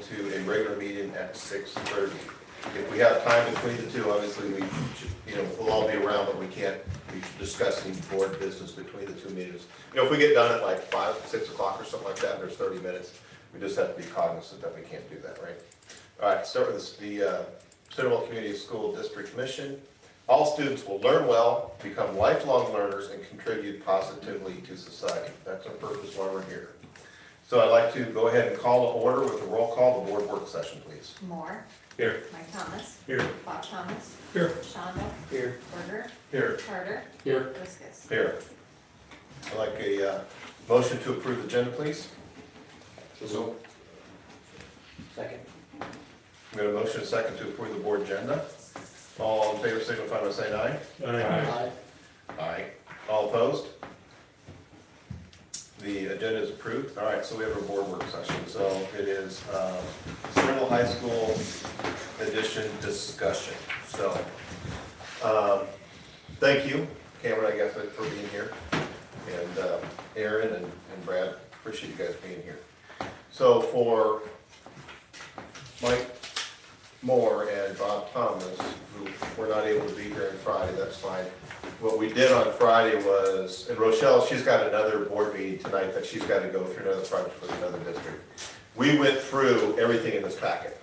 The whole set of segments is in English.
into a regular meeting at 6:30. If we have time between the two, obviously we should, we'll all be around, but we can't be discussing board business between the two meetings. If we get done at like 5, 6 o'clock or something like that, there's 30 minutes, we just have to be cognizant that we can't do that, right? All right, start with this, the Centerville Community School District Mission. All students will learn well, become lifelong learners, and contribute positively to society. That's our purpose why we're here. So I'd like to go ahead and call to order with a roll call, the board work session, please. Moore. Here. Mike Thomas. Here. Bob Thomas. Here. Shonda. Here. Berger. Here. Carter. Here. Viscus. Here. I'd like a motion to approve the agenda, please. So. Second. We got a motion and a second to approve the board agenda. All in favor signify by saying aye. Aye. Aye. All opposed? The agenda is approved. All right, so we have a board work session. So it is Centerville High School edition discussion. So, thank you, Cameron, I guess, for being here. And Aaron and Brad, appreciate you guys being here. So for Mike Moore and Bob Thomas, who were not able to be here on Friday, that's fine. What we did on Friday was, and Rochelle, she's got another board meeting tonight that she's got to go through another project with another district. We went through everything in this packet,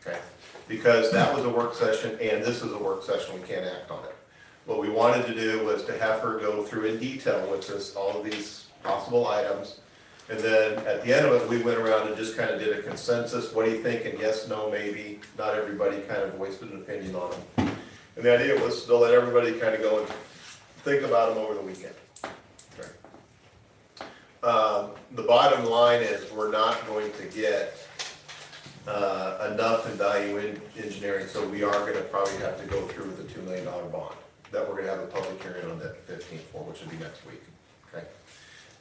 okay? Because that was a work session and this is a work session, we can't act on it. What we wanted to do was to have her go through in detail with us all of these possible items. And then at the end of it, we went around and just kind of did a consensus. What do you think? And yes, no, maybe. Not everybody kind of wasted an opinion on them. And the idea was to let everybody kind of go and think about them over the weekend. Okay. The bottom line is we're not going to get enough in value in engineering, so we are going to probably have to go through with a $2 million bond that we're going to have a public hearing on that 15th for, which will be next week. Okay.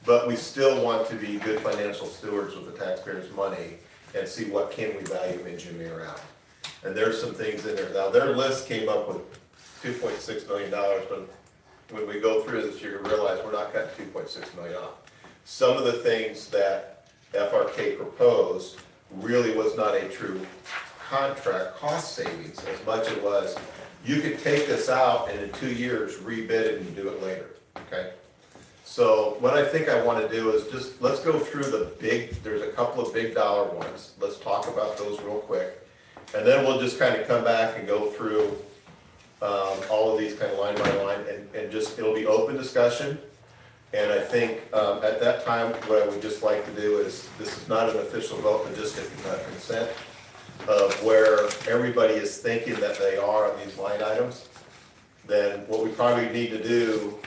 But we still want to be good financial stewards with the taxpayers' money and see what can we value engineer out. And there's some things in there. Now, their list came up with $2.6 million, but when we go through this, you're gonna realize we're not cutting $2.6 million off. Some of the things that FRK proposed really was not a true contract cost savings as much as it was, you could take this out and in 2 years rebid it and do it later, okay? So what I think I want to do is just, let's go through the big, there's a couple of big dollar ones. Let's talk about those real quick. And then we'll just kind of come back and go through all of these kind of line by line and just, it'll be open discussion. And I think at that time, what I would just like to do is, this is not an official vote, but just a consent of where everybody is thinking that they are on these line items. Then what we probably need to do,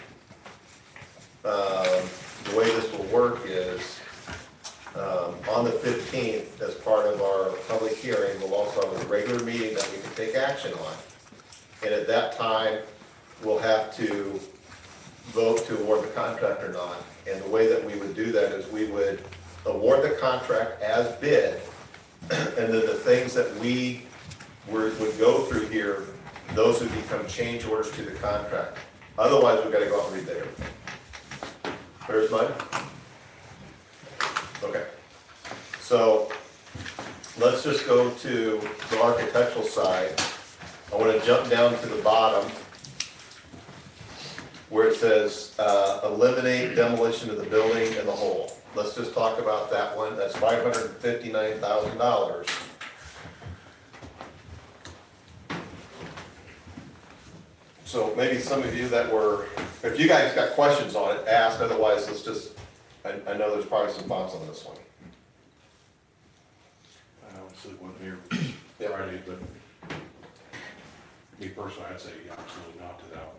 the way this will work is, on the 15th, as part of our public hearing, we'll also have a regular meeting that we can take action on. And at that time, we'll have to vote to award the contract or not. And the way that we would do that is we would award the contract as bid, and then the things that we would go through here, those would become change orders to the contract. Otherwise, we've got to go out and rebid everything. Clear as mud? Okay. So let's just go to the architectural side. I want to jump down to the bottom where it says eliminate demolition of the building and the whole. Let's just talk about that one. That's $559,000. So maybe some of you that were, if you guys got questions on it, ask. Otherwise, let's just, I know there's probably some thoughts on this one. I obviously wasn't here Yeah. Friday, but me personally, I'd say absolutely not to that one.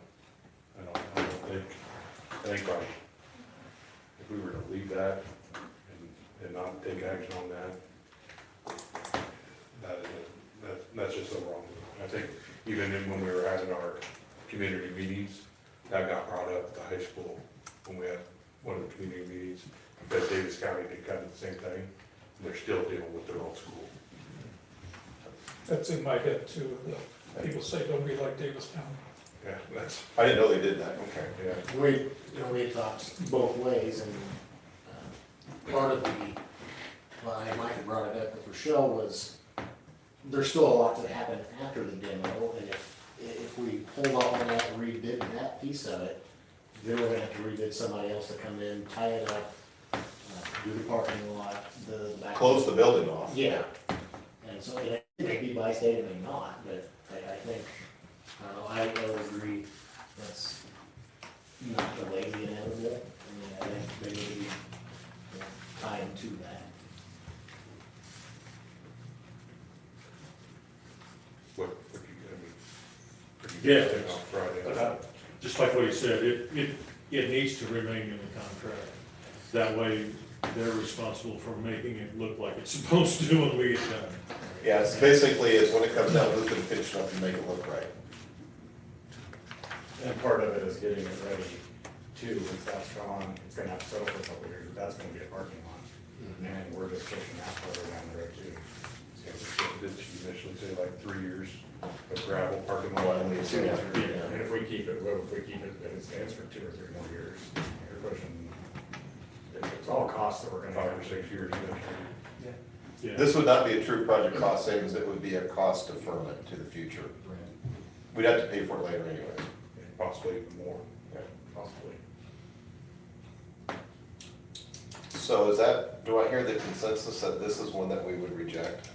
I think like, if we were to leave that and not take action on that's just so wrong. I think even when we were having our community meetings, that got brought up at the high school when we had one of the community meetings, because Davis County did kind of the same thing. They're still dealing with their own school. That's in my head too. People say, don't be like Davis County. Yeah, that's, I didn't know they did that. Okay. yeah. We talked both ways, and part of the well, I might have brought it up with Rochelle, was there's still a lot to happen after the demo, and if we hold off on that and rebid that piece of it, then we're gonna have to rebid somebody else to come in, tie it up, do the parking lot, the back. Close the building off. Yeah, and so it may be by state, it may not, but I think, I don't know, I would agree, that's not delay the inevitable, and I think they need to be, time to that. What you, I mean, what you Yeah. think on Friday? But just like what he said, it needs to remain in the contract. That way, they're responsible for making it look like it's supposed to when we get done. Yeah, it's basically is when it comes down, who's gonna finish it up and make it look right. And part of it is getting it ready too, once that's gone, it's gonna have to settle for a couple of years, but that's gonna be a parking lot. And we're just pushing that further down the road too. Did she initially say like 3 years of gravel parking Well, lot? I mean, it's in there. And if we keep it, well, if we keep it, then it stands for 2 or 3 more years, you're pushing, it's all costs that we're gonna 5 have or to 6 years eventually. Yeah. This would not be a true project cost savings, it would be a cost deferment to the future. We'd have to pay for it later anyways. Possibly even more. possibly. So is that, do I hear the consensus that this is one that we would reject?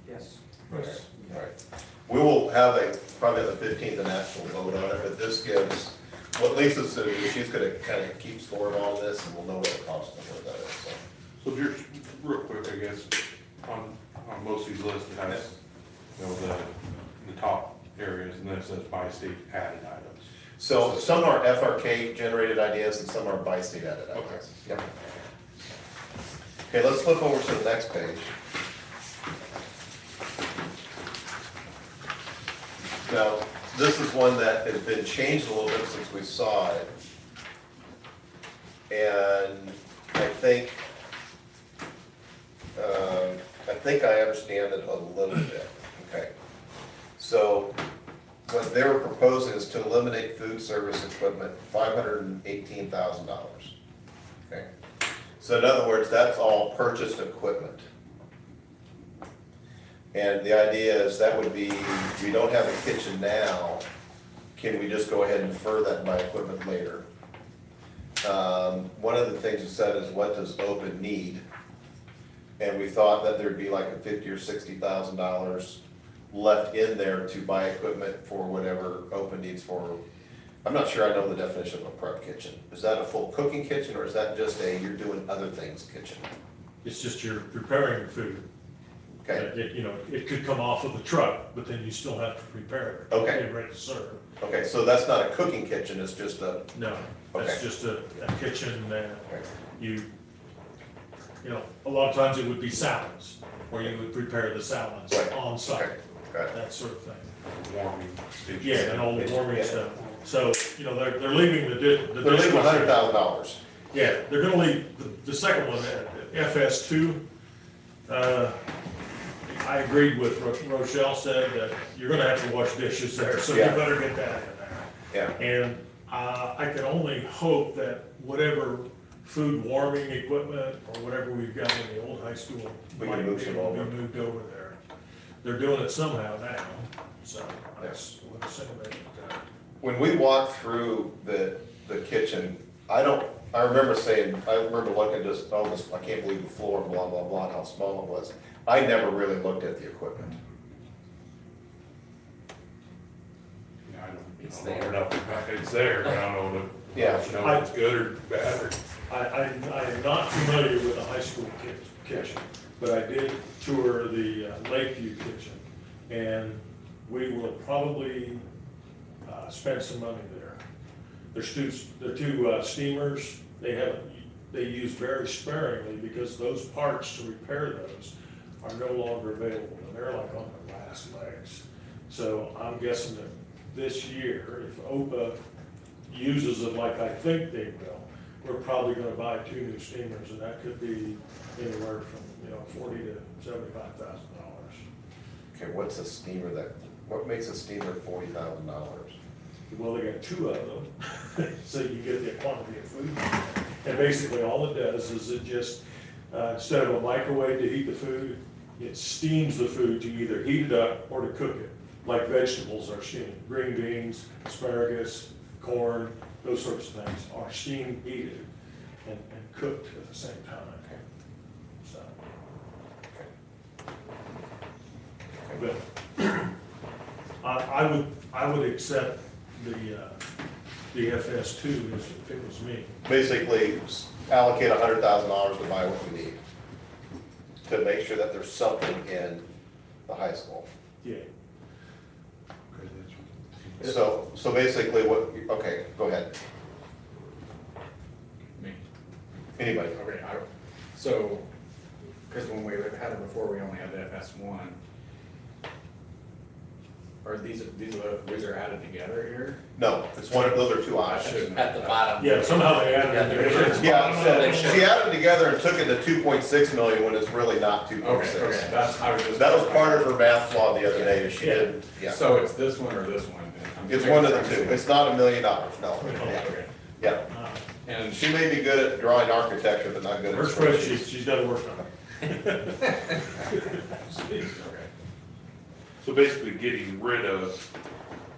Yes. Yes. All right. We will have probably on the 15th, an actual vote on it, but this gives, what Lisa said, is she's gonna kind of keep score of all this, and we'll know what it costs and what that is, so. So just real quick, I guess, on most of these lists, it has, you know, the top areas, and then it says by state added items. So some are FRK generated ideas and some are by state added ideas. Okay. Yep. Okay, let's flip over to the next page. Now, this is one that has been changed a little bit since we saw it. And I think I understand it a little bit, okay? So what they were proposing is to eliminate food service equipment, $518,000, okay? So in other words, that's all purchased equipment. And the idea is that would be, we don't have a kitchen now, can we just go ahead and defer that and buy equipment later? One of the things it said is, what does open need? And we thought that there'd be like a $50,000 or $60,000 left in there to buy equipment for whatever open needs for. I'm not sure I know the definition of a prep kitchen. Is that a full cooking kitchen, or is that just a, you're doing other things kitchen? It's just you're preparing food. Okay, It could come off of the truck, but then you still have to prepare it. Okay. Get ready to serve. okay, so that's not a cooking kitchen, it's just a, No, that's Okay. just a kitchen that okay. a lot of times it would be salads, where you would prepare the salads Right. on site, Okay, got it. that sort of thing. Warming station. Yeah, and all the warming Yeah. stuff. So, they're leaving the They're leaving dishwasher. $100,000. Yeah, they're gonna leave, the second one, FS2, I agreed with what Rochelle said, that you're gonna have to wash dishes there, so you Yeah. better get that in there. Yeah, And I can only hope that whatever food warming equipment or whatever we've got in the old high school We can might move be some able to over. be moved over there. They're doing it somehow now, so I just would assume that. when we walked through the kitchen, I remember looking just, oh, this, I can't believe the floor, and blah, blah, blah, and how small it was. I never really looked at the equipment. Yeah, I don't It's know there. enough about it. It's there, but I don't know Yeah. if it's good or bad or. I am not familiar with the high school kitchen, but I did tour the Lakeview kitchen, and we will probably spend some money there. There's two steamers, they use very sparingly, because those parts to repair those are no longer available, and they're like on their last legs. So I'm guessing that this year, if OPA uses it like I think they will, we're probably gonna buy 2 new steamers, and that could be anywhere from, $40,000 to $75,000. Okay, what's a steamer what makes a steamer $40,000? Well, they got 2 of them, so you get the quantity of food. And basically, all it does is it just Instead of a microwave to heat the food, it steams the food to either heat it up or to cook it, like vegetables are steamed. Green beans, asparagus, corn, those sorts of things are steam heated and cooked at the same time. So. But I would accept the FS2 if it was me. Basically, allocate $100,000 to buy what we need, to make sure that there's something in the high school. Yeah. So basically what, okay, go ahead. Me. Anybody? Okay, so, because when we had it before, we only had the FS1. Or these are added together here? No, it's one of, those are two options. shouldn't- At the bottom. Yeah, somehow they added Yeah, it there together. is. Yeah, They so should. she added them together and took it to 2.6 million when it's really not 2.6. Okay, that's, I was just. That was part of her math flaw the other day, is she didn't, yeah. So it's this one or this one? I'm It's just one of the making two, sure. it's not $1 million, no. Yeah. Okay. Yeah, Uh, And she may be good at drawing architecture, but not good at Her spreadsheets. spreadsheet, she's got to work on it. okay. So basically getting rid of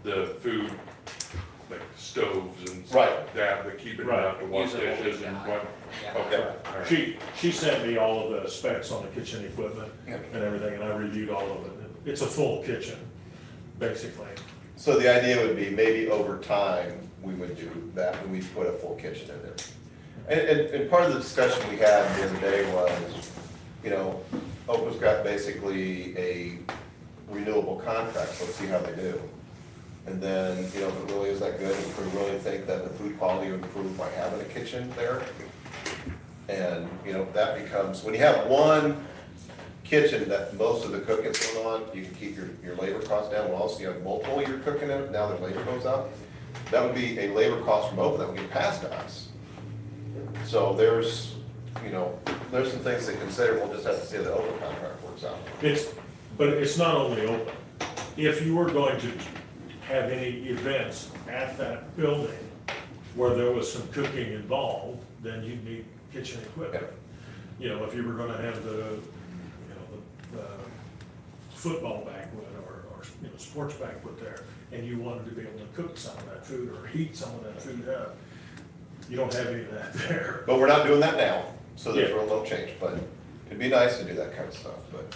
the food, like stoves and Right. stuff like that, but keeping it Right. up to wash Use it what we dishes and got. what. Yeah. Okay, all right. She sent me all of the specs on the kitchen equipment Yep. and everything, and I reviewed all of it. It's a full kitchen, basically. So the idea would be maybe over time, we would do that, and we'd put a full kitchen in there. And part of the discussion we had the other day was, you know, Oprah's got basically a renewable contract, so let's see how they do. And then, you know, if it really is that good, if we really think that the food quality would improve by having a kitchen there. And, you know, that becomes, when you have one kitchen that most of the cooking's going on, you can keep your labor costs down. Well, also you have multiple you're cooking in, now their labor goes up. That would be a labor cost from Oprah that would get passed to us. So there's, you know, there's some things to consider. We'll just have to see how the Oprah contract works out. But it's not only open. If you were going to have any events at that building where there was some cooking involved, then you'd need kitchen equipment. You know, if you were gonna have the football banquet or, you know, sports banquet there, and you wanted to be able to cook some of that food or heat some of that food up, you don't have any of that there. But we're not doing that now, so there's Yeah. real no change, but it'd be nice to do that kind of stuff, but,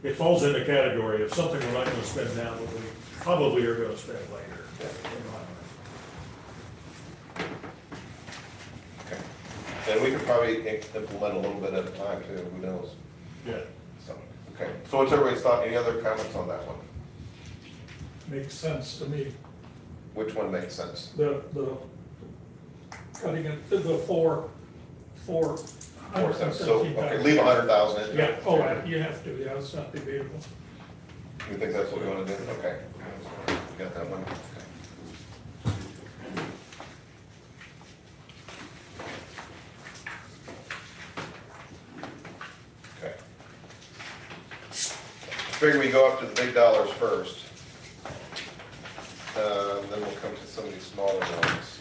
It falls in the category of something we're not gonna spend now, but we probably are gonna spend later. Yeah. okay. And we could probably implement a little bit at a time too, who knows? Yeah, So, okay, so what's everybody's thought, any other comments on that one? Makes sense to me. Which one makes sense? The cutting it, the four. So, okay, leave 100,000 in. Yeah, oh, you have to, yeah, it's not debatable. You think that's what we wanna do? Okay. Got that one? Okay. Okay. Figure we go up to the big dollars first. Then we'll come to some of these smaller ones.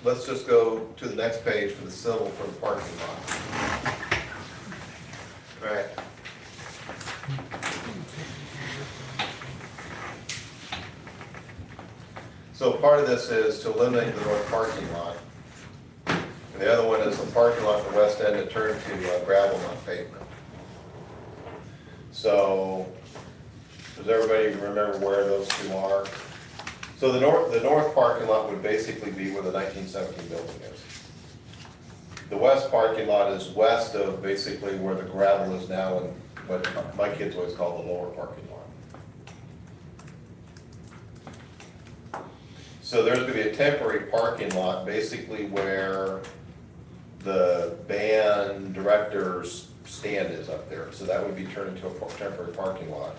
Let's just go to the next page for the civil for the parking lot. All right. So part of this is to eliminate the north parking lot. And the other one is the parking lot at the west end to turn to gravel, not pavement. So, does everybody remember where those two are? So the north parking lot would basically be where the 1917 building is. The west parking lot is west of basically where the gravel is now and what my kids always call the lower parking lot. So there's gonna be a temporary parking lot, basically where the band director's stand is up there. So that would be turned into a temporary parking lot.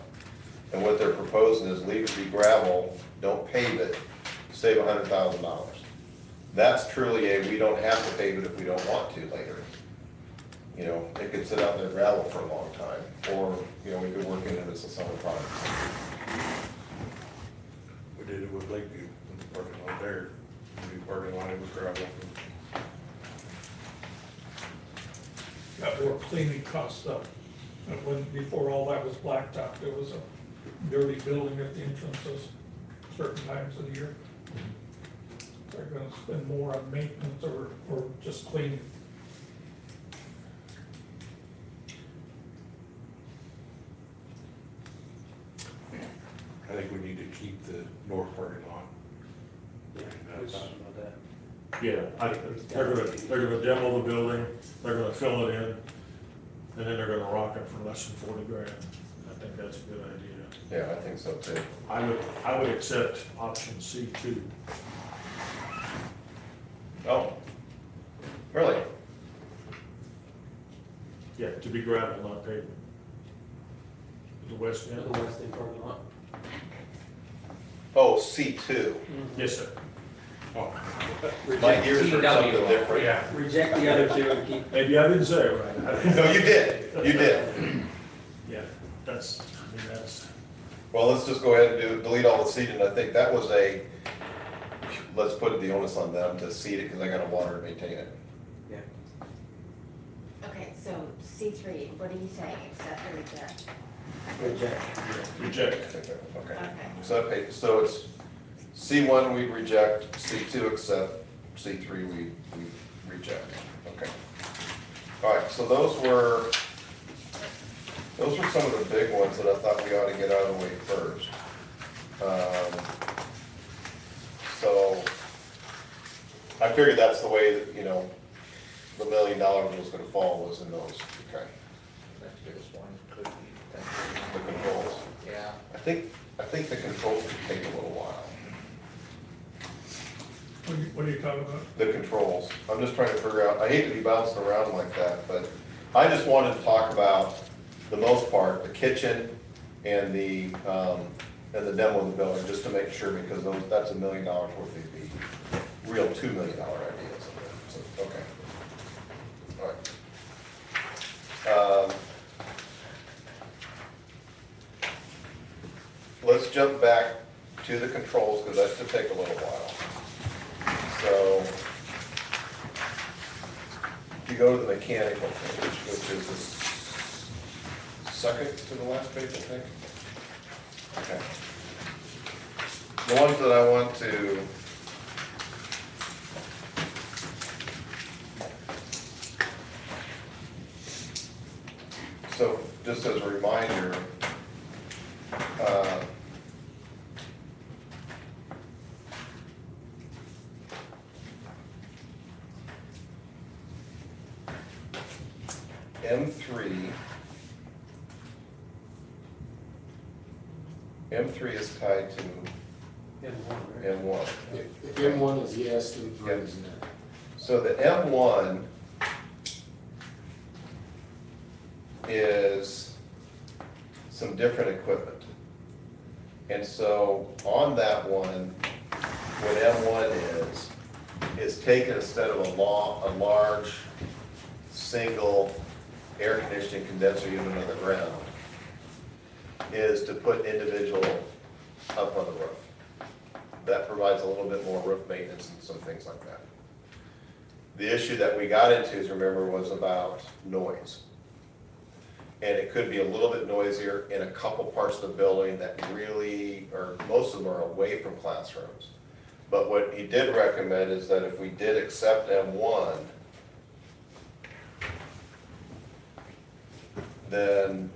And what they're proposing is leave it be gravel, don't pave it, save $100,000. That's truly we don't have to pave it if we don't want to later. You know, it could sit out there gravel for a long time, or, you know, we could work it into some summer projects. We did it with Lakeview, with the parking lot there, the parking lot, it was gravel. got more cleaning costs up. And when, before all that was blacktop, there was a dirty building at the entrances certain times of the year. They're gonna spend more on maintenance or just cleaning. I think we need to keep the north parking lot. Yeah, we talked about that. Yeah, they're gonna demo the building, they're gonna fill it in, and then they're gonna rock it for less than 40 grand. I think that's a good idea. Yeah, I think so too. I would accept option C2. Oh, really? Yeah, to be gravel, not pavement. The west end? The west end parking lot. Oh, C2. Yes, sir. Oh, My ears heard something TW. different. yeah. Reject the other two and keep, Maybe I didn't say it right. No, you did, you did. Yeah, that's, Well, let's just go ahead and delete all the seating. I think that was let's put the onus on them to seat it because I gotta water and maintain it. yeah. Okay, so C3, what are you saying, accept or reject? Reject. reject. Okay. Okay. So it's C1 we reject, C2 accept, C3 we reject. Okay. All right, so those were some of the big ones that I thought we ought to get out of the way first. So I figured that's the way that, the $1 million was gonna fall was in those, okay, Next biggest one could be, the controls. yeah. I think the controls could take a little while. What are you talking about? The controls, I'm just trying to figure out, I hate to be bouncing around like that, but I just wanted to talk about, the most part, the kitchen and the demo of the building, just to make sure, because that's $1 million worth of the real $2 million ideas. So, okay. All right. Let's jump back to the controls, because that should take a little while. So, if you go to the mechanical page, which is the second to the last page, I think. Okay. The ones that I want to so just as a reminder, M3 is tied to And one, right? M1. If M1 is yes, M3 is no. So the M1 is some different equipment. And so on that one, what M1 is taken instead of a large, single air conditioning condenser unit on the ground, is to put individual up on the roof. That provides a little bit more roof maintenance and some things like that. The issue that we got into, remember, was about noise. And it could be a little bit noisier in a couple parts of the building that really, or most of them are away from classrooms. But what he did recommend is that if we did accept M1, then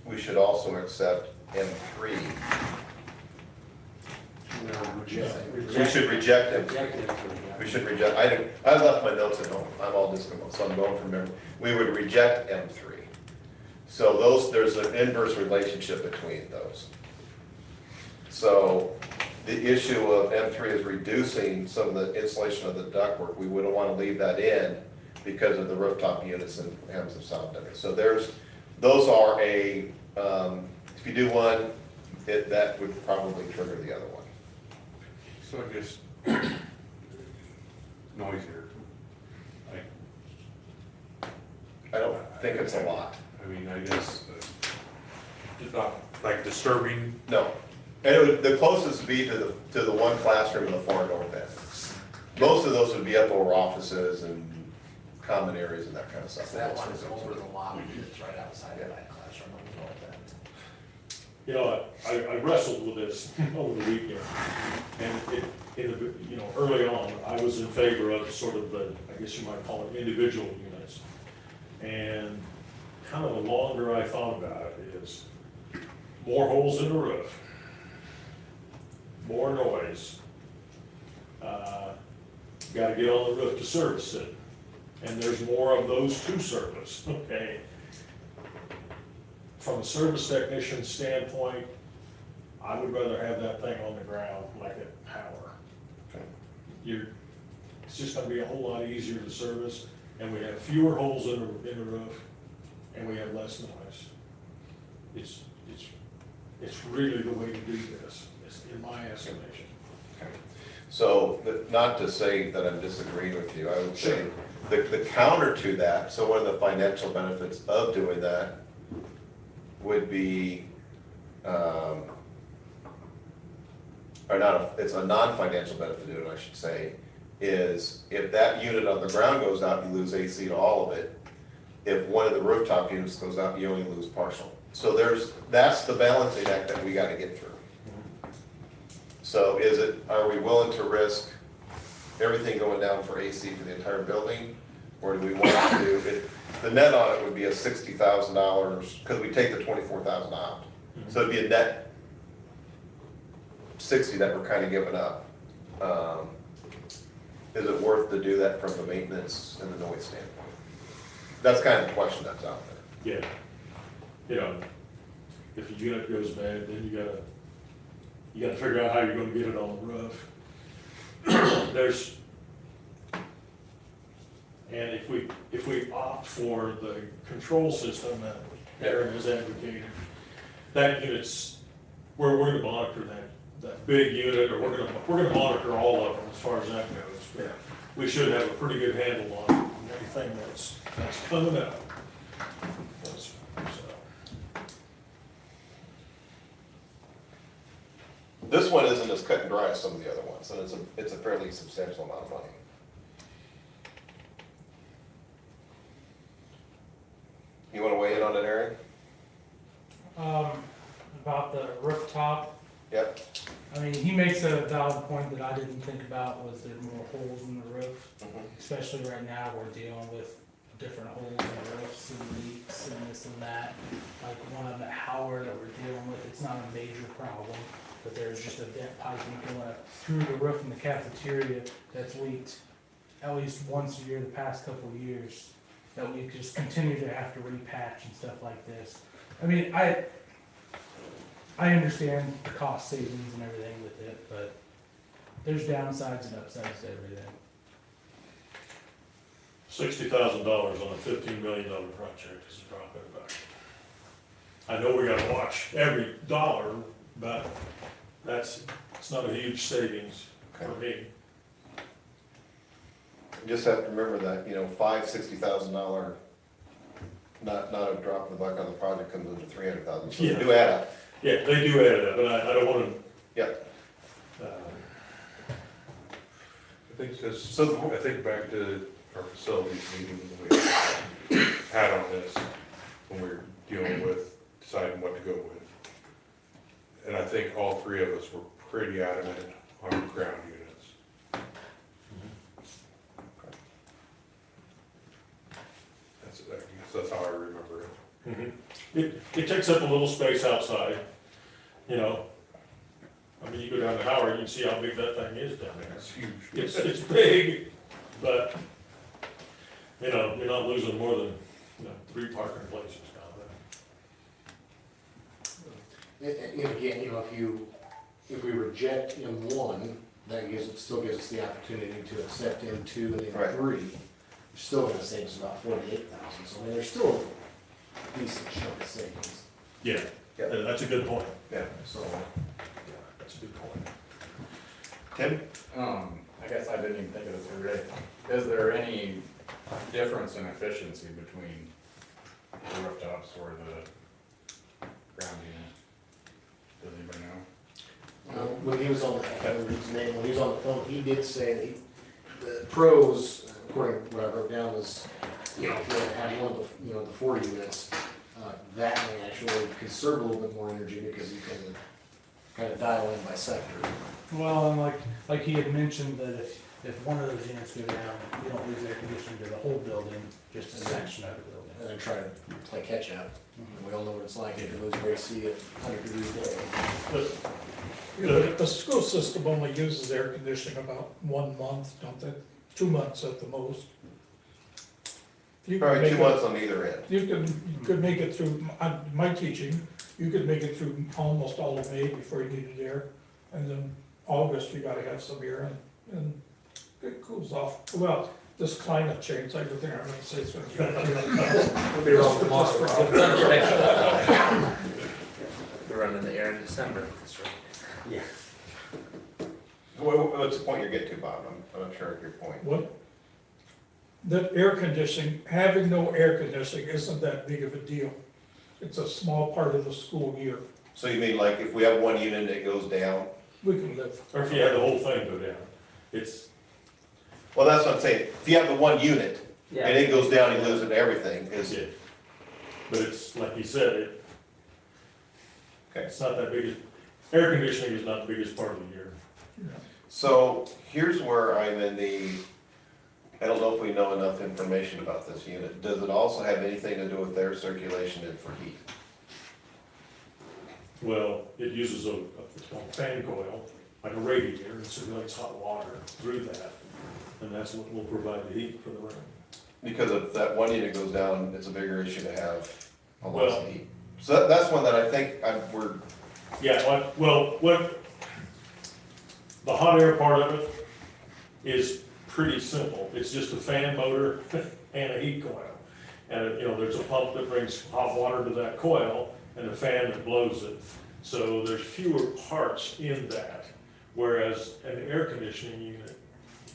we should also accept M3. We should reject M3. Reject it, yeah. We should reject, I left my notes at home, I'm all just, so I'm going from memory. We would reject M3. So there's an inverse relationship between those. So the issue of M3 is reducing some of the insulation of the ductwork. We wouldn't want to leave that in because of the rooftop units and having some sound damage. So those are if you do one, that would probably trigger the other one. So I guess noisier. Like, I don't think it's a lot. I mean, I guess, it's not like disturbing. No. And the closest would be to the one classroom in the far north end. Most of those would be up over offices and common areas and that kind of stuff. So that one is over the lobby, it's right outside of that classroom, I know that. You know, I wrestled with this over the weekend, and early on, I was in favor of sort of the, I guess you might call it individual units. And kind of the longer I thought about it is, more holes in the roof, more noise. Gotta get on the roof to service it, and there's more of those to service, okay? From a service technician standpoint, I would rather have that thing on the ground like a power. It's just gonna be a whole lot easier to service, and we have fewer holes in the roof, and we have less noise. It's really the way to do this, in my estimation. So, not to say that I'm disagreeing with you, I would say, the counter to that, so one of the financial benefits of doing that would be, or not, it's a non-financial benefit to do it, I should say, is if that unit on the ground goes out, you lose AC to all of it. If one of the rooftop units goes out, you only lose partial. So that's the balancing act that we gotta get through. So are we willing to risk everything going down for AC for the entire building? Or do we want to do it? The net on it would be a $60,000, because we take the 24,000 out. So it'd be a net 60 that we're kind of giving up. Is it worth to do that from the maintenance and the noise standpoint? That's kind of the question that's out there. Yeah. You know, if a unit goes bad, then you gotta figure out how you're gonna get it on the roof. And if we opt for the control system that Aaron has advocated, that unit's, we're gonna monitor that big unit, or we're gonna monitor all of them as far as that goes. But we should have a pretty good handle on it, and everything that's coming up. This one isn't as cut and dry as some of the other ones, and it's a fairly substantial amount of money. You wanna weigh in on it, Aaron? About the rooftop, Yep. I mean, he makes a valid point that I didn't think about, was there more holes in the roof? Especially right now, we're dealing with different holes in the roofs and leaks and this and that. Like one of the Howard that we're dealing with, it's not a major problem, but there's just a vent piping going up through the roof in the cafeteria that's leaked at least once a year the past couple of years, that we just continue to have to repatch and stuff like this. I mean, I understand the cost savings and everything with it, but there's downsides and upsides to everything. $60,000 on a $15 million project is a drop in the bucket. I know we gotta watch every dollar, but it's not a huge savings for me. You just have to remember that, $60,000, not a drop in the bucket on the project comes into $300,000, so they do add up. Yeah, they do add it up, but I don't wanna. Yep. I think back to our facilities meeting we had on this, when we were dealing with deciding what to go with. And I think all three of us were pretty adamant on ground units. I guess that's how I remember it. It takes up a little space outside, I mean, you go down to Howard, you can see how big that thing is down there. It's huge. It's big, but, you're not losing more than, 3 parking places down there. And again, if we reject M1, that still gives us the opportunity to accept M2 and M3. We're still gonna save us about 48,000, so I mean, there's still a decent chunk of savings. Yeah, that's a good point. Yeah. So, That's a good point. Tim? I guess I didn't even think of this already. Is there any difference in efficiency between the rooftops or the ground unit? Does anybody know? when he was on, I can't remember his name, when he was on the phone, he did say that the pros according to what I wrote down was, you know, if you had one of the, you know, the 4 units, that may actually conserve a little bit more energy because you can kind of dial in by sector. Well, and like he had mentioned that if one of those units go down, you don't lose air conditioning to the whole building, just a section of the building. And then try to play catch up. And we all know what it's like if you lose AC at 100 degrees a day. You know, the school system only uses air conditioning about 1 month, don't they? 2 months at the most. You can Probably make 2 it- months on either end. You could make it through, my teaching, you could make it through almost all of May before you needed air. And then August, you gotta have some air and it cools off. Well, this climate change, everything I'm gonna say is gonna be. We'll be wrong tomorrow. We're running the air in December, that's right. What's the point you're getting to, Bob? I'm not sure of your point. What? That air conditioning, having no air conditioning isn't that big of a deal. It's a small part of the school year. So you mean like if we have one unit that goes down? We can live. Or if you had the whole thing go down, it's, Well, that's what I'm saying. If you have the one unit and it goes down, you lose it, everything is, yeah. But it's, like you said, Okay. it's not that big, air conditioning is not the biggest part of the year. so here's where I'm in I don't know if we know enough information about this unit. Does it also have anything to do with their circulation and for heat? Well, it uses a fan coil, like a radiator, and circulates hot water through that. And that's what will provide the heat for the room. Because if that one unit goes down, it's a bigger issue to have a loss Well- of heat. So that's one that I think we're, Yeah, what, the hot air part of it is pretty simple. It's just a fan motor and a heat coil. And, you know, there's a pump that brings hot water to that coil and a fan that blows it. So there's fewer parts in that. Whereas an air conditioning unit,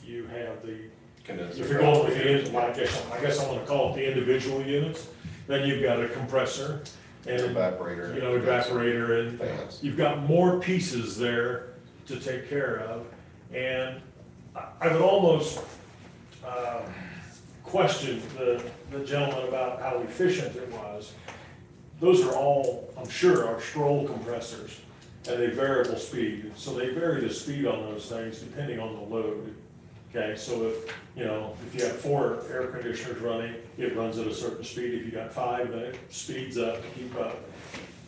you have the, condenser. if you're going with the, I guess I'm gonna call it the individual units, then you've got a compressor and, Evaporator. you know, evaporator and Fans. you've got more pieces there to take care of. And I would almost question the gentleman about how efficient it was. Those are all, I'm sure, are scroll compressors at a variable speed. So they vary the speed on those things depending on the load. Okay, so if, you know, if you have 4 air conditioners running, it runs at a certain speed. If you got 5, then it speeds up to keep up.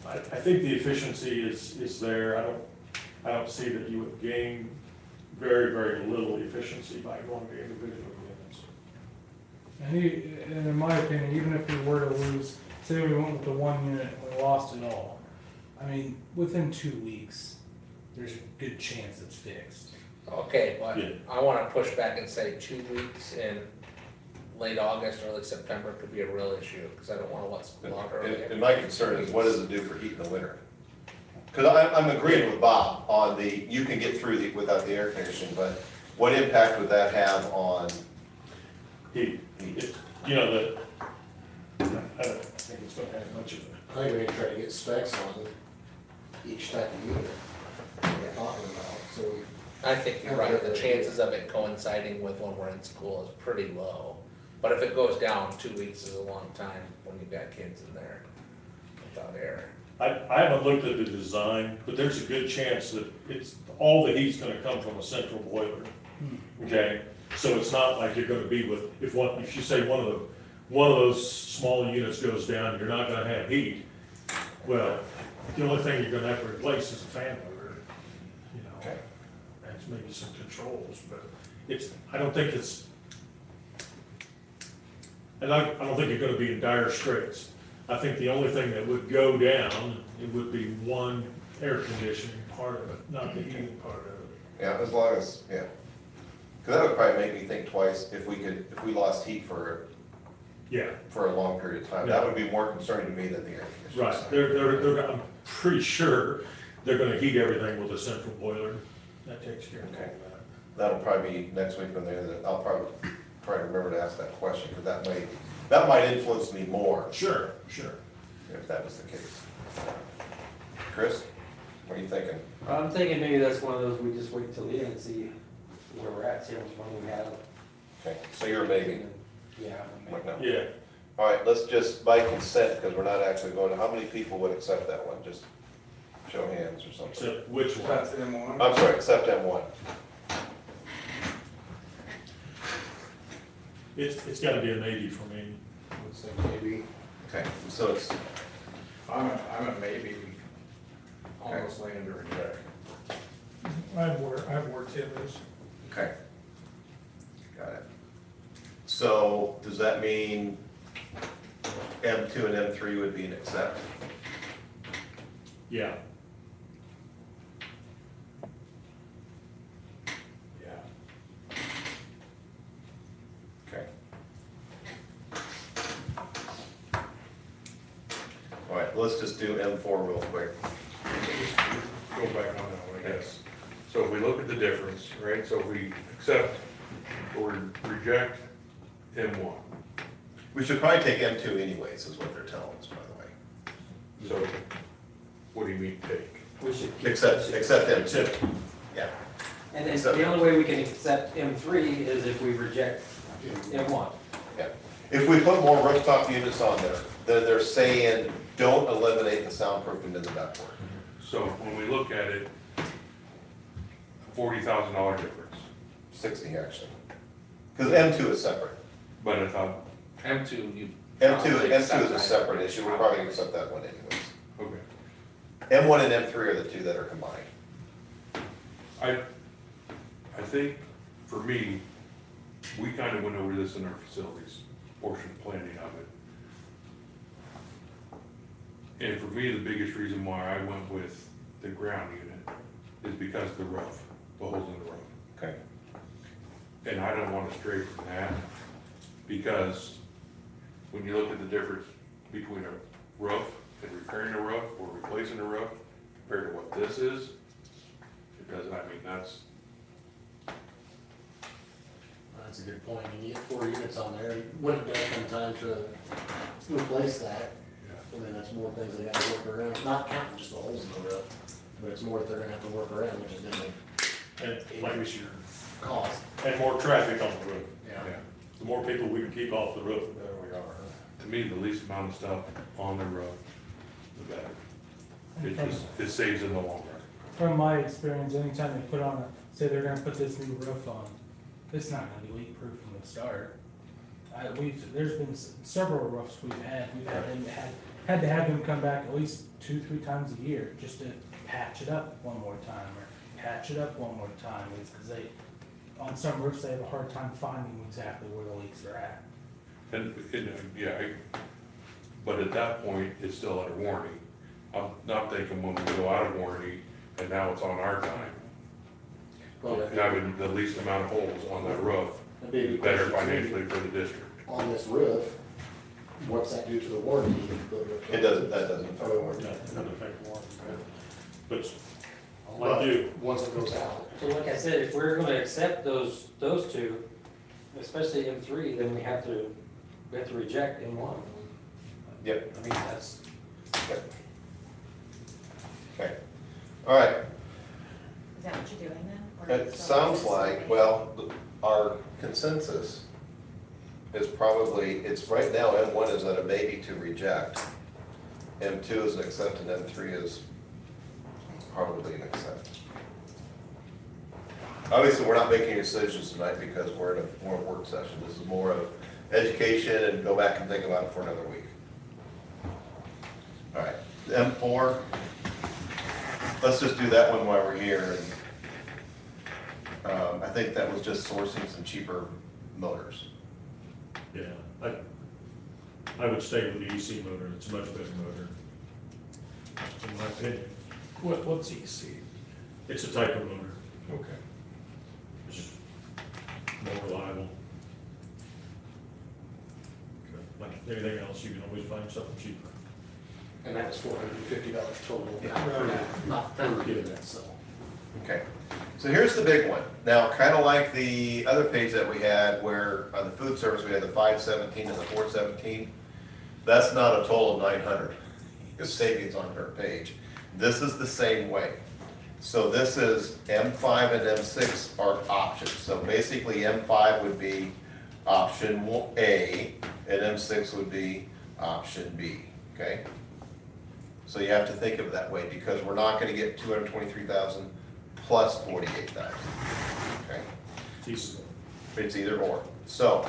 I think the efficiency is there. I don't see that you would gain very, very little efficiency by going to individual units. And in my opinion, even if we were to lose, say we went with the 1 unit and we lost it all, I mean, within 2 weeks, there's a good chance it's fixed. Okay, but Yeah. I wanna push back and say 2 weeks in late August, early September could be a real issue, cause I don't wanna let school out early. And my concern is what does it do for heat in the winter? Because I'm agreeing with Bob on you can get through without the air conditioning, but what impact would that have on Heat, heat? you know, I don't think it's gonna have much of it. I think we need to try to get specs on each type of unit we're talking about, so we. I think you're right, the chances of it coinciding with when we're in school is pretty low. But if it goes down, 2 weeks is a long time when you've got kids in there without air. I haven't looked at the design, but there's a good chance that all the heat's gonna come from a central boiler. Okay, so it's not like you're gonna be with, if you say one of those small units goes down, you're not gonna have heat. Well, the only thing you're gonna have to replace is a fan motor, you know, Okay. and maybe some controls, but I don't think it's, and I don't think you're gonna be in dire straits. I think the only thing that would go down, it would be one air conditioning part of it, not the heating part of it. Yeah, as long as, yeah. Because that would probably make me think twice if we lost heat for Yeah, a long period of time. That would be more concerning to me than the air conditioning. right, side. I'm pretty sure they're gonna heat everything with a central boiler. That takes care of all Okay. that. That'll probably be next week when I'll probably try to remember to ask that question, because that might influence me more Sure. if that was the case. Chris, what are you thinking? I'm thinking maybe that's one of those, we just wait till the end and see where we're at, see how much money we have Okay, so you're a maybe. Yeah. Like no. Yeah, All right, let's just, by consent, because we're not actually going, how many people would accept that one? Just show hands or something. except which one? That's M1. I'm sorry, accept M1. It's gotta be a maybe for me. I would say maybe. Okay, so it's, I'm a maybe, almost leaning to reject. I've worked in this. okay. Got it. So, does that mean M2 and M3 would be an accept? Yeah, Yeah. Okay. All right, let's just do M4 real quick. Go back on that one, I guess. So if we look at the difference, right, so if we accept or reject M1, We should probably take M2 anyways, is what they're telling us, by the way. so what do you mean take? We should keep. Except M2, yeah. And then the only way we can accept M3 is if we reject M1. Yeah, if we put more rooftop units on there, then they're saying, don't eliminate the soundproofing in the ductwork. So when we look at it, $40,000 difference, 60 actually. Because M2 is separate. but I thought, M2, you. M2 probably is accept a that. separate issue, we're probably gonna accept that one anyways. okay. M1 and M3 are the two that are combined. I think, for me, we kind of went over this in our facilities portion of planning of it. And for me, the biggest reason why I went with the ground unit is because of the roof, the holes in the roof. Okay. And I don't want to stray from that, because when you look at the difference between a roof and repairing a roof or replacing a roof compared to what this is, it doesn't, I mean, that's, That's a good point. You get 4 units on there, when it does come time to replace that, and then that's more things they gotta work around, not counting just the holes in the roof, but it's more that they're gonna have to work around, which is gonna and like, increase your cost. and more traffic on the roof. Yeah. yeah. The more people we can keep off the roof, the better we are. To me, the least amount of stuff on the roof, the better. It just, it saves in the long run. From my experience, anytime they put on say they're gonna put this new roof on, it's not gonna be leak proof from the start. There's been several roofs we've had to have them come back at least 2-3 times a year just to patch it up one more time, or patch it up one more time, because on some roofs, they have a hard time finding exactly where the leaks are at. And, but at that point, it's still under warranty. I'm not thinking when we go out of warranty and now it's on our time. Well, Having the least amount of holes on that roof that'd be a is good better question, too. financially for the district. On this roof, what's that do to the warranty? It doesn't, that doesn't affect the warranty. No, it doesn't affect warranty. But like you, Once it goes out. So like I said, if we're gonna accept those two, especially M3, then we have to reject M1. Yep. I mean, that's, Okay, all right. Is that what you're doing then? Or It is sounds just like, something? well, our consensus is probably, it's right now, M1 is at a maybe to reject. M2 is an accept, and M3 is probably an accept. Obviously, we're not making decisions tonight because we're in a work session. This is more of education and go back and think about it for another week. All right, M4, let's just do that one while we're here. And I think that was just sourcing some cheaper motors. yeah, I would stay with the EC motor, it's a much better motor. In my opinion, What's EC? it's a type of motor, Okay. it's just more reliable. Like anything else, you can always find something cheaper. And that was $450 total. Right. Not per unit, so. Okay, so here's the big one. Now, kind of like the other page that we had where on the food service, we had the 517 and the 417. That's not a total of 900. Because savings on her page. This is the same way. So this is M5 and M6 are options. So basically M5 would be option A, and M6 would be option B, okay? So you have to think of it that way, because we're not gonna get 223,000 plus 48,000, okay? Jesus. It's either or. So,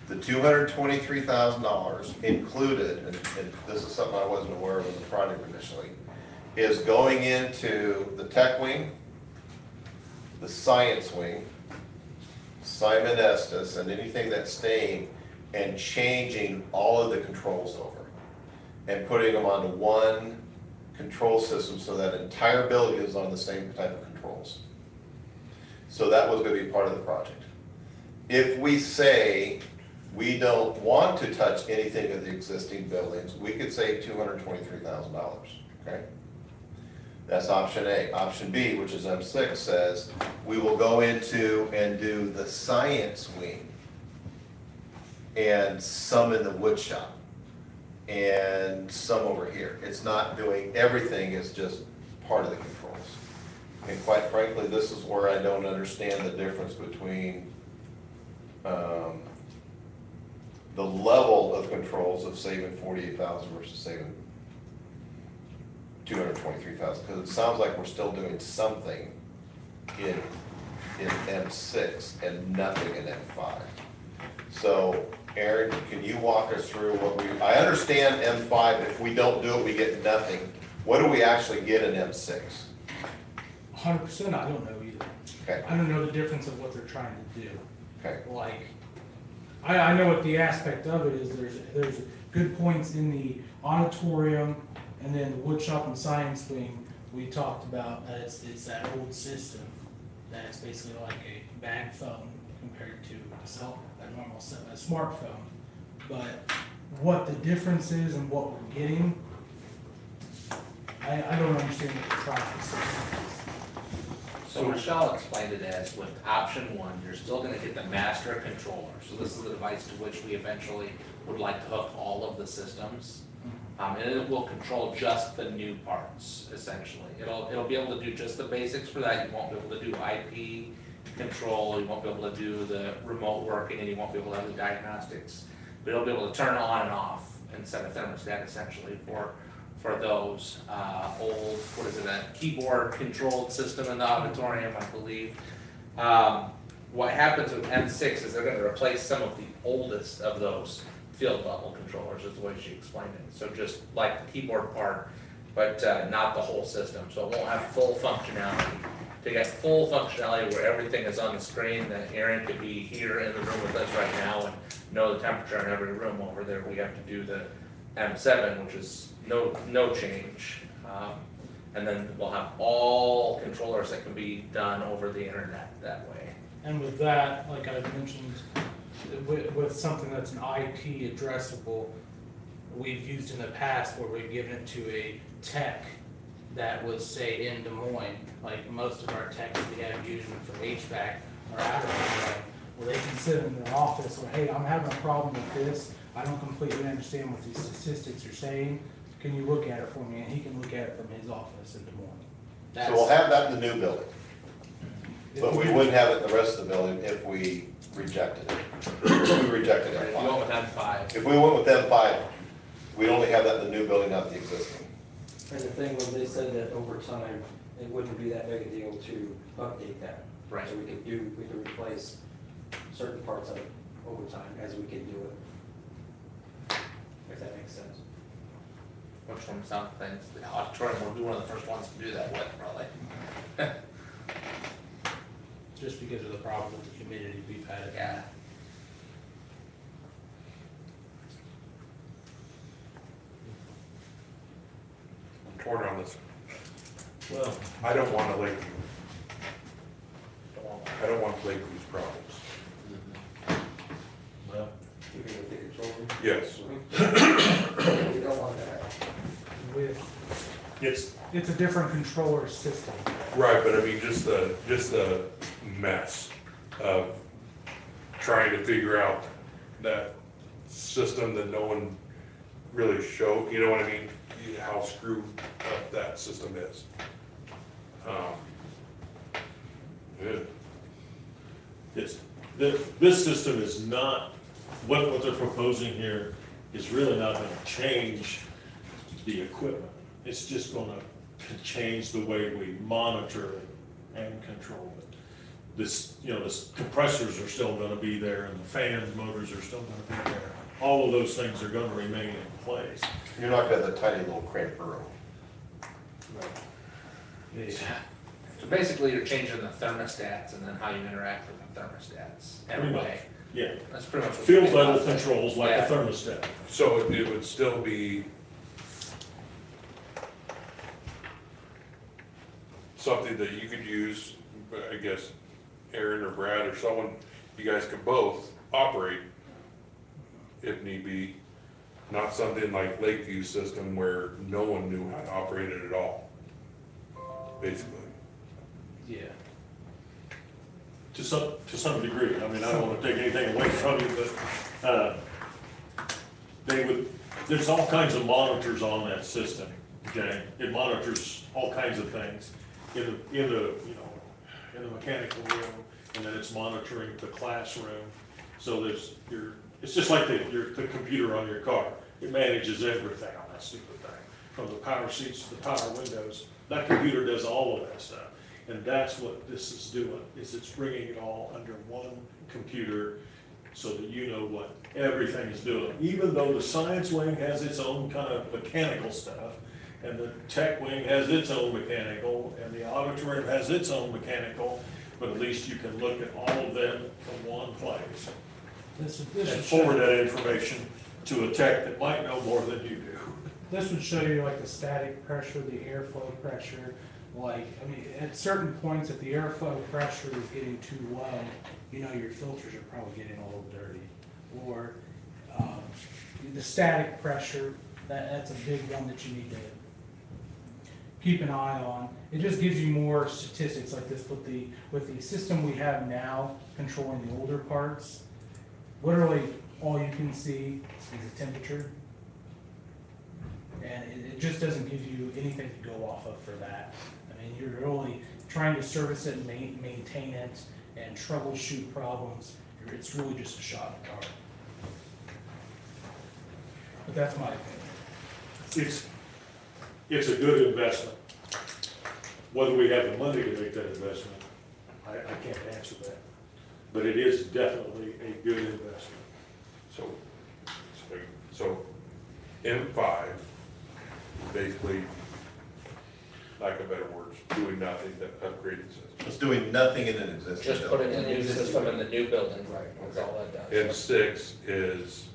the $223,000 included, and this is something I wasn't aware of in the project initially, is going into the tech wing, the science wing, Simon Estes, and anything that's staying, and changing all of the controls over, and putting them on one control system so that entire building is on the same type of controls. So that was gonna be part of the project. If we say we don't want to touch anything of the existing buildings, we could save $223,000, okay? That's option A. Option B, which is M6, says we will go into and do the science wing and some in the wood shop and some over here. It's not doing everything, it's just part of the controls. And quite frankly, this is where I don't understand the difference between the level of controls of saving 48,000 versus saving 223,000, because it sounds like we're still doing something in M6 and nothing in M5. So, Aaron, can you walk us through what I understand M5, if we don't do it, we get nothing. What do we actually get in M6? 100%, I don't know either. Okay, I don't know the difference of what they're trying to do. okay, Like, I know what the aspect of it is, there's good points in the auditorium, and then the wood shop and science wing, we talked about that it's that old system, that it's basically like a bag phone compared to a normal a smartphone. But what the difference is and what we're getting, I don't understand what they're trying to say. So Michelle explained it as with option one, you're still gonna get the master controller. So this is the device to which we eventually would like to hook all of the systems. And it will control just the new parts, essentially. It'll be able to do just the basics for that. You won't be able to do IP control, you won't be able to do the remote working, and you won't be able to have the diagnostics. But it'll be able to turn on and off and set a thermostat essentially for those old, what is it, a keyboard controlled system in the auditorium, I believe. What happens with M6 is they're gonna replace some of the oldest of those field level controllers, is the way she explained it. So just like the keyboard part, but not the whole system. So it won't have full functionality. To get full functionality where everything is on the screen, that Aaron could be here in the room with us right now and know the temperature in every room over there, we have to do the M7, which is no change. And then we'll have all controllers that can be done over the internet that way. And with that, like I mentioned, with something that's an IP addressable, we've used in the past where we've given it to a tech that was, say, in Des Moines. Like most of our techs we have using for HVAC are out of Des Moines. Well, they can sit in their office, or hey, I'm having a problem with this. I don't completely understand what these statistics are saying. Can you look at it for me? And he can look at it from his office in Des Moines. so we'll have that in the new building, but we wouldn't have it in the rest of the building if we rejected it. If we rejected If you go M5. with M5, If we went with M5, we'd only have that in the new building, not the existing. And the thing was, they said that over time, it wouldn't be that big a deal to update that. Right. So we could replace certain parts of it over time as we could do it. If that makes sense. which from some things, the auditorium will be one of the first ones to do that with, probably. Just because of the problem with the humidity we've had. Yeah. I'm torn on this. Well, I don't want to Lakeview. I don't want Lakeview's problems. well, you can take control. Yes. We don't want that. With, It's, it's a different controller system. Right, but I mean, just the mess of trying to figure out that system that no one really showed, you know what I mean? How screwed up that system is. Yeah. it's, This system is not, what they're proposing here is really not gonna change the equipment. It's just gonna change the way we monitor it and control it. This, the compressors are still gonna be there, and the fans, motors are still gonna be there. All of those things are gonna remain in place. You're not gonna have the tiny little cramped room. So basically, you're changing the thermostats and then how you interact with the thermostats in Pretty a much. way. Yeah, That's pretty much what. field you're level doing. controls like Yeah. a thermostat. So it would still be something that you could use, I guess, Aaron or Brad or someone, you guys could both operate if need be. Not something like Lakeview system where no one knew how to operate it at all, basically. Yeah. To some degree, I mean, I don't wanna take anything away from you, but, there's all kinds of monitors on that system, okay? It monitors all kinds of things in the mechanical room, and then it's monitoring the classroom. So it's just like the computer on your car. It manages everything on that stupid thing, from the power seats to the power windows. That computer does all of that stuff. And that's what this is doing, is it's bringing it all under one computer so that you know what everything is doing. Even though the science wing has its own kind of mechanical stuff, and the tech wing has its own mechanical, and the auditorium has its own mechanical, but at least you can look at all of them from one place This and would forward show, that information to a tech that might know more than you do. this would show you like the static pressure, the airflow pressure. Like, I mean, at certain points, if the airflow pressure is getting too low, your filters are probably getting a little dirty. Or, the static pressure, that's a big one that you need to keep an eye on. It just gives you more statistics like this with the system we have now controlling the older parts. Literally, all you can see is the temperature. And it just doesn't give you anything to go off of for that. I mean, you're really trying to service it and maintain it and troubleshoot problems. It's really just a shot in the dark. But that's my opinion. It's a good investment. Whether we have the money to make that investment, I can't answer that. But it is definitely a good investment. So M5, basically, lack of better words, doing nothing to upgrade the system. It's doing nothing in an existing Just putting building. a new system in the new building, that's all that does. And 6 is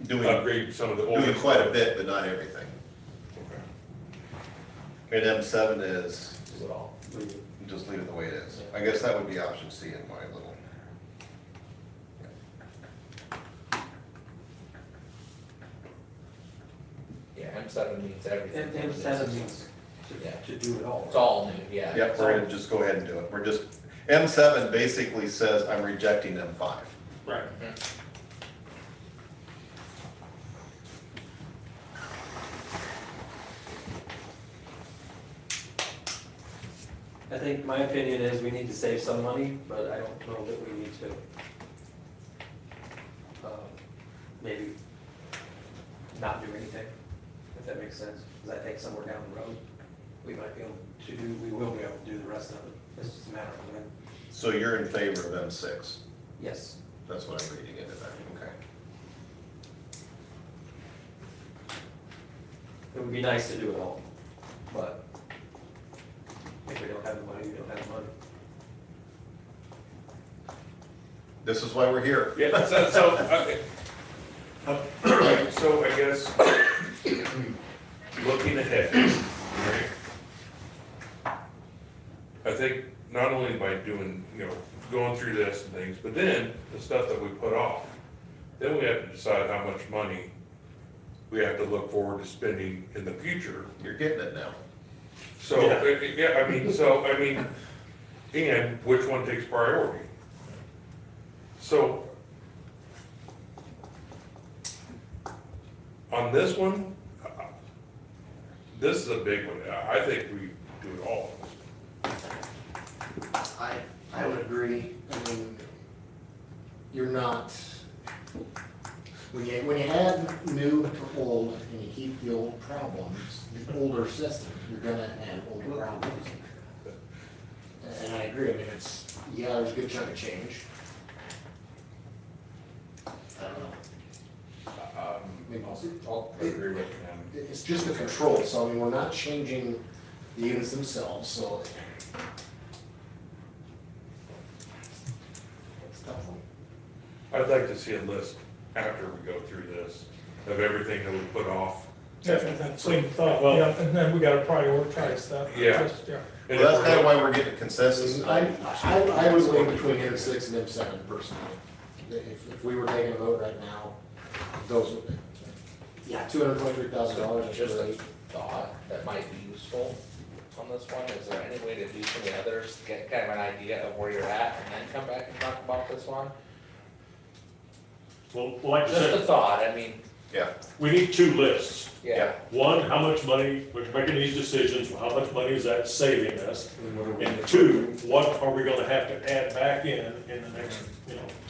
Doing upgrade some of the older. doing quite a bit, but not everything. Okay. And M7 is, Do it all. just leave it the way it is. I guess that would be option C in my little. Yeah, M7 means everything. M7 means Yeah. to do it all. It's all new, yeah. Yep, we're gonna just go ahead and do it. We're just, M7 basically says I'm rejecting M5. Right. I think my opinion is we need to save some money, but I don't know that we need to. Maybe not do anything, if that makes sense, because I think somewhere down the road, we might be able to do, we will be able to do the rest of it. It's just a matter of when. So you're in favor of M6? Yes. That's what I'm reading into that, okay. It would be nice to do it all, but if we don't have the money, we don't have the money. This is why we're here. Yeah, so I guess, looking ahead, right? I think not only by doing, going through this and things, but then the stuff that we put off, then we have to decide how much money we have to look forward to spending in the future. You're getting it now. So, and which one takes priority? So, on this one, this is a big one. I think we do it all. I would agree. I mean, you're not, when you add new to old and you keep the old problems, the older system, you're gonna have older problems. And I agree, I mean, it's, yeah, there's a good chunk of change. I don't know. Maybe I'll agree with him. It's just the control, so I mean, we're not changing the units themselves, so. It's a tough one. I'd like to see a list after we go through this of everything that we put off. That same thought, Well- yeah, and then we gotta prioritize that. Yeah. Just, yeah. And Well, if that's we're kind of gonna- why we're getting a consensus. I was leaning between M6 and M7 personally. If we were taking a vote right now, those would, yeah, $223,000 is Just a great. thought that might be useful on this one, is there any way to do some of the others, get kind of an idea of where you're at, and then come back and talk about this one? Well, like I Just a said, thought, I mean, Yeah, we need two lists. yeah, One, how much money, we're making these decisions, how much money is that saving us? And what are we- And two, what are we gonna have to add back in the next,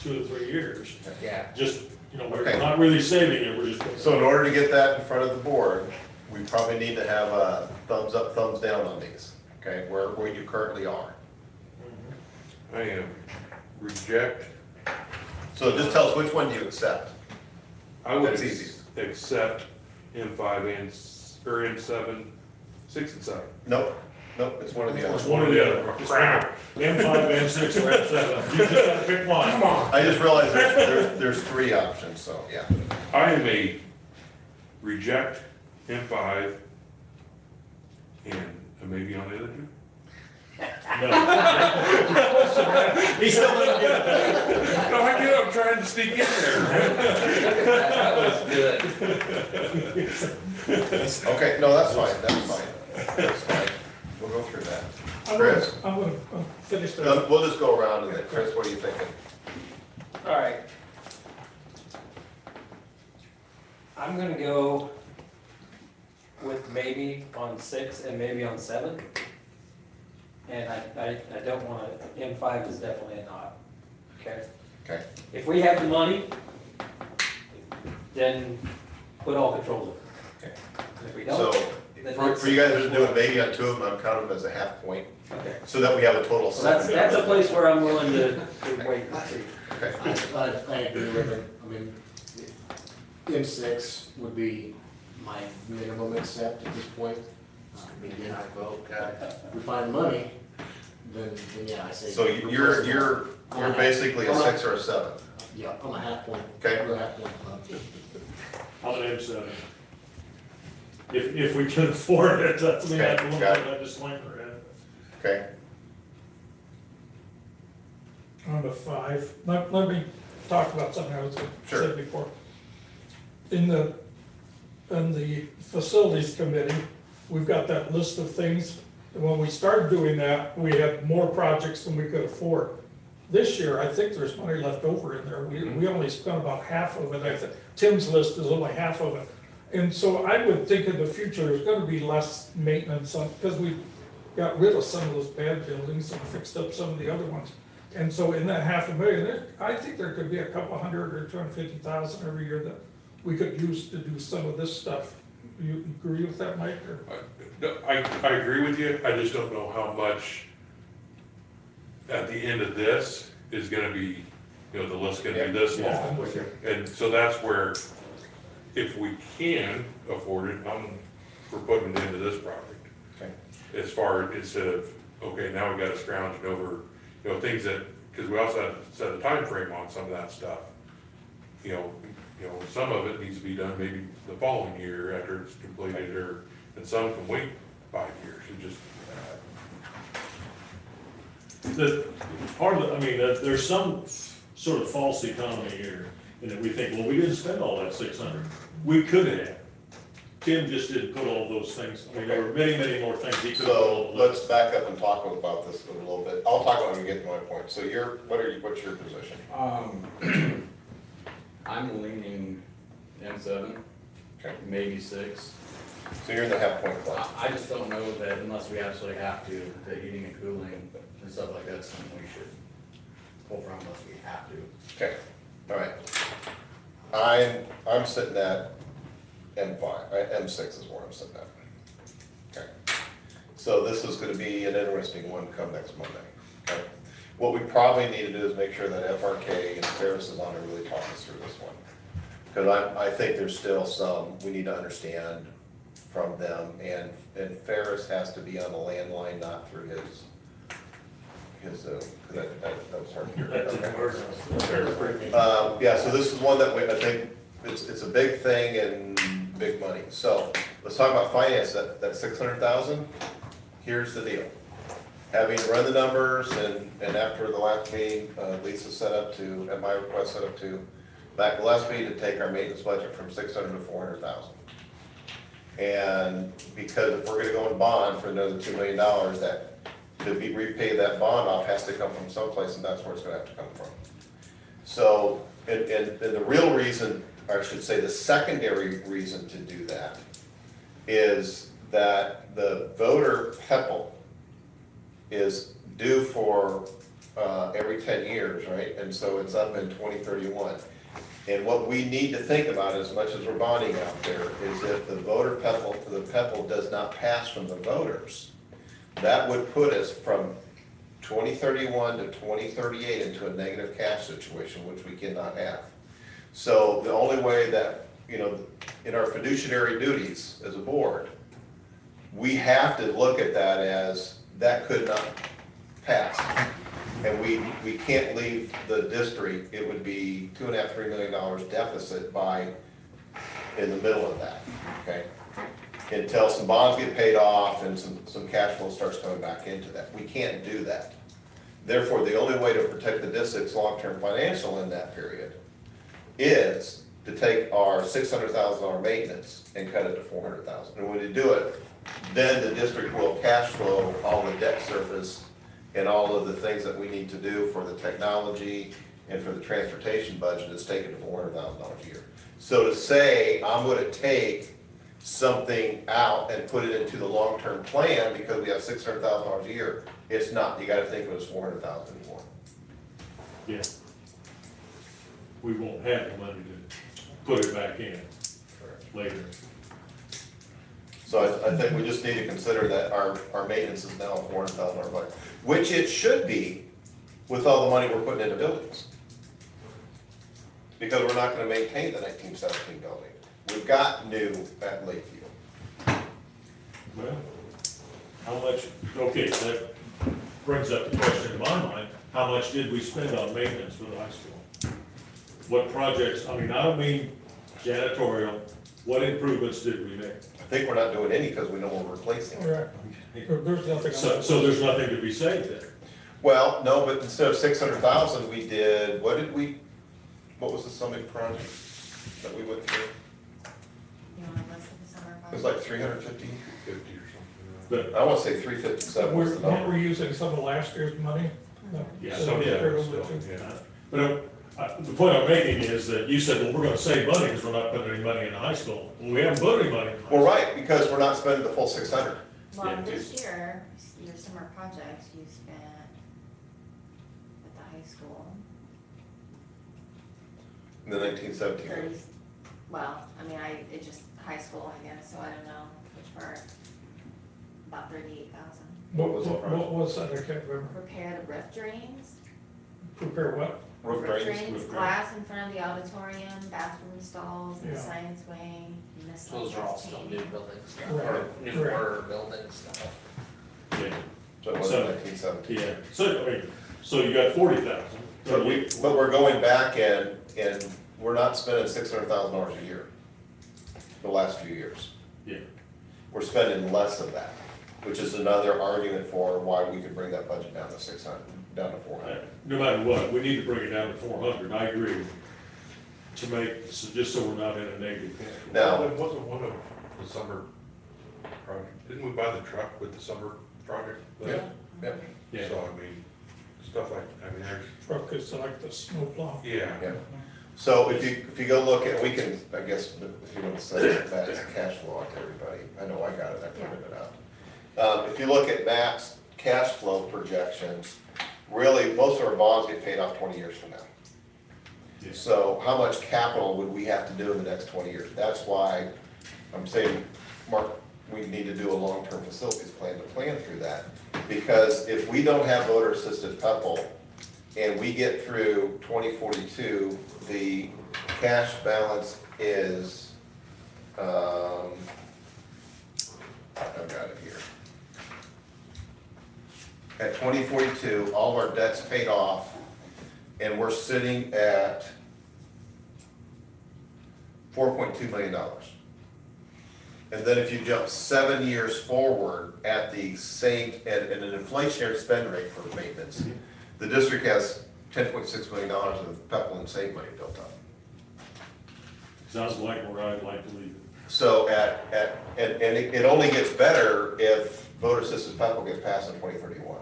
2 to 3 years? yeah. Just, we're Okay. not really saving it, we're just. so in order to get that in front of the board, we probably need to have a thumbs up, thumbs down on these, okay, where you currently are. Mhm. I am reject, So just tell us which one do you accept? I would That's easy. accept M5 and, or M7, 6 and 7. Nope, nope, it's one or the It's other. one or the other. It's Crap. M5, M6, or M7, you just gotta pick one. Come on. I just realized there's three options, so, yeah. I am a reject M5 and maybe on the other two. No. He still didn't get it. No, I get, I'm trying to sneak in there. That was good. Okay, no, that's fine, that's fine. We'll go through that. Chris? I'm gonna finish that. No, we'll just go around and then, Chris, what are you thinking? All right. I'm gonna go with maybe on 6 and maybe on 7. And I don't wanna, M5 is definitely a not, okay? Okay, If we have the money, then put all controls in. okay. And if we So, don't, for you guys that are doing maybe on two of them, I'm counting them as a half point, okay. so that we have a total of So that's 7. a place where I'm willing to wait and see. Okay, I agree with it. I mean, M6 would be my minimum accept at this point. Again, I vote, God. if we find money, then yeah, I say. so you're basically a 6 or a 7. Yeah, I'm a half point. Okay. I'm a half point club. I'm an M7. If we can afford it, that's the Okay, one got that it. I just like for it. Okay, On the 5, let me talk about something I was gonna Sure. say before. In the facilities committee, we've got that list of things. And when we started doing that, we had more projects than we could afford. This year, I think there's money left over in there. We only spent about half of it. I think Tim's list is only half of it. And so I would think in the future, there's gonna be less maintenance on, because we got rid of some of those bad buildings and fixed up some of the other ones. And so in that $500,000, I think there could be a couple hundred or 250,000 every year that we could use to do some of this stuff. You agree with that, Mike, or? No, I agree with you, I just don't know how much at the end of this is gonna be, the list's gonna be this Yeah, long. I'm with you. And so that's where, if we can afford it, we're putting it into this project. okay. As far, instead of, okay, now we gotta scrounge over, things that, because we also have to set a time frame on some of that stuff. Some of it needs to be done maybe the following year after it's completed, and some can wait 5 years, it just, There's some sort of false economy here, in that we think, well, we didn't spend all that 600. We could have. Tim just didn't put all those things, there were many, many more things he could have put So on the let's list. back up and talk about this a little bit. I'll talk about it when we get to my point. So what's your position? I'm leaning M7, Okay, maybe 6. so you're in the half point club. I just don't know that unless we absolutely have to, that heating and cooling and stuff like that's something we should over unless we have to. Okay, all right. I'm sitting at M5, right, M6 is where I'm sitting at. Okay, so this is gonna be an interesting one come next Monday, okay? What we probably need to do is make sure that FRK and Ferris is on to really talk us through this one. Because I think there's still some, we need to understand from them, and Ferris has to be on the landline, not through his, that was hard to hear. That's an Okay. emergency. Yeah, so this is one that I think, it's a big thing and big money. So, let's talk about finance, that 600,000, here's the deal. Having run the numbers and after the last meeting, Lisa set up to, at my request, set up to Matt Gillespie to take our maintenance budget from 600 to 400,000. And because if we're gonna go in bond for another $2 million, that to be repay that bond off has to come from someplace, and that's where it's gonna have to come from. So, and the real reason, or I should say the secondary reason to do that is that the voter PEPAL is due for every 10 years, right? And so it's up in 2031. And what we need to think about, as much as we're bonding out there, is if the voter PEPAL does not pass from the voters, that would put us from 2031 to 2038 into a negative cash situation, which we cannot have. So the only way that, in our fiduciary duties as a board, we have to look at that as that could not pass. And we can't leave the district, it would be $2.5, $3 million deficit in the middle of that, okay? Until some bonds get paid off and some cash flow starts coming back into that. We can't do that. Therefore, the only way to protect the district's long-term financial in that period is to take our $600,000 maintenance and cut it to $400,000. And when you do it, then the district will cash flow all the debt service and all of the things that we need to do for the technology and for the transportation budget is taken to $400,000 a year. So to say, I'm gonna take something out and put it into the long-term plan because we have $600,000 a year, it's not, you gotta think of it as $400,000 anymore. Yeah. We won't have the money to put it back in later. So I think we just need to consider that our maintenance is now a $400,000 budget, which it should be with all the money we're putting into buildings. Because we're not gonna maintain the 1917 building. We've got new at Lakeview. Well, how much, okay, that brings up the question in my mind, how much did we spend on maintenance for the high school? What projects, I don't mean janitorial, what improvements did we make? I think we're not doing any because we know we're replacing. Right. There's nothing. So there's nothing to be saved there. Well, no, but instead of 600,000, we did, what was the summit project that we went through? You want to list the summer It was project? like 350? 50 or something. But, I want to say 357 was the Weren't number. we using some of last year's money? yeah, So so, we yeah, carried over still, to- yeah. But the point I'm making is that you said, well, we're gonna save money because we're not putting any money in the high school. Well, we haven't put any money in the high Well, school. right, because we're not spending the full 600. Well, Yeah, this year, your summer projects, you spent at the high school, In the 1917. 30, well, it just, high school, I guess, so I don't know which part, about 38,000. What was the project? what was that, I can't remember. Repair the roof drains. Prepare what? Roof drains. Glass in front of the auditorium, bathroom stalls, the Yeah. science wing, Those are all still new painting. building stuff, Right, or right. newer building stuff. Yeah, So it was So- 1917. yeah. So you got 40,000. But we're going back and we're not spending $600,000 a year the last few years. Yeah. We're spending less of that, which is another argument for why we could bring that budget down to 600, down to 400. No matter what, we need to bring it down to 400, I agree. To make, just so we're not in a negative cash flow. Now- Well, it wasn't one of the summer project, didn't we buy the truck with the summer project? Yeah, yeah, Yeah. So, stuff like, there's, Truck is like the snow plow. yeah. yeah. So if you go look at, we can, I guess, if you want to say that as a cash flow out to everybody, I know I got it, I printed it out. If you look at Matt's cash flow projections, really, most of our bonds get paid off 20 years from now. Yeah. So how much capital would we have to do in the next 20 years? That's why I'm saying, Mark, we need to do a long-term facilities plan to plan through that. Because if we don't have voter-assisted PEPAL, and we get through 2042, the cash balance is, I've got it here. At 2042, all of our debt's paid off, and we're sitting at $4.2 million. And then if you jump 7 years forward at the same, and an inflationary spend rate for maintenance, the district has $10.6 million of PEPAL and SAVE money built up. Sounds like where I'd like to leave it. So and it only gets better if voter-assisted PEPAL gets passed in 2031.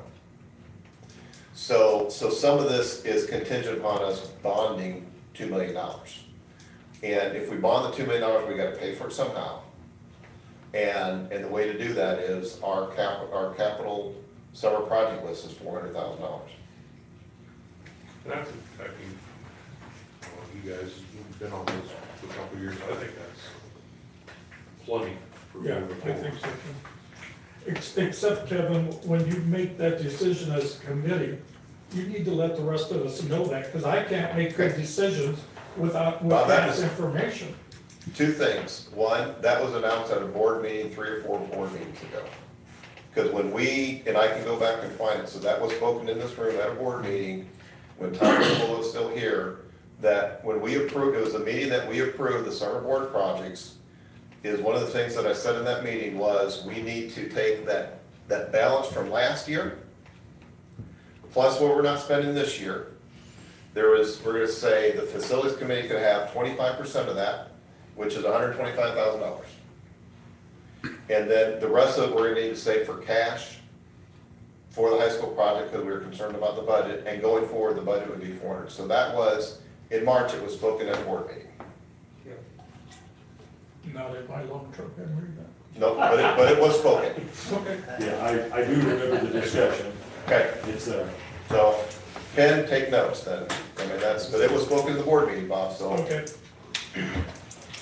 So some of this is contingent upon us bonding $2 million. And if we bond the $2 million, we gotta pay for it somehow. And the way to do that is our capital summer project list is $400,000. And that's, I mean, you guys have been on this for a couple of years, I think that's plenty for Yeah, moving I forward. think so too. Except Kevin, when you make that decision as a committee, you need to let the rest of us know that, because I can't make good decisions with Well, that that is- information. Two things. One, that was announced at a board meeting 3 or 4 board meetings ago. Because when we, and I can go back and find it, so that was spoken in this room at a board meeting when Tom Campbell was still here, that when we approved, it was a meeting that we approved the summer board projects, is one of the things that I said in that meeting was, we need to take that balance from last year, plus what we're not spending this year. We're gonna say the facilities committee could have 25% of that, which is $125,000. And then the rest of it, we're gonna need to save for cash for the high school project, because we were concerned about the budget, and going forward, the budget would be 400. So that was, in March, it was spoken at a board meeting. Not in my long truck, I read that. No, but it was spoken. Okay. Yeah, I do remember the discussion. Okay, It's, so Ken, take notes then. I mean, but it was spoken at the board meeting, Bob, so. Okay.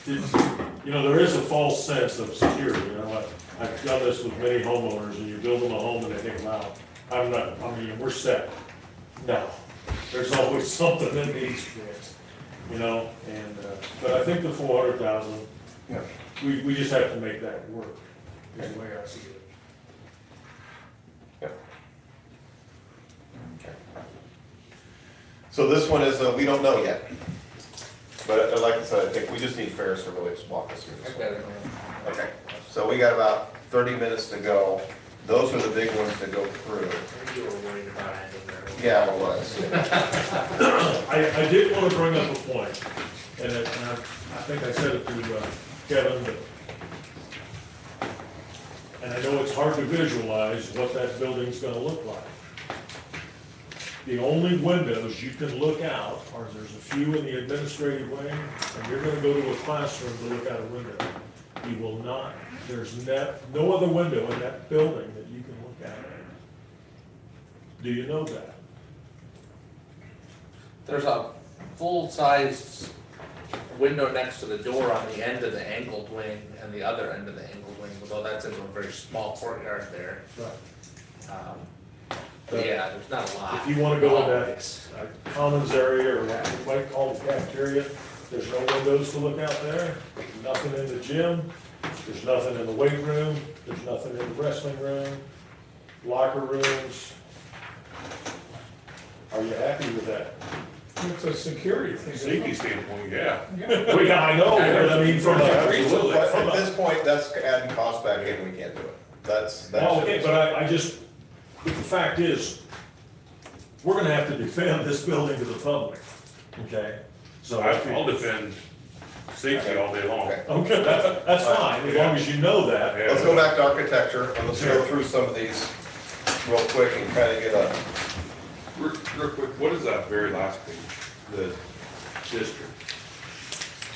you know, there is a false sense of security, you know, I've done this with many homeowners, and you build them a home and they think, wow, we're set. No, there's always something that needs fixed, you know, and, but I think the 400,000, Yeah. we just have to make that work, is the way I see it. Okay. So this one is, we don't know yet. But like I said, I think we just need Ferris to really just walk us through this one. Okay, so we got about 30 minutes to go. Those are the big ones to go through. You were worried about ending there. Yeah, it was. I did want to bring up a point, and I think I said it to Kevin, but, and I know it's hard to visualize what that building's gonna look like. The only windows you can look out are, there's a few in the administrative wing, and you're gonna go to a classroom to look out a window. You will not, there's no other window in that building that you can look at. Do you know that? There's a full-sized window next to the door on the end of the angled wing and the other end of the angled wing, although that's into a very small courtyard there. But yeah, there's not a lot. If you wanna go in that commons area, or what you might call the cafeteria, there's no windows to look out there, there's nothing in the gym, there's nothing in the weight room, there's nothing in the wrestling room, locker rooms. Are you happy with that? It's a security thing. isn't it? Safety standpoint, yeah. Yeah. Well, yeah, I know, but I mean, from a, Absolutely. But at this point, that's adding cost back in, we can't do it. That's. well, okay, but I just, but the fact is, we're gonna have to defend this building to the public, okay? So, I'll defend safety all day long. Okay. okay, that's fine, as long as you know that. Let's go back to architecture, and let's go through some of these real quick and kind of get a, Real quick, what is that very last page, the district?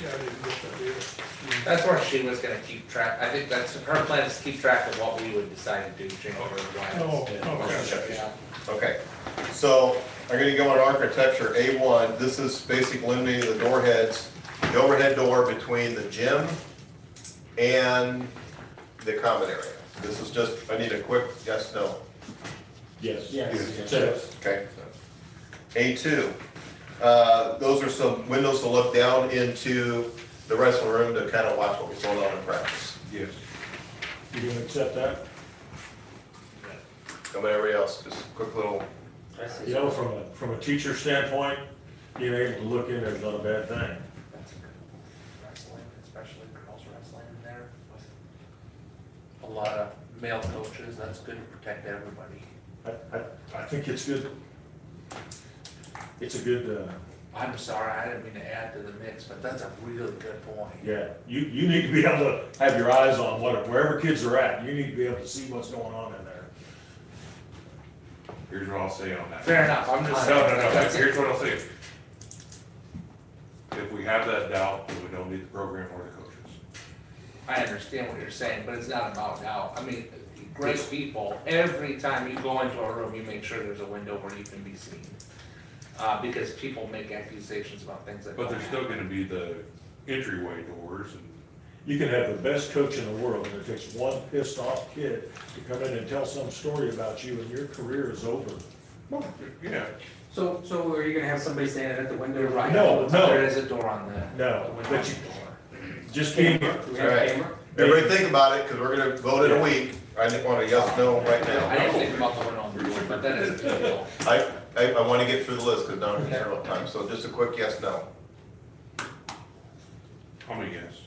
Yeah, I didn't get that either. That's where she was gonna keep track, I think that's, her plan is to keep track of what we would decide to do, January Oh, one. okay. Yeah. Okay, so I'm gonna go on architecture, A1, this is basically eliminating the door heads, the overhead door between the gym and the common area. This is just, I need a quick yes, no. Yes. Yes. Okay. A2, those are some windows to look down into the wrestling room to kind of watch what's going on in practice. Yes. You gonna accept that? How about everybody else, just a quick little, You know, from a teacher standpoint, being able to look in there's not a bad thing. That's a good wrestling, especially girls wrestling in there with a lot of male coaches, that's good to protect everybody. I think it's good. It's a good, I'm sorry, I didn't mean to add to the mix, but that's a really good point. yeah, you need to be able to have your eyes on wherever kids are at, you need to be able to see what's going on in there. Here's what I'll say on that. Fair enough, I'm just. No, here's what I'll say. If we have that doubt, then we don't need the program or the coaches. I understand what you're saying, but it's not about doubt. I mean, great people, every time you go into a room, you make sure there's a window where you can be seen. Because people make accusations about things that But don't there's still happen. gonna be the entryway doors and, You can have the best coach in the world, and it takes one pissed off kid to come in and tell some story about you, and your career is over. yeah. So are you gonna have somebody standing at the window? You're right. No. There is a door on the. No, the window but you- door. Just being, Do we have Alright. a camera? everybody think about it, because we're gonna vote in a week. I didn't want a yes, no right I now. didn't think about the window on the door, but that is a good deal. I want to get through the list, because now I'm concerned about time, so just a quick yes, no. How many yes?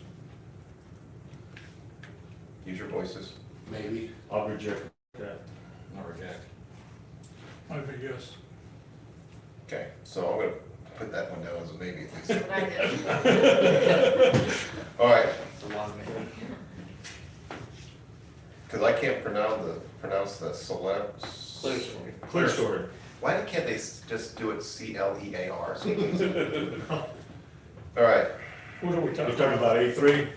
Use your voices. Maybe. I'll reject that. Not reject. I think yes. Okay, so I'm gonna put that one down as a maybe at least. But I did. All right, It's a lot of maybe. because I can't pronounce the celeb. Clear story. Clear story. Why can't they just do it CLEAR? All right, What are we You're talking talking about? about A3,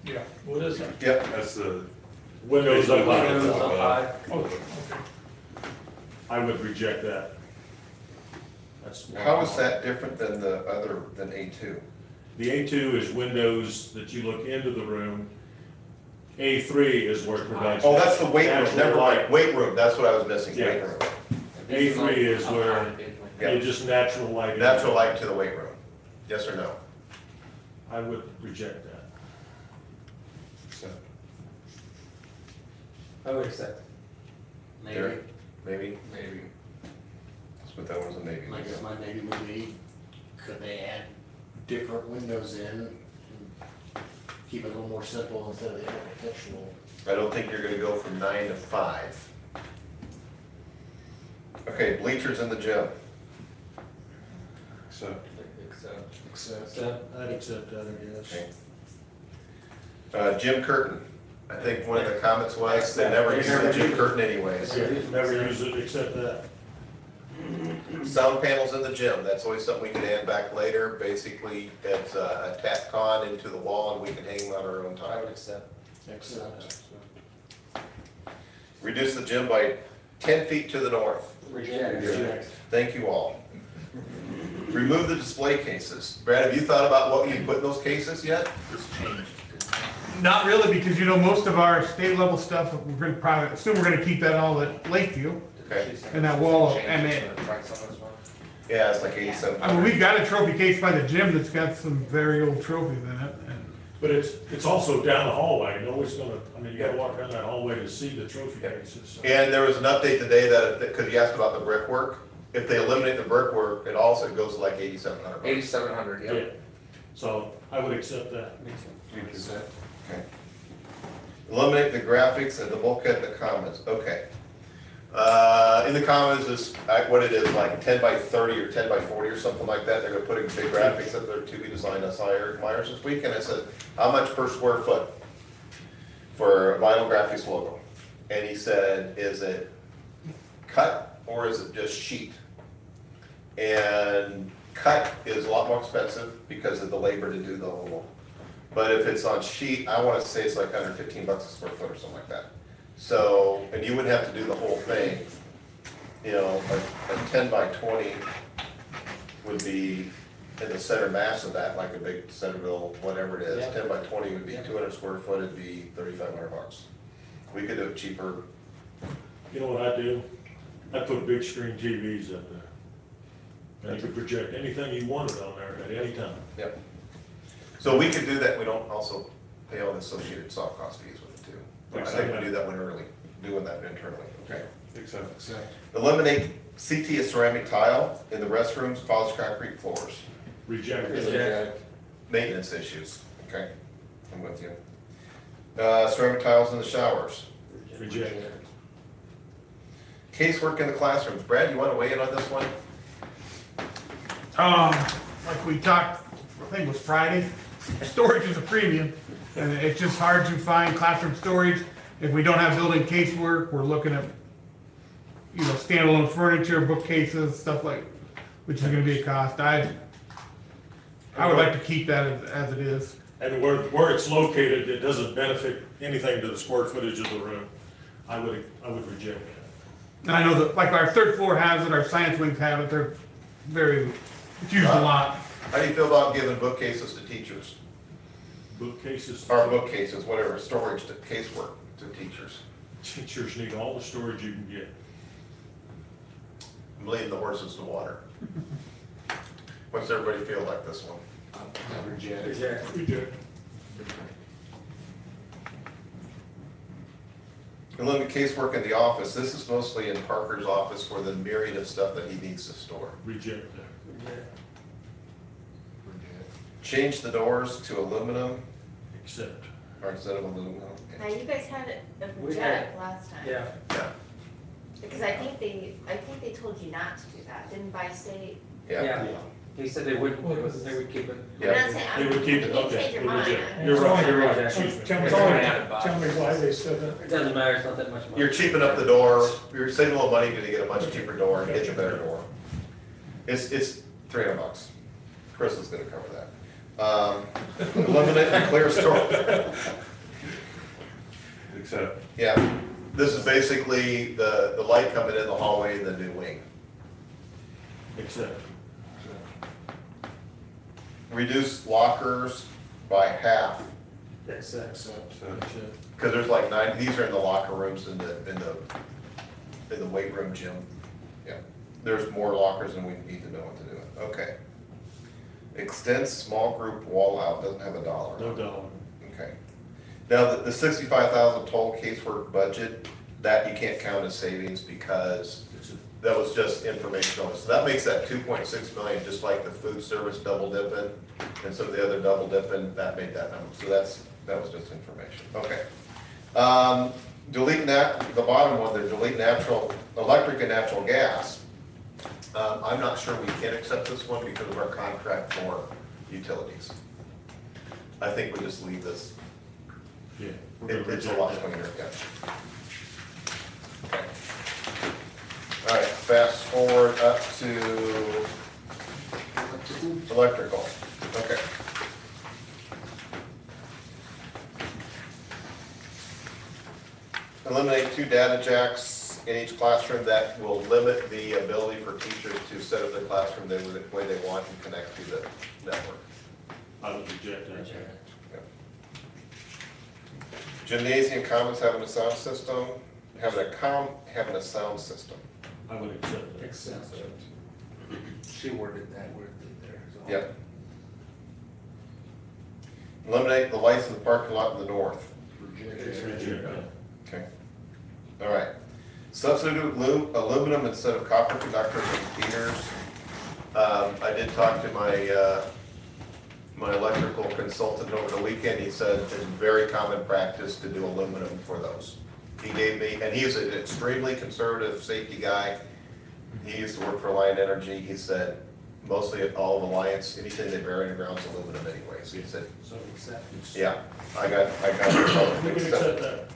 Yeah, what is that? yep, That's the. windows up high. Windows up high. Oh, okay. I would reject that. That's. how is that different than than A2? The A2 is windows that you look into the room. A3 is where it provides. Oh, that's the weight room, natural never light. mind, weight room, that's what I was missing, weight Yeah. room. A3 is Up where high, big window. Yeah. you just natural light. Natural light to the weight room, yes or no? I would reject that. I would accept. Maybe. Derek? Maybe? Maybe. Let's put that one as a maybe. I guess my maybe would be, could they add different windows in and keep it a little more simple instead of the architectural? I don't think you're gonna go from 9 to 5. Okay, bleachers in the gym. So, Accept. I'd accept that, I guess. Okay. Gym curtain. I think one of the comments was they never use the gym curtain anyways. Yeah, never use it, except that. Sound panels in the gym, that's always something we can add back later. Basically, it's a tack con into the wall and we can hang them on our own I time. would accept. Except, Reduce the gym by 10 feet to the north. Reject. Thank you all. Remove the display cases. Brad, have you thought about what you put in those cases yet? It's changed. Not really, because you know, most of our state level stuff, we're gonna probably, assume we're gonna keep that all at Lakeview. Okay. She's saying And that it's wall of changed, MA. so it's like some of this one. Yeah, it's like 87. I mean, we've got a trophy case by the gym that's got some very old trophies in it, and But it's also down the hallway, nobody's gonna, I mean, you gotta walk down that hallway to see the trophy cases. so. And there was an update today that, because you asked about the brickwork, if they eliminate the brickwork, it also goes to like 8,700 bucks. 8,700, Yeah, yep. so I would accept that. Me too. Okay. Eliminate the graphics and the bulkhead in the comments, okay. In the comments is what it is, like 10 by 30 or 10 by 40 or something like that. They're gonna put in big graphics up there to be designed. Us hired Myers this week, and I said, how much per square foot for a vinyl graphics logo? And he said, is it cut or is it just sheet? And cut is a lot more expensive because of the labor to do the whole. But if it's on sheet, I wanna say it's like under 15 bucks a square foot or something like that. So, and you wouldn't have to do the whole thing. You know, a 10 by 20 would be in the center mass of that, like a big Centerville, whatever it is. Yeah. 10 by 20 would be 200 square foot, it'd be 3,500 bucks. We could do it cheaper. You know what I do? I put big screen TVs up there. And you could project anything you wanted on there at any time. Yep. So we could do that, we don't also pay all the associated soft cost fees with it too. But I think we do that one early, doing that internally, okay? Except, Eliminate CT of ceramic tile in the restrooms, polished concrete floors. Reject it. Reject. Maintenance issues, okay? I'm with you. Ceramic tiles in the showers. Reject it. Casework in the classrooms. Brad, you wanna weigh in on this one? Like we talked, I think it was Friday, storage is a premium, and it's just hard to find classroom storage. If we don't have building casework, we're looking at, you know, standalone furniture, bookcases, stuff like, which is gonna be a cost. I would like to keep that as it is. And where it's located, it doesn't benefit anything to the square footage of the room. I would reject that. And I know that, like our third floor has it, our science wings have it, they're very, it's used a lot. How do you feel about giving bookcases to teachers? Bookcases, Or bookcases, whatever, storage to casework to teachers? teachers need all the storage you can get. I'm leading the horses to water. What's everybody feel like this one? Reject. Reject. Eliminate casework in the office. This is mostly in Parker's office for the myriad of stuff that he needs to store. Reject that. Change the doors to aluminum Accept. or instead of aluminum. Now, you guys had it a We reject last time. Yeah. Yeah, Because I think they told you not to do that, didn't by state? yeah. He said they would keep it. I'm not saying, They would keep it, you can okay. change your They mind. reject. You're right, you're right, excuse me. Tell me why they said that. It doesn't matter, it's not that much money. You're cheaping up the door, you're saving a little money to get a much cheaper door and get you a better door. It's $300. Chris is gonna cover that. Eliminate and clear storage. except, Yeah, this is basically the light coming in the hallway in the new wing. Accept. Reduce lockers by half, Accept. because there's like 9, these are in the locker rooms in the weight room gym. Yeah, there's more lockers than we need to know what to do with, okay. Extend small group wall out, doesn't have a dollar. No dollar. Okay. Now, the 65,000 total casework budget, that you can't count as savings because that was just informational. So that makes that 2.6 million, just like the food service double dipping and some of the other double dipping, that made that number. So that was just information. Okay. Delete the bottom one there, delete electric and natural gas. I'm not sure we can accept this one because of our contract for utilities. I think we just leave this. Yeah. we're gonna It's a reject lot that. cleaner, yeah. Okay. All right, fast forward up to electrical, okay. Eliminate 2 data jacks in each classroom. That will limit the ability for teachers to set up their classroom the way they want and connect to the network. I would reject that. Gymnasium commons having a sound system, having a sound system. I would accept that. Accept. She worded that word there. so. Yep. Eliminate the lights in the parking lot in the north. Reject that. Okay. All right. Substitute aluminum instead of copper conductors and repeaters. I did talk to my electrical consultant over the weekend. He said it's very common practice to do aluminum for those. He gave me, and he's an extremely conservative safety guy. He used to work for Alliant Energy. He said mostly at all of Alliance, anything they bury in the ground is aluminum anyway. So he said, So accept. yeah, I got. We can accept that.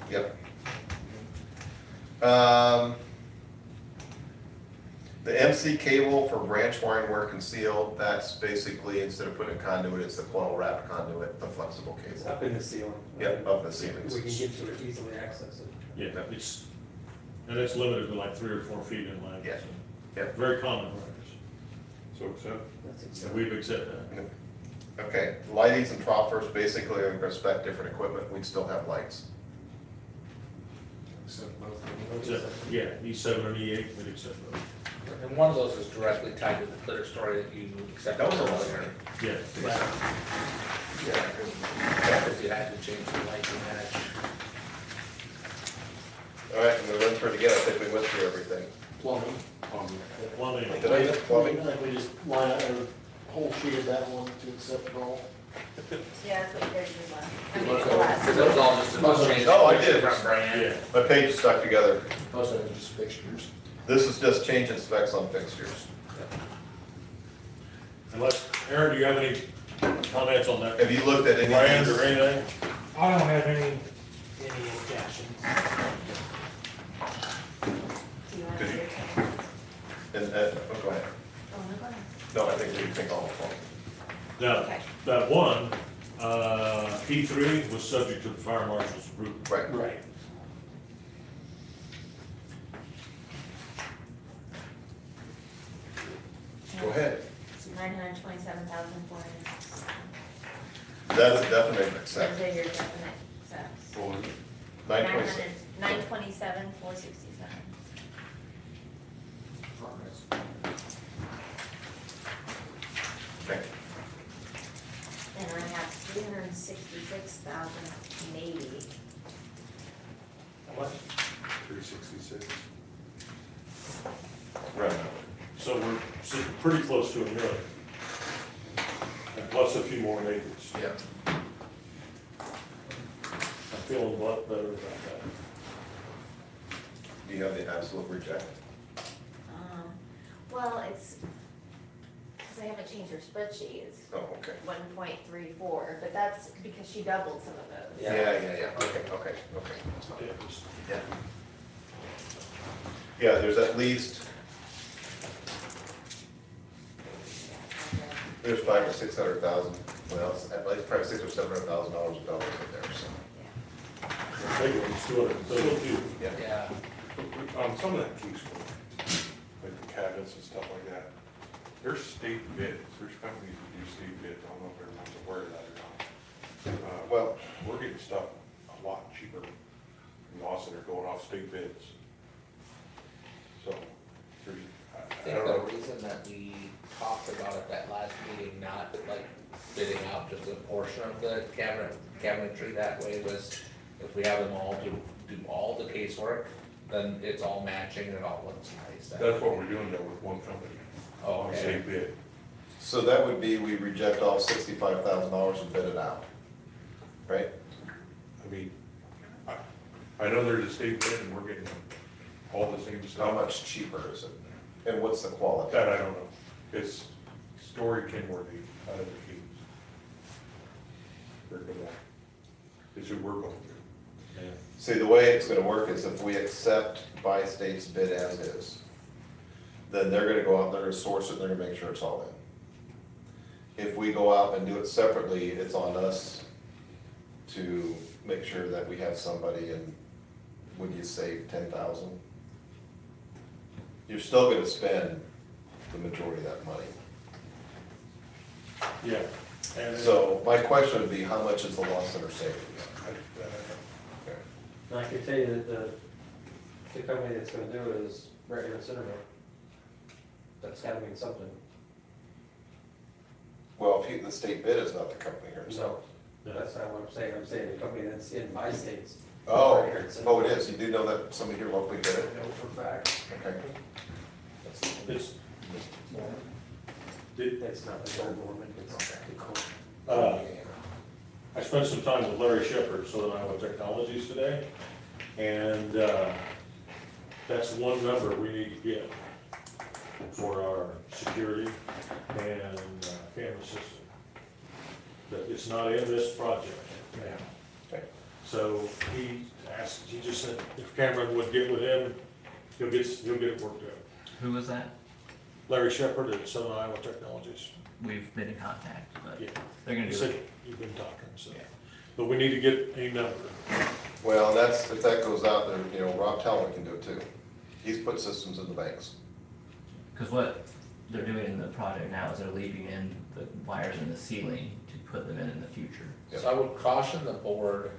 The MC cable for branch wiring wire concealed, that's basically, instead of putting a conduit, it's the coil wrapped conduit, the flexible It's cable. up in the ceiling. Yep, up the ceilings. We can get to it, easily access it. Yeah, and it's limited to like 3 or 4 feet in length. Yeah. so. Yeah. Very common practice, So accept. That's and acceptable. we've accepted that. Okay, lightings and troffers, basically, I'm gonna spec different equipment, we'd still have lights. Except, yeah, E7 and E8, we'd accept those. And one of those is directly tied to the clear story that you accepted That was a lot. earlier. Yeah. Yeah, because you had to change the lighting match. All right, I'm gonna run through it again, I think we went through everything. Plumbing. Plumbing. Did I miss plumbing? I think we just line up, or whole sheet of that one to accept it all. Yeah, that's what you guys do, I mean, Okay. the last. Because it was all just about changing. Oh, I did. Different brand. Yeah, My page is stuck together. Most of it is just fixtures. This is just changing specs on fixtures. unless, Aaron, do you have any comments on that? Have you looked at any Brand of or these? anything? I don't have any objections. Do you want to Could do you- your changes? And, oh, go ahead. Oh, no, go ahead. No, I think we think all of them. Now, Okay. that one, E3 was subject to the fire marshal's approval. Right. Right. Go ahead. 927,467. That's a definite Those accept. are your definite accepts. 926. 927,467. Okay. And I have 366,000 maybe. What? 366. Right. So we're sitting pretty close to a million. And plus a few more acres. Yeah. I'm feeling a lot better about that. Do you have the absolute reject? Well, it's, because I haven't changed her spreadsheet, it's Oh, okay. 1.34, but that's because she doubled some of those. Yeah, yeah. Okay, okay, okay. That's fine. Yeah, just- Yeah. Yeah, there's at least, there's $500,000 or $600,000, well, it's at least probably $600,000 or $700,000 of dollars in there, so, Big ones, 200, so few. yeah. Yeah. Some of that casework, like the cabinets and stuff like that, there's state bids, there's companies that do state bids, I don't know if everyone's aware of that or not. Well, We're getting stuff a lot cheaper in Lawson, they're going off state bids. So, there's, I I think don't the know, reason that we talked about at that last meeting, not like bidding out just a portion of the cabinetry that way was if we have them all do all the casework, then it's all matching and it all looks nice. that's what we're doing though with one company, Oh, on okay. state bid. so that would be, we reject all $65,000 and bid it out, right? I mean, I know there's a state bid and we're getting all the same How stuff. much cheaper is it? And what's the quality? That I don't know. It's Story Kenworthy out of the Keys. They're good one. It's who we're going through. Yeah. See, the way it's gonna work is if we accept Bi-State's bid as is, then they're gonna go out, they're gonna source it, they're gonna make sure it's all in. If we go out and do it separately, it's on us to make sure that we have somebody, and would you save 10,000? You're still gonna spend the majority of that money. Yeah. And So my question would be, how much is the loss center savings? Okay. And I can tell you that the company that's gonna do it is regular Centerville. That's gotta mean something. Well, if the state bid is not the company here, so. No, that's not what I'm saying. I'm saying the company that's in my states. Oh, Right here in oh, it Centerville. is, you do know that somebody here locally did I it? know for a fact. Okay. it's, It's not the old Norman, it's I spent some time with Larry Shepard, Southern Iowa Technologies today, and that's one number we need to get for our security and camera system. But it's not in this project. Okay. So he just said if Cameron would get with him, he'll get it worked out. Who was that? Larry Shepherd at Southern Iowa Technologies. We've been in contact, but Yeah. they're gonna You do said it. you've been talking, so, but we need to get a number. Well, that's, if that goes out there, you know, Rob Talbot can do it too. He's put systems in the banks. Cause what they're doing in the project now is they're leaving in the wires in the ceiling to put them in the future. So I would caution the board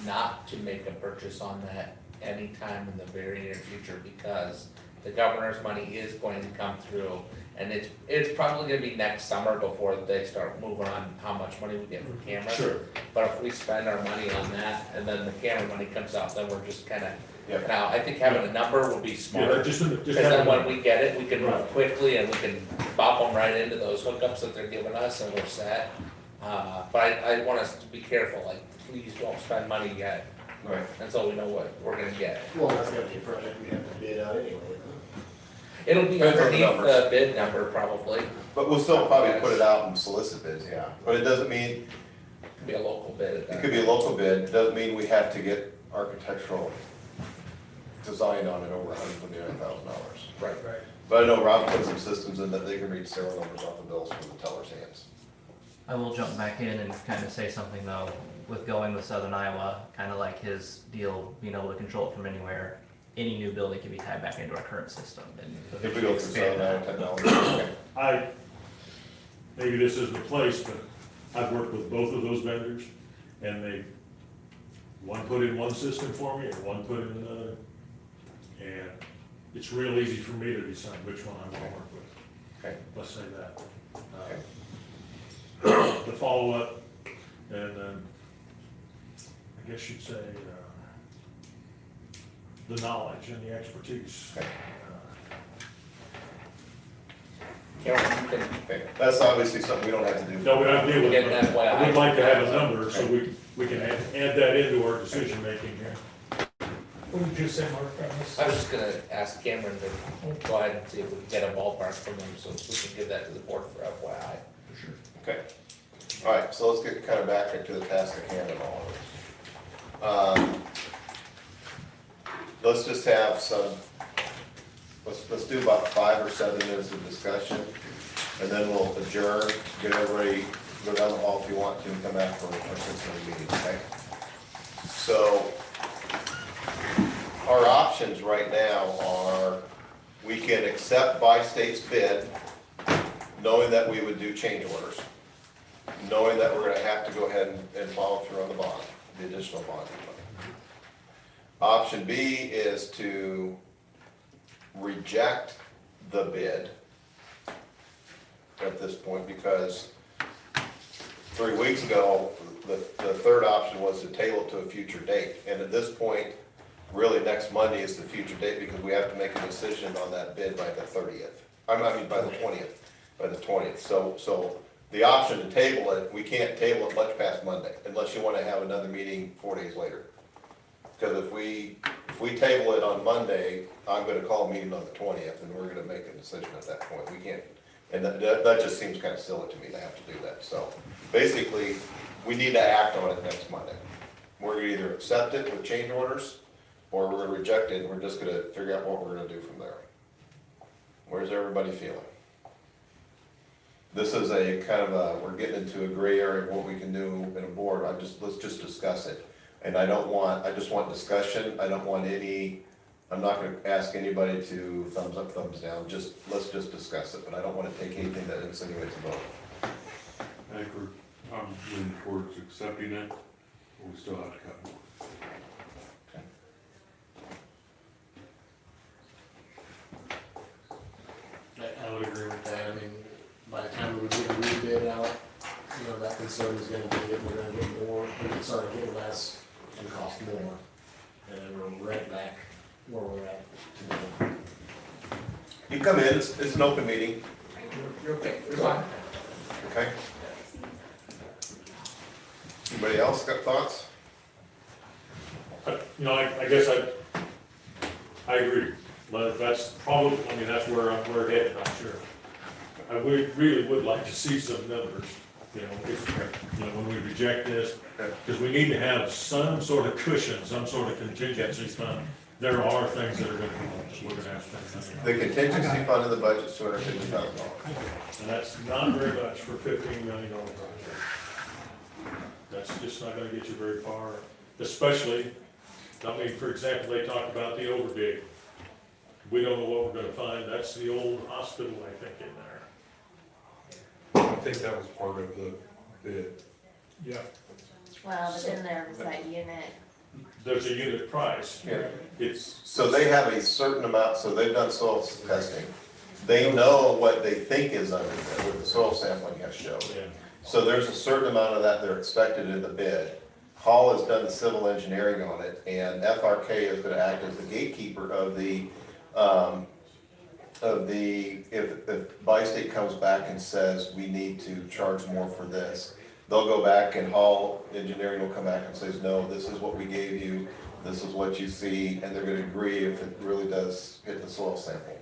not to make a purchase on that anytime in the very near future, because the governor's money is going to come through, and it's probably gonna be next summer before they start moving on how much money we get from cameras. Sure. But if we spend our money on that, and then the camera money comes out, then we're just kinda, Yeah. now, I think having a number would be Yeah, smart. just Because have then a when number. we get it, we can move Right. quickly and we can bop them right into those hookups that they're giving us and we're set. But I want us to be careful, like, please don't spend money yet Right. until we know what we're gonna get. Well, that's gonna be a project we have to bid out anyway. It'll be Depends on the underneath the numbers. bid number probably, But we'll still probably put it out and solicit bids, yeah. But it doesn't mean, could be a local bid at it that. could be a local bid, it doesn't mean we have to get architectural design on it over $129,000. Right. Right. But I know Rob put some systems in that they can read serial numbers off the bills from the teller's hands. I will jump back in and kind of say something though, with going with Southern Iowa, kind of like his deal, being able to control it from anywhere. Any new building can be tied back into our current system and If we go through expand Southern that. Iowa Technology, okay. Maybe this isn't the place, but I've worked with both of those vendors, and one put in one system for me, and one put in another. And it's real easy for me to decide which one I wanna work with. Okay. Let's say that. Okay. The follow-up, and then, I guess you'd say, the knowledge and the expertise. Okay. Cameron, you can Okay, that's obviously something we don't have to do. No, we don't deal with Get it, that but way. I would like to have a number, so we can add that into our decision-making here. What did you say, Mark, on this? I was just gonna ask Cameron to go ahead and see if we can get a ballpark from them, so we can give that to the board for FYI. Okay, all right, so let's get kind of back into the task at hand and all of this. Let's just have some, let's do about 5 or 7 minutes of discussion, and then we'll adjourn, get everybody, go down the hall if you want to, and come back for our 6-minute meeting, okay? So, our options right now are, we can accept by-state's bid, knowing that we would do change orders, knowing that we're gonna have to go ahead and follow through on the bond, the additional bond. Option B is to reject the bid at this point, because 3 weeks ago, the third option was to table it to a future date. And at this point, really next Monday is the future date, because we have to make a decision on that bid by the 30th. I mean, by the 20th, So the option to table it, we can't table it much past Monday, unless you wanna have another meeting 4 days later. Because if we table it on Monday, I'm gonna call a meeting on the 20th, and we're gonna make a decision at that point. We can't, and that just seems kind of silly to me to have to do that. So basically, we need to act on it next Monday. We're gonna either accept it with change orders, or we're gonna reject it, and we're just gonna figure out what we're gonna do from there. Where's everybody feeling? This is a kind of a, we're getting into a gray area of what we can do in a board. Let's just discuss it. And I just want discussion. I don't want I'm not gonna ask anybody to thumbs up, thumbs down. Let's just discuss it, but I don't wanna take anything that insinuates a vote. I think I'm leaning towards accepting it, but we still have to cut more. I would agree with that. I mean, by the time we get the rebid out, you know, that concern is gonna be that we're gonna get more, get less and cost more. And then we're right back where we're at today. You come in, it's an open meeting, You're okay, you're fine. okay? Anybody else got thoughts? You know, I guess I agree. But that's probably, that's where we're headed, I'm sure. I really would like to see some numbers, when we reject this, because we need to have some sort of cushion, some sort of contingency fund there are things that are gonna come up, we're gonna have to think. The contingency fund in the budget is $250,000. And that's not very much for $15 million project. That's just not gonna get you very far, especially, I mean, for example, they talked about the overdig. We don't know what we're gonna find, that's the old hospital, I think, in there. I think that was part of the bid. Yeah. Well, but then there was that unit, There's a unit price. Yeah. It's, So they have a certain amount, so they've done soil testing. They know what they think is under there, what the soil sampling has showed. yeah, So there's a certain amount of that they're expected in the bid. Hall has done the civil engineering on it, and FRK is gonna act as the gatekeeper of if Bi-State comes back and says, we need to charge more for this, they'll go back and Hall Engineering will come back and says, no, this is what we gave you, this is what you see, and they're gonna agree if it really does hit the soil sample.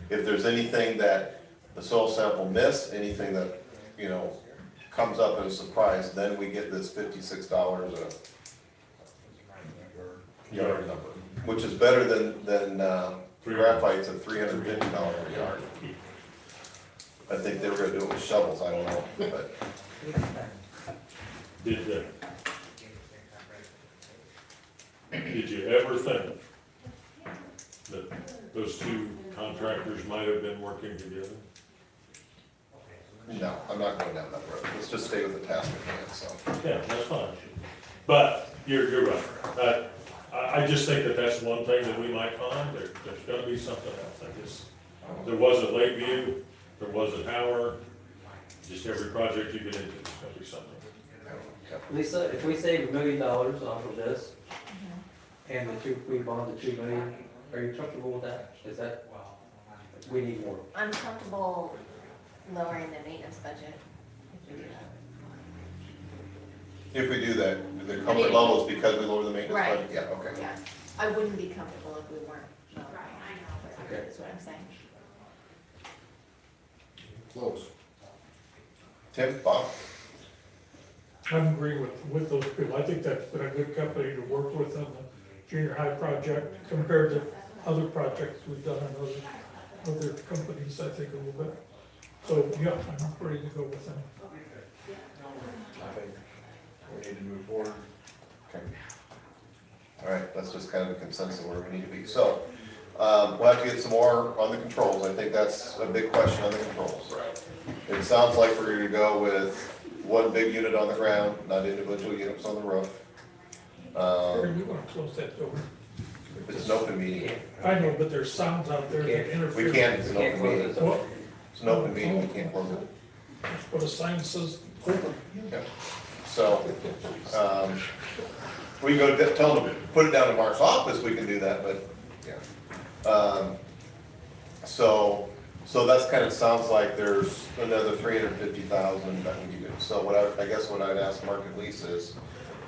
If there's anything that the soil sample missed, anything that, you know, comes up as a surprise, then we get this $56 a yard number, which is better than graphites of $350 a yard. I think they were gonna do it with shovels, I don't know, but did you ever think that those two contractors might have been working together? no, I'm not going down that road. Let's just stay with the task at hand, so. Yeah, that's fine. But you're right. I just think that that's one thing that we might find. There's gonna be something else. There was at Lakeview, there was at Howard. Just every project you get into, there's gonna be something. Lisa, if we save $1 million off of this, and we bond the 2 million, are you comfortable with that? Is that, we need more? I'm comfortable lowering the maintenance budget if we do that. If we do that, the comfort level is because we lower the maintenance Right. budget? Yeah, okay. Yeah, I wouldn't be comfortable if we weren't lowering it, is what I'm saying. Close. Tim, Bob? I'm agreeing with those people. I think that's been a good company to work with on the junior high project compared to other projects we've done on other companies, I think, a little bit. So, yeah, I'm ready to go with them. I think we need to move forward. Okay. All right, that's just kind of a consensus of where we need to be. So, we'll have to get some more on the controls. I think that's a big question on the controls. It sounds like we're gonna go with one big unit on the ground, not individual units on the roof. Or you wanna close that door? It's an open meeting. I know, but there's sounds out there that interfere. We can't, it's an open meeting. What? It's an open meeting, we can't close it. Just put a sign that says open. Yeah. So, we can go tell them, to put it down to Mark's office, we can do that, but, yeah. So that's kind of sounds like there's another 350,000 that we do. So I guess what I'd ask Mark and Lisa is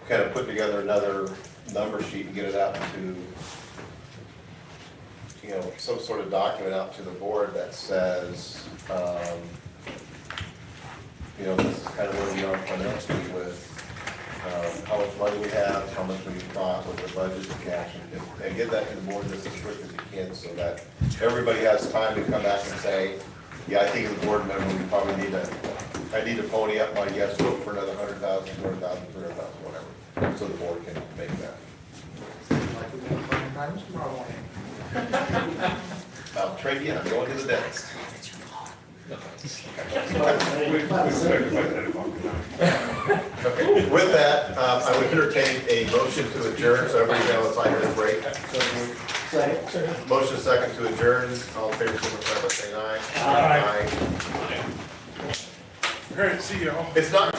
kind of put together another number sheet and get it out to, you know, some sort of document out to the board that says, you know, this is kind of where we are financially with, how much money we have, how much we bought, what the budget, the cash, and get that to the board just as quick as you can, so that everybody has time to come back and say, yeah, I think as a board member, we probably I need to pony up my yes vote for another 100,000, 200,000, 300,000, whatever, so the board can make that. Like we're gonna find times tomorrow morning. I'll trade you, I'm going to the dentist. Okay, with that, I would entertain a motion to adjourn, so everybody have a 5-minute break. Second. Motion second to adjourn, all in favor, signify by saying aye. Aye. All right, see y'all. It's not.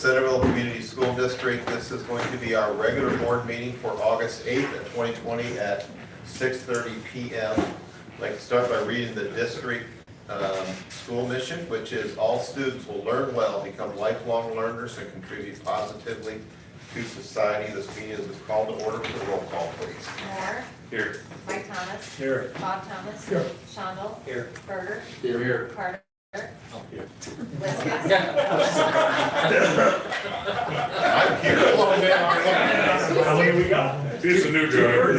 Centerville Community School District. This is going to be our regular board meeting for August 8th of 2020 at 6:30 p.m. I'd like to start by reading the district school mission, which is all students will learn well, become lifelong learners, and contribute positively to society. This meeting is called to order with a roll call, please. Moore, Here. Mike Thomas, Here. Bob Thomas. Here. Shondell. Here. Berger. Here. Carter. Here. Liscus. I'm here. How many we got? He's a new driver.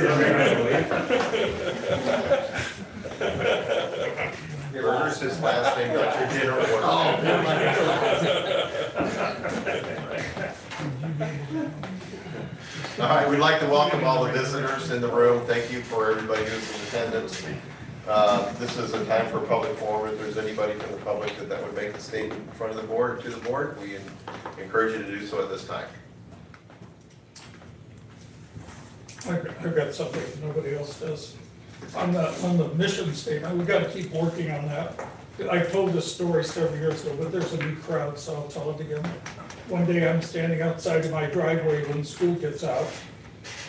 Berger's his last name, got your dinner order. All right, we'd like to welcome all the visitors in the room. Thank you for everybody who's in attendance. This is a time for public forum. If there's anybody from the public that would make a statement in front of the board or to the board, we encourage you to do so at this time. I've got something nobody else does. On the mission statement, we've got to keep working on that. I told this story several years ago, but there's a new crowd, so I'll tell it again. One day I'm standing outside of my driveway when school gets out,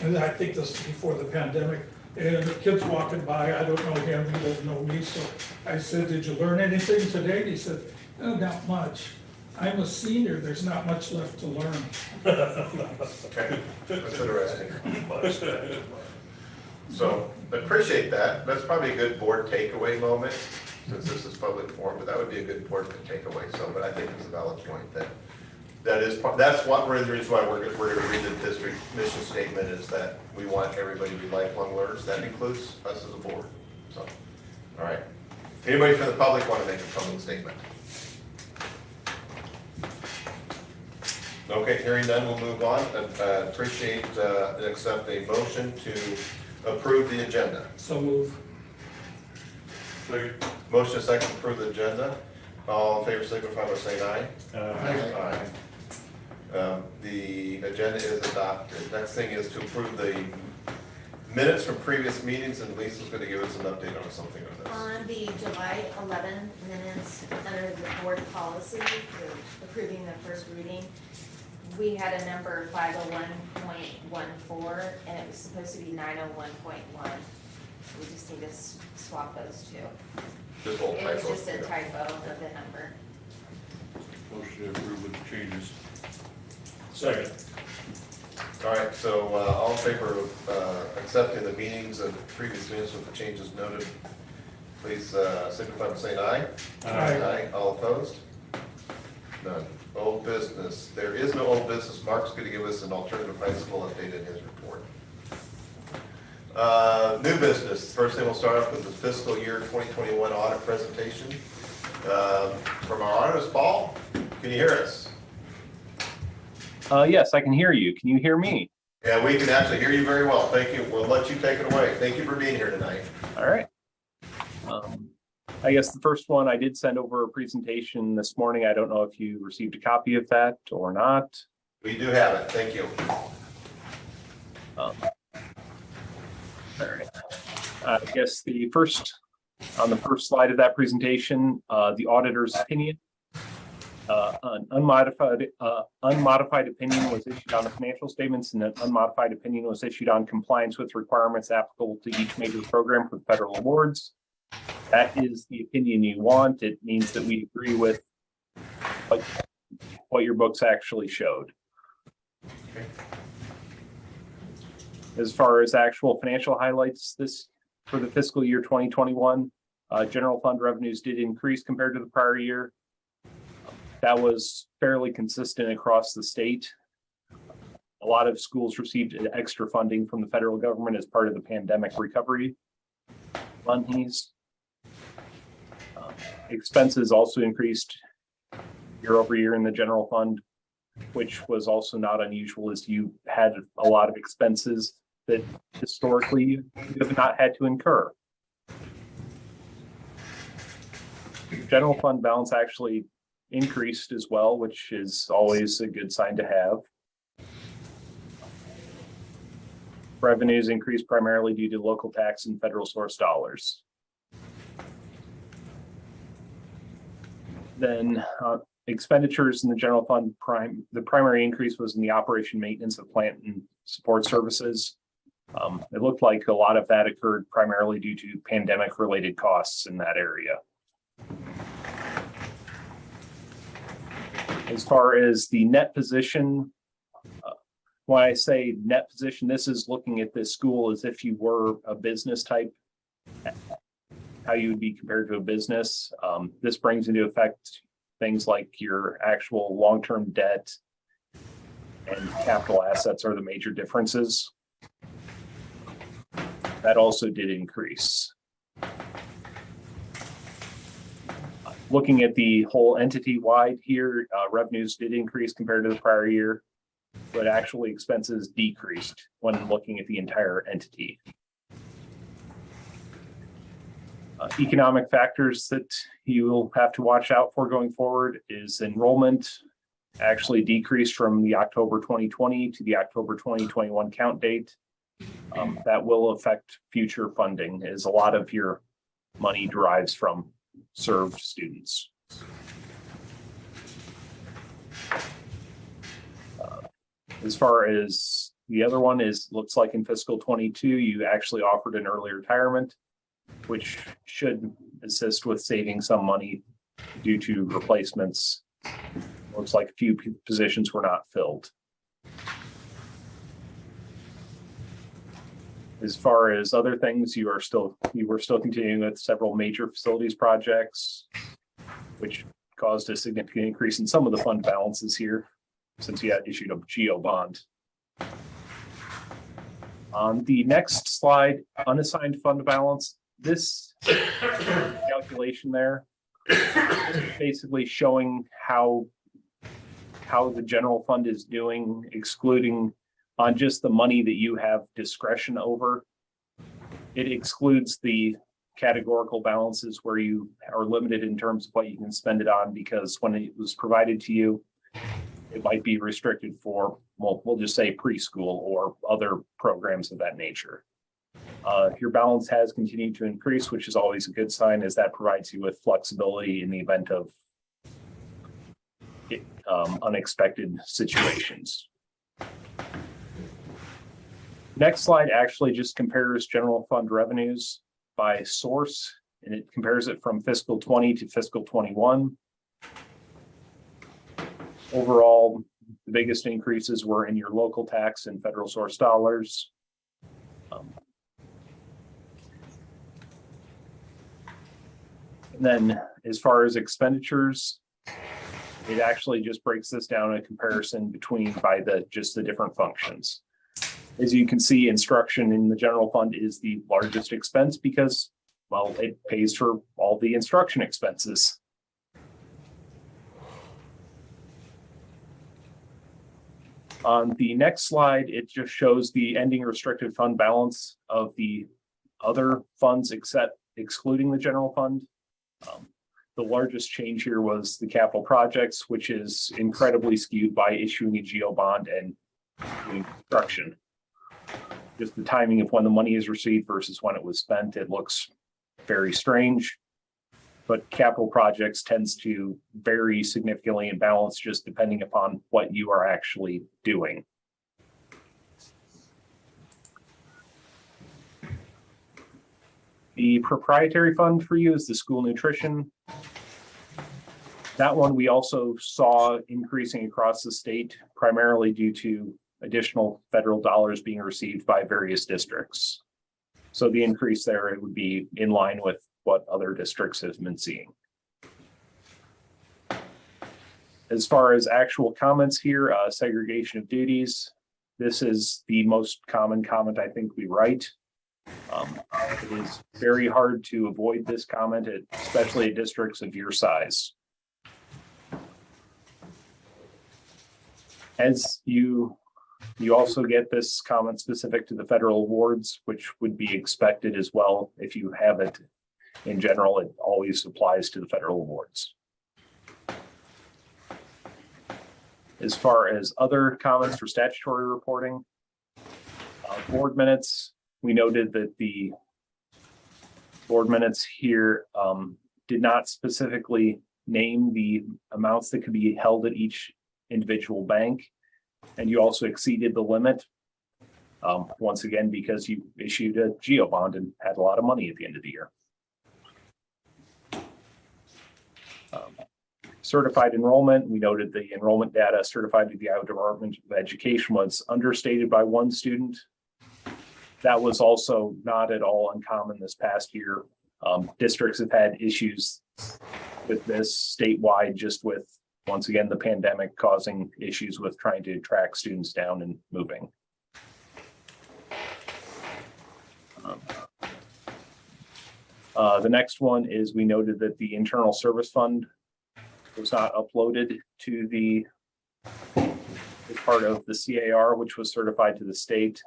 and I think this is before the pandemic, and the kid's walking by. I don't know him, he doesn't know me, so I said, "Did you learn anything today?" And he said, "No, not much. I'm a senior, there's not much left to learn." Okay, that's interesting. So, appreciate that. That's probably a good board takeaway moment, since this is public forum, but that would be a good board takeaway. So, but I think it's a valid point that's one of the reasons why we're going to read the district mission statement, is that we want everybody to be lifelong learners. That includes us as a board. So, all right. Anybody from the public want to make a public statement? Okay, hearing none, we'll move on. Appreciate and accept a motion to approve the agenda. So move. Motion is second to approve the agenda. All in favor signify by saying aye. Aye. The agenda is adopted. Next thing is to approve the minutes from previous meetings, and Lisa's going to give us an update on something on this. On the July 11 minutes, under the board policy, for approving the first reading, we had a number 501.14, and it was supposed to be 901.1. We just need to swap those two. Just a little It typo. was just a typo of the number. Motion to approve with the changes. Second. All right, so all in favor of accepting the meetings of previous meetings with the changes noted, please signify by saying aye. Aye. All opposed? None. Old business. There is no old business. Mark's going to give us an alternative high school update in his report. New business. First thing, we'll start off with the fiscal year 2021 audit presentation. From our auditors, Paul, can you hear us? Yes, I can hear you. Can you hear me? Yeah, we can actually hear you very well. Thank you. We'll let you take it away. Thank you for being here tonight. All right. I guess the first one, I did send over a presentation this morning. I don't know if you received a copy of that or not. We do have it. Thank you. All right. I guess on the first slide of that presentation, the auditor's opinion. An unmodified opinion was issued on the financial statements, and an unmodified opinion was issued on compliance with requirements applicable to each major program for the federal awards. That is the opinion you want. It means that we agree with what your books actually showed. Okay. As far as actual financial highlights for the fiscal year 2021, general fund revenues did increase compared to the prior year. That was fairly consistent across the state. A lot of schools received extra funding from the federal government as part of the pandemic recovery monies. Expenses also increased year over year in the general fund, which was also not unusual, as you had a lot of expenses that historically you have not had to incur. General fund balance actually increased as well, which is always a good sign to have. Revenues increased primarily due to local tax and federal source dollars. Then expenditures in the general fund the primary increase was in the operation maintenance of plant and support services. It looked like a lot of that occurred primarily due to pandemic related costs in that area. As far as the net position, when I say net position, this is looking at this school as if you were a business type, how you would be compared to a business. This brings into effect things like your actual long-term debt and capital assets are the major differences. That also did increase. Looking at the whole entity-wide here, revenues did increase compared to the prior year, but actually expenses decreased when looking at the entire entity. Economic factors that you will have to watch out for going forward is enrollment actually decreased from the October 2020 to the October 2021 count date. That will affect future funding, as a lot of your money derives from served students. As far as the other one is, looks like in fiscal 22, you actually offered an early retirement, which should assist with saving some money due to replacements. Looks like a few positions were not filled. As far as other things, you were still continuing with several major facilities projects, which caused a significant increase in some of the fund balances here, since you had issued a GO bond. On the next slide, unassigned fund balance, this calculation there is basically showing how the general fund is doing, excluding on just the money that you have discretion over. It excludes the categorical balances where you are limited in terms of what you can spend it on, because when it was provided to you, it might be restricted for, well, we'll just say preschool or other programs of that nature. Your balance has continued to increase, which is always a good sign, as that provides you with flexibility in the event of unexpected situations. Next slide actually just compares general fund revenues by source, and it compares it from fiscal 20 to fiscal 21. Overall, the biggest increases were in your local tax and federal source dollars. And then as far as expenditures, it actually just breaks this down in a comparison between by just the different functions. As you can see, instruction in the general fund is the largest expense because, well, it pays for all the instruction expenses. On the next slide, it just shows the ending restricted fund balance of the other funds excluding the general fund. The largest change here was the capital projects, which is incredibly skewed by issuing a GO bond and doing construction. Just the timing of when the money is received versus when it was spent, it looks very strange. But capital projects tends to vary significantly in balance just depending upon what you are actually doing. The proprietary fund for you is the school nutrition. That one we also saw increasing across the state, primarily due to additional federal dollars being received by various districts. So the increase there, it would be in line with what other districts have been seeing. As far as actual comments here, segregation of duties, this is the most common comment I think we write. It is very hard to avoid this comment, especially at districts of your size. As you also get this comment specific to the federal awards, which would be expected as well. If you have it in general, it always applies to the federal awards. As far as other comments for statutory reporting, board minutes, we noted that the board minutes here did not specifically name the amounts that could be held at each individual bank. And you also exceeded the limit. Once again, because you issued a GEO bond and had a lot of money at the end of the year. Certified enrollment, we noted the enrollment data certified to the Iowa Department of Education was understated by one student. That was also not at all uncommon this past year. Districts have had issues with this statewide, just with, once again, the pandemic causing issues with trying to track students down and moving. The next one is we noted that the internal service fund was not uploaded to the as part of the CAR, which was certified to the state.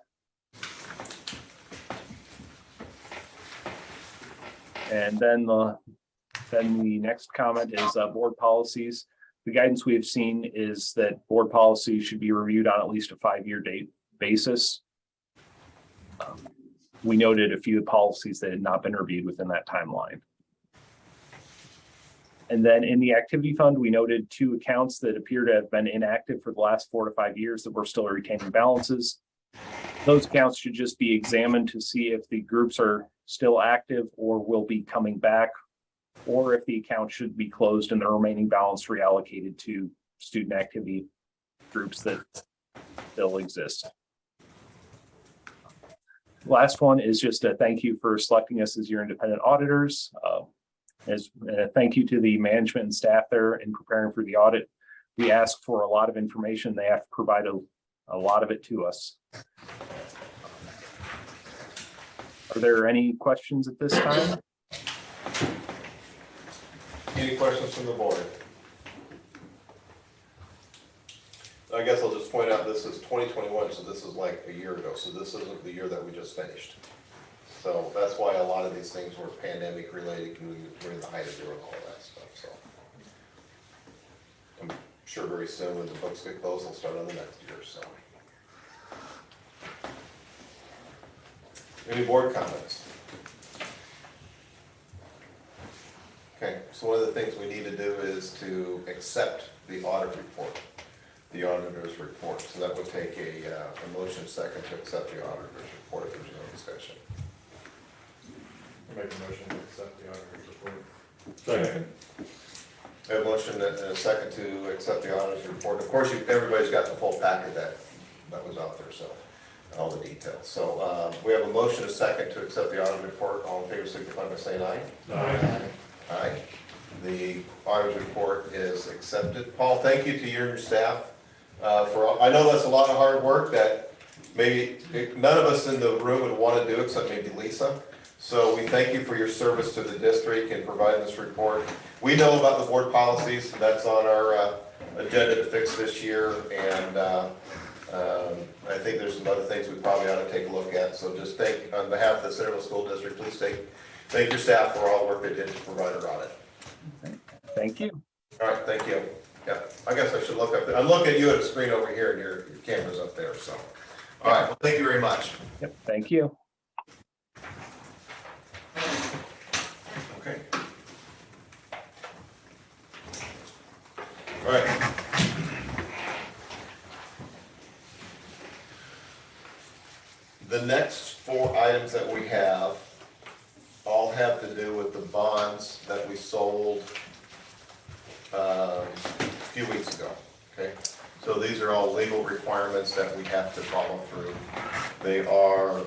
And then the next comment is board policies. The guidance we have seen is that board policies should be reviewed on at least a 5-year basis. We noted a few policies that had not been reviewed within that timeline. And then in the activity fund, we noted 2 accounts that appear to have been inactive for the last 4 to 5 years that we're still retaining balances. Those accounts should just be examined to see if the groups are still active or will be coming back, or if the account should be closed and the remaining balance reallocated to student activity groups that still exist. Last one is just a thank you for selecting us as your independent auditors. As a thank you to the management and staff there in preparing for the audit. We ask for a lot of information. They have to provide a lot of it to us. Are there any questions at this time? Any questions from the board? I guess I'll just point out this is 2021, so this is like a year ago. So this isn't the year that we just finished. So that's why a lot of these things were pandemic related, and we were in the height of doing all of that stuff. So I'm sure very soon when the books get closed, they'll start on the next year. So any board comments? Okay, so one of the things we need to do is to accept the audit report, the auditor's report. So that would take a motion second to accept the auditor's report if there's no discussion. Make a motion to accept the auditor's report. Second. A motion and a second to accept the auditor's report. Of course, everybody's got the full packet that was out there, so all the details. So we have a motion, a second to accept the auditor's report. All in favor, signify by saying aye. Aye. Aye. The auditor's report is accepted. Paul, thank you to you and your staff I know that's a lot of hard work that maybe none of us in the room would want to do except maybe Lisa. So we thank you for your service to the district and providing this report. We know about the board policies, that's on our agenda to fix this year, and I think there's some other things we probably ought to take a look at. So just on behalf of the Centerville School District, please thank your staff for all the work they did to provide a audit. Thank you. All right, thank you. Yeah, I guess I should look up there. I'm looking at you at a screen over here, and your camera's up there, so. All right, well, thank you very much. Yep, thank you. Okay. All right. The next 4 items that we have all have to do with the bonds that we sold a few weeks ago, okay? So these are all legal requirements that we have to follow through. They are,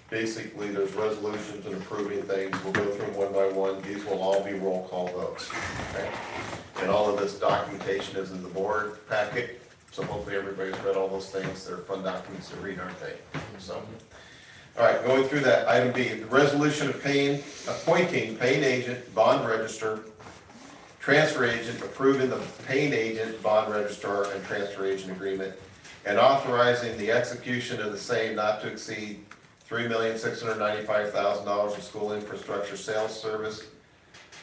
basically, there's resolutions and approving things. We'll go through them one by one. These will all be roll call votes, okay? And all of this documentation is in the board packet, so hopefully everybody's read all those things. They're fun documents to read, aren't they? So, all right, going through that, item B, the resolution of appointing paying agent, bond registrar, transfer agent, approving the paying agent, bond registrar, and transfer agent agreement, and authorizing the execution of the same not to exceed $3,695,000 in school infrastructure sales service.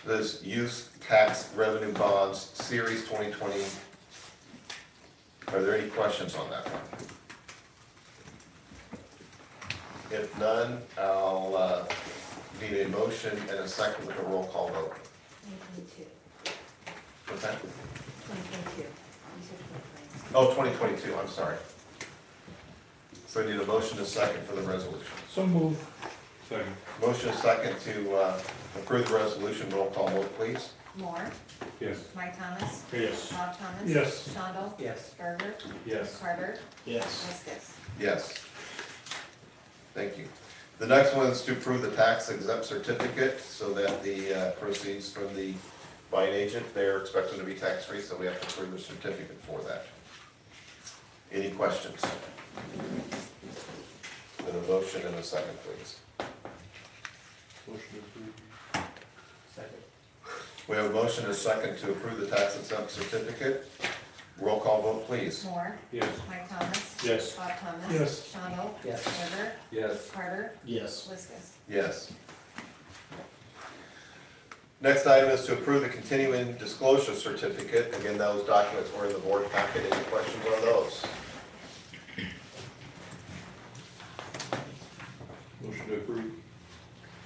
This use tax revenue bonds, series 2020. Are there any questions on that one? If none, I'll need a motion and a second with a roll call vote. What's that? 2022. You said 2020. Oh, 2022, I'm sorry. So I need a motion and a second for the resolution. So move. Second. Motion and a second to approve the resolution, roll call vote, please. Moore, Yes. Mike Thomas, Yes. Bob Thomas. Yes. Shondell. Yes. Berger. Yes. Carter. Yes. Liskus. Yes. Thank you. The next one is to approve the tax exempt certificate so that the proceeds from the buying agent, they're expected to be tax-free, so we have to approve the certificate for that. Any questions? Then a motion and a second, please. Motion approved. Second. We have a motion and a second to approve the tax exempt certificate. Roll call vote, please. Moore, Yes. Mike Thomas. Yes. Bob Thomas. Yes. Shondell. Yes. Berger. Yes. Carter. Yes. Liskus. Yes. Next item is to approve the continuing disclosure certificate. Again, those documents were in the board packet. Any questions on those? Motion to approve.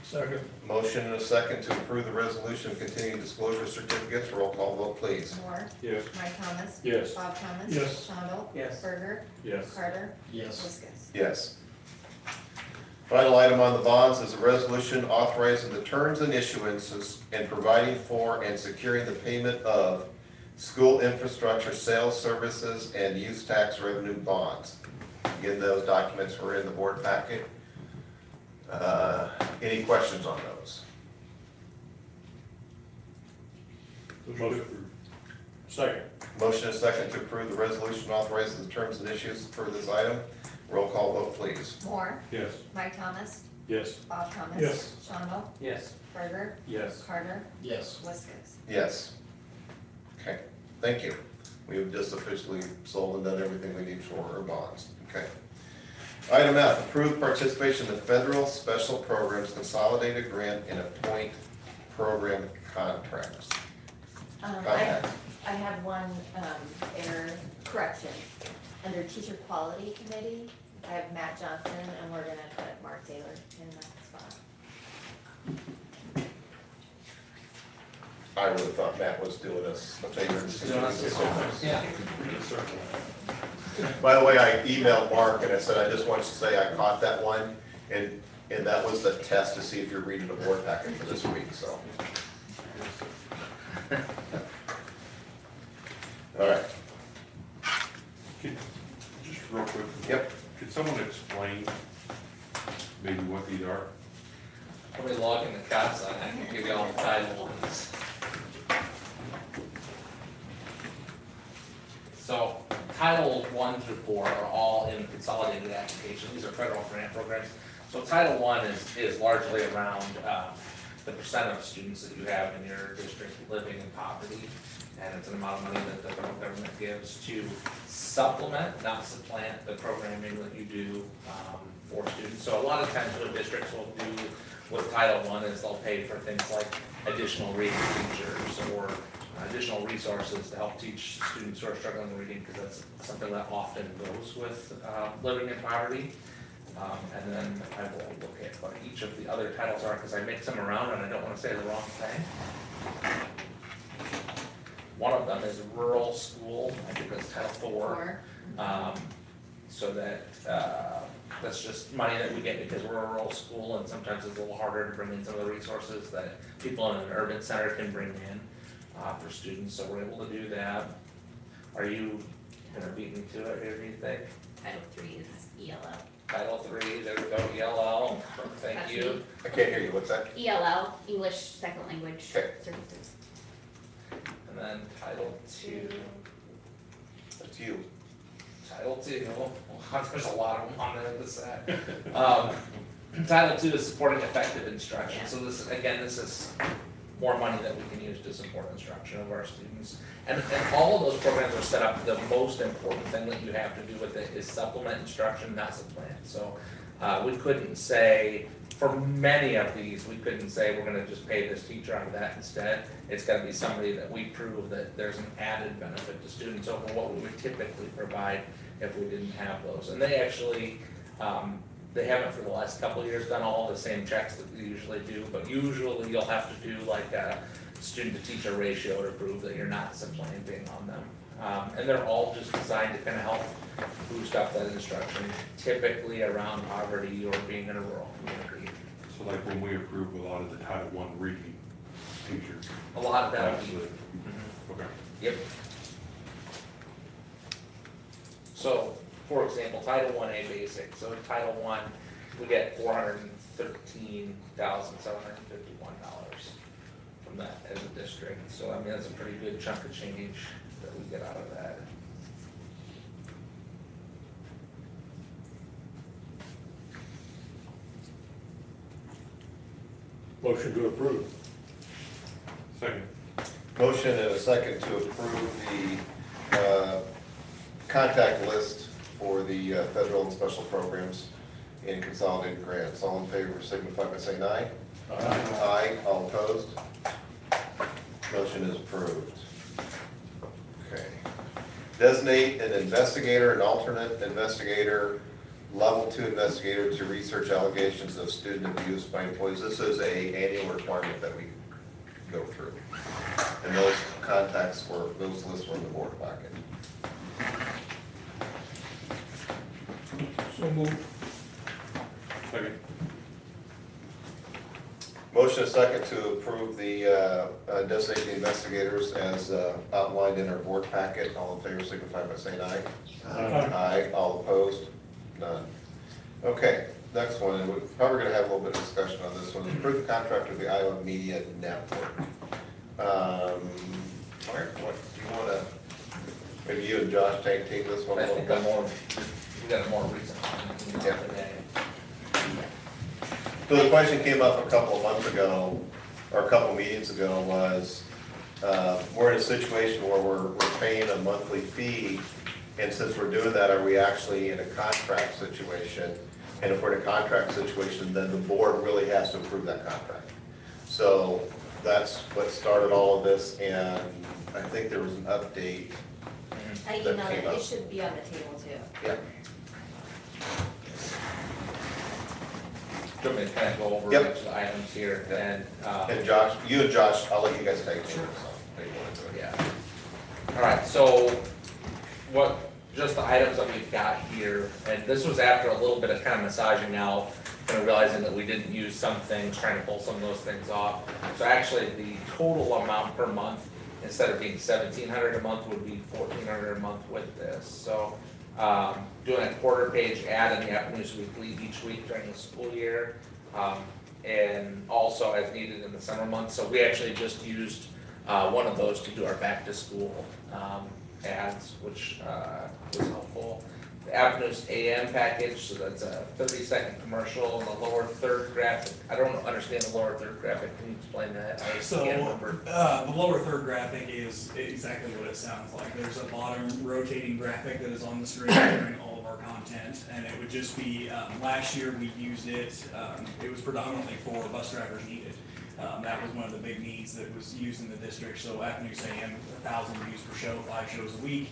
Second. Motion and a second to approve the resolution of continuing disclosure certificates. Roll call vote, please. Moore, Yes. Mike Thomas. Yes. Bob Thomas. Yes. Shondell. Yes. Berger. Yes. Carter. Yes. Liskus. Yes. Final item on the bonds is a resolution authorizing the terms and issuances and providing for and securing the payment of school infrastructure sales services and use tax revenue bonds. Again, those documents were in the board packet. Any questions on those? Motion approved. Second. Motion is second to approve the resolution authorizing the terms and issues for this item. Roll call vote, please. Moore, Yes. Mike Thomas. Yes. Bob Thomas. Yes. Shondell. Yes. Berger. Yes. Carter. Yes. Liskus. Yes. Okay, thank you. We have just officially sold and done everything we need for our bonds. Okay. Item F, approved participation in the federal special programs consolidated grant and appoint program contracts. Contact. I have one, error correction. Under teacher quality committee, I have Matt Johnson, and we're gonna put Mark Taylor in that spot. I really thought Matt was doing us a favor. Yeah. By the way, I emailed Mark and I said, I just want you to say I caught that one, and that was the test to see if you're reading the board packet for this week, so. All right, Just real quick. Yep. Could someone explain maybe what these are? Let me log in the CASA and I can give you all the title ones. So Title 1 through 4 are all in consolidated application. These are federal grant programs. So Title 1 is largely around the percent of students that you have in your district living in poverty. And it's an amount of money that the federal government gives to supplement, not supplant, the programming that you do for students. So a lot of times what districts will do with Title I is they'll pay for things like additional reading teachers or additional resources to help teach students who are struggling with reading, because that's something that often goes with living in poverty. And then I will look at what each of the other titles are, because I mix them around and I don't want to say the wrong thing. One of them is rural school, I think that's Title 4. So that, that's just money that we get because we're a rural school, and sometimes it's a little harder to bring in some of the resources that people in an urban center can bring in for students, so we're able to do that. Are you gonna beat me to it, or do you think? Title 3 is ELL. Title 3, there we go, ELL, thank you. I can't hear you, what's that? ELL, English Second Language Okay. Services. And then Title 2. That's you. Title 2, there's a lot of them on there this side. Title 2 is supporting effective instruction, so this, again, this is more money that we can use to support instruction of our students. And all of those programs are set up, the most important thing that you have to do with it is supplement instruction, not supplant. So we couldn't say, for many of these, we couldn't say we're gonna just pay this teacher out of that instead. It's gotta be somebody that we prove that there's an added benefit to students over what we would typically provide if we didn't have those. And they actually, they haven't for the last couple of years done all the same checks that we usually do, but usually you'll have to do like student to teacher ratio to prove that you're not supplanting on them. And they're all just designed to kind of help boost up that instruction, typically around poverty or being in a rural community. So like when we approve a lot of the Title I reading teachers. A lot of that That's would be. the- Okay. Yep. So, for example, Title I-A basic, so in Title I, we get $413,751 from that as a district. So I mean, that's a pretty good chunk of change that we get out of that. Motion to approve. Second. Motion and a second to approve the contact list for the federal and special programs in consolidated grants. All in favor signify by saying aye. Aye. All opposed? Motion is approved. Okay. Designate an investigator, an alternate investigator, level 2 investigator to research allegations of student abuse by employees. This is an annual requirement that we go through. And those those lists were in the board packet. So moved. Second. Motion is second to approve the designate the investigators as outlined in our board packet. All in favor signify by saying aye. Aye. All opposed? None. Okay, next one, and we're probably gonna have a little bit of discussion on this one. Approve the contract with the Iowa Media Network. Mark, what, do you wanna, maybe you and Josh take this one a I little think bit? we got a more recent one. Yeah. So the question came up a couple of months ago, or a couple meetings ago, was, we're in a situation where we're paying a monthly fee, and since we're doing that, are we actually in a contract situation? And if we're in a contract situation, then the board really has to approve that contract. So that's what started all of this, and I think there was an update. I That emailed came it, up. it should be on the table too. Yeah. Do you want me to kind of go over Yep. each of the items here, and, And Josh, you and Josh, I'll let you guys take it. Sure. yeah. All right, so just the items that we've got here, and this was after a little bit of kind of massaging out, kind of realizing that we didn't use some things, trying to pull some of those things off. So actually, the total amount per month, instead of being $1,700 a month, would be $1,400 a month with this. So, doing a quarter page ad in the Apple News Weekly each week during the school year, and also as needed in the summer months. So we actually just used one of those to do our back to school ads, which was helpful. The Apple News AM package, so that's a 30-second commercial in the lower third graphic. I don't understand the lower third graphic. Can you explain that? I So, can't remember. the lower third graphic is exactly what it sounds like. There's a bottom rotating graphic that is on the screen during all of our content, and it would just be, last year we used it, it was predominantly for bus drivers needed. That was one of the big needs that was used in the district, so Apple News AM, 1,000 views per show, 5 shows a week.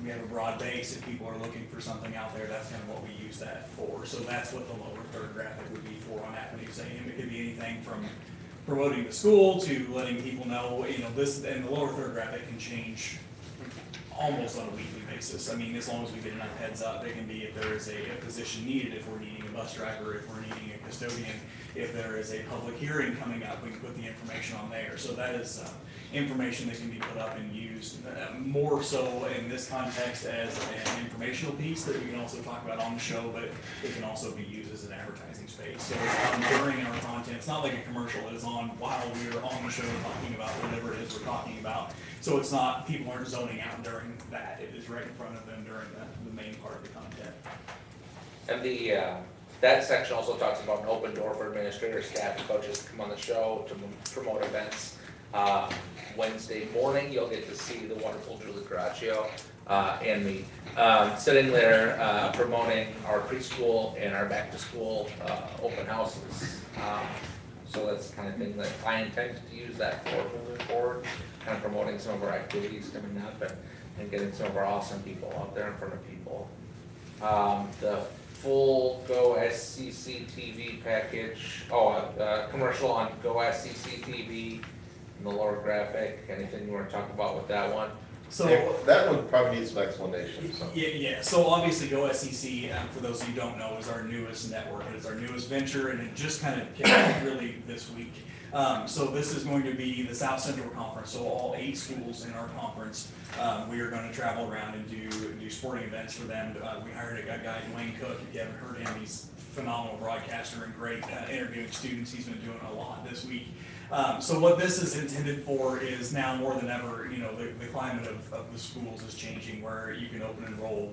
We have a broad base, if people are looking for something out there, that's kind of what we use that for. So that's what the lower third graphic would be for on Apple News AM. It could be anything from promoting the school to letting people know, this, and the lower third graphic can change almost on a weekly basis. I mean, as long as we get enough heads up, it can be if there is a position needed, if we're needing a bus driver, if we're needing a custodian, if there is a public hearing coming up, we can put the information on there. So that is information that can be put up and used more so in this context as an informational piece that we can also talk about on the show, but it can also be used as an advertising space. So it's on during our content. It's not like a commercial. It is on while we're on the show talking about whatever it is we're talking about. So it's not, people aren't zoning out during that. It is right in front of them during the main part of the content. And that section also talks about an open door for administrators, staff, and coaches to come on the show to promote events. Wednesday morning, you'll get to see the wonderful Julie Caraccio and me sitting there promoting our preschool and our back to school open houses. So that's the kind of thing that I intend to use that for moving forward, kind of promoting some of our activities coming up and getting some of our awesome people out there in front of people. The full Go SCC TV package, commercial on Go SCC TV in the lower graphic, anything you wanna talk about with that one? So. That one probably needs some explanation, so. Yeah, so obviously GoSEC, for those of you who don't know, is our newest network, it's our newest venture, and it just kind of came out really this week. So this is going to be the South Central Conference, so all 8 schools in our conference, we are gonna travel around and do sporting events for them. We hired a guy, Dwayne Cook, if you haven't heard him, he's a phenomenal broadcaster and great interviewing students, he's been doing a lot this week. So what this is intended for is now more than ever, you know, the climate of the schools is changing where you can open and enroll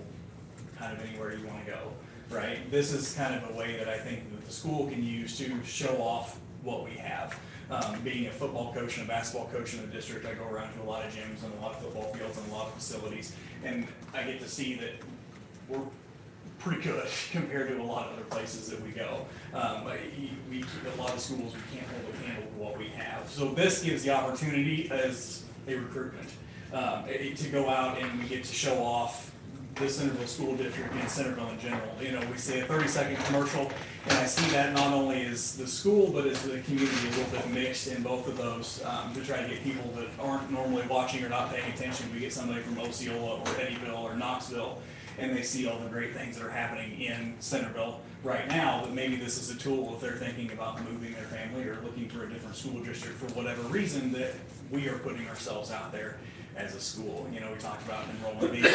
kind of anywhere you want to go, right? This is kind of a way that I think that the school can use to show off what we have. Being a football coach and a basketball coach in the district, I go around to a lot of gyms and a lot of football fields and a lot of facilities, and I get to see that we're pretty good compared to a lot of other places that we go. We a lot of schools, we can't hold a candle to what we have. So this gives the opportunity as a recruitment to go out and we get to show off the Centerville School District and Centerville in general. You know, we see a 30-second commercial, and I see that not only is the school, but as the community a little bit mixed in both of those to try to get people that aren't normally watching or not paying attention. We get somebody from Osceola or Eddyville or Knoxville, and they see all the great things that are happening in Centerville right now, but maybe this is a tool if they're thinking about moving their family or looking for a different school district for whatever reason, that we are putting ourselves out there as a school. You know, we talked about enrollment being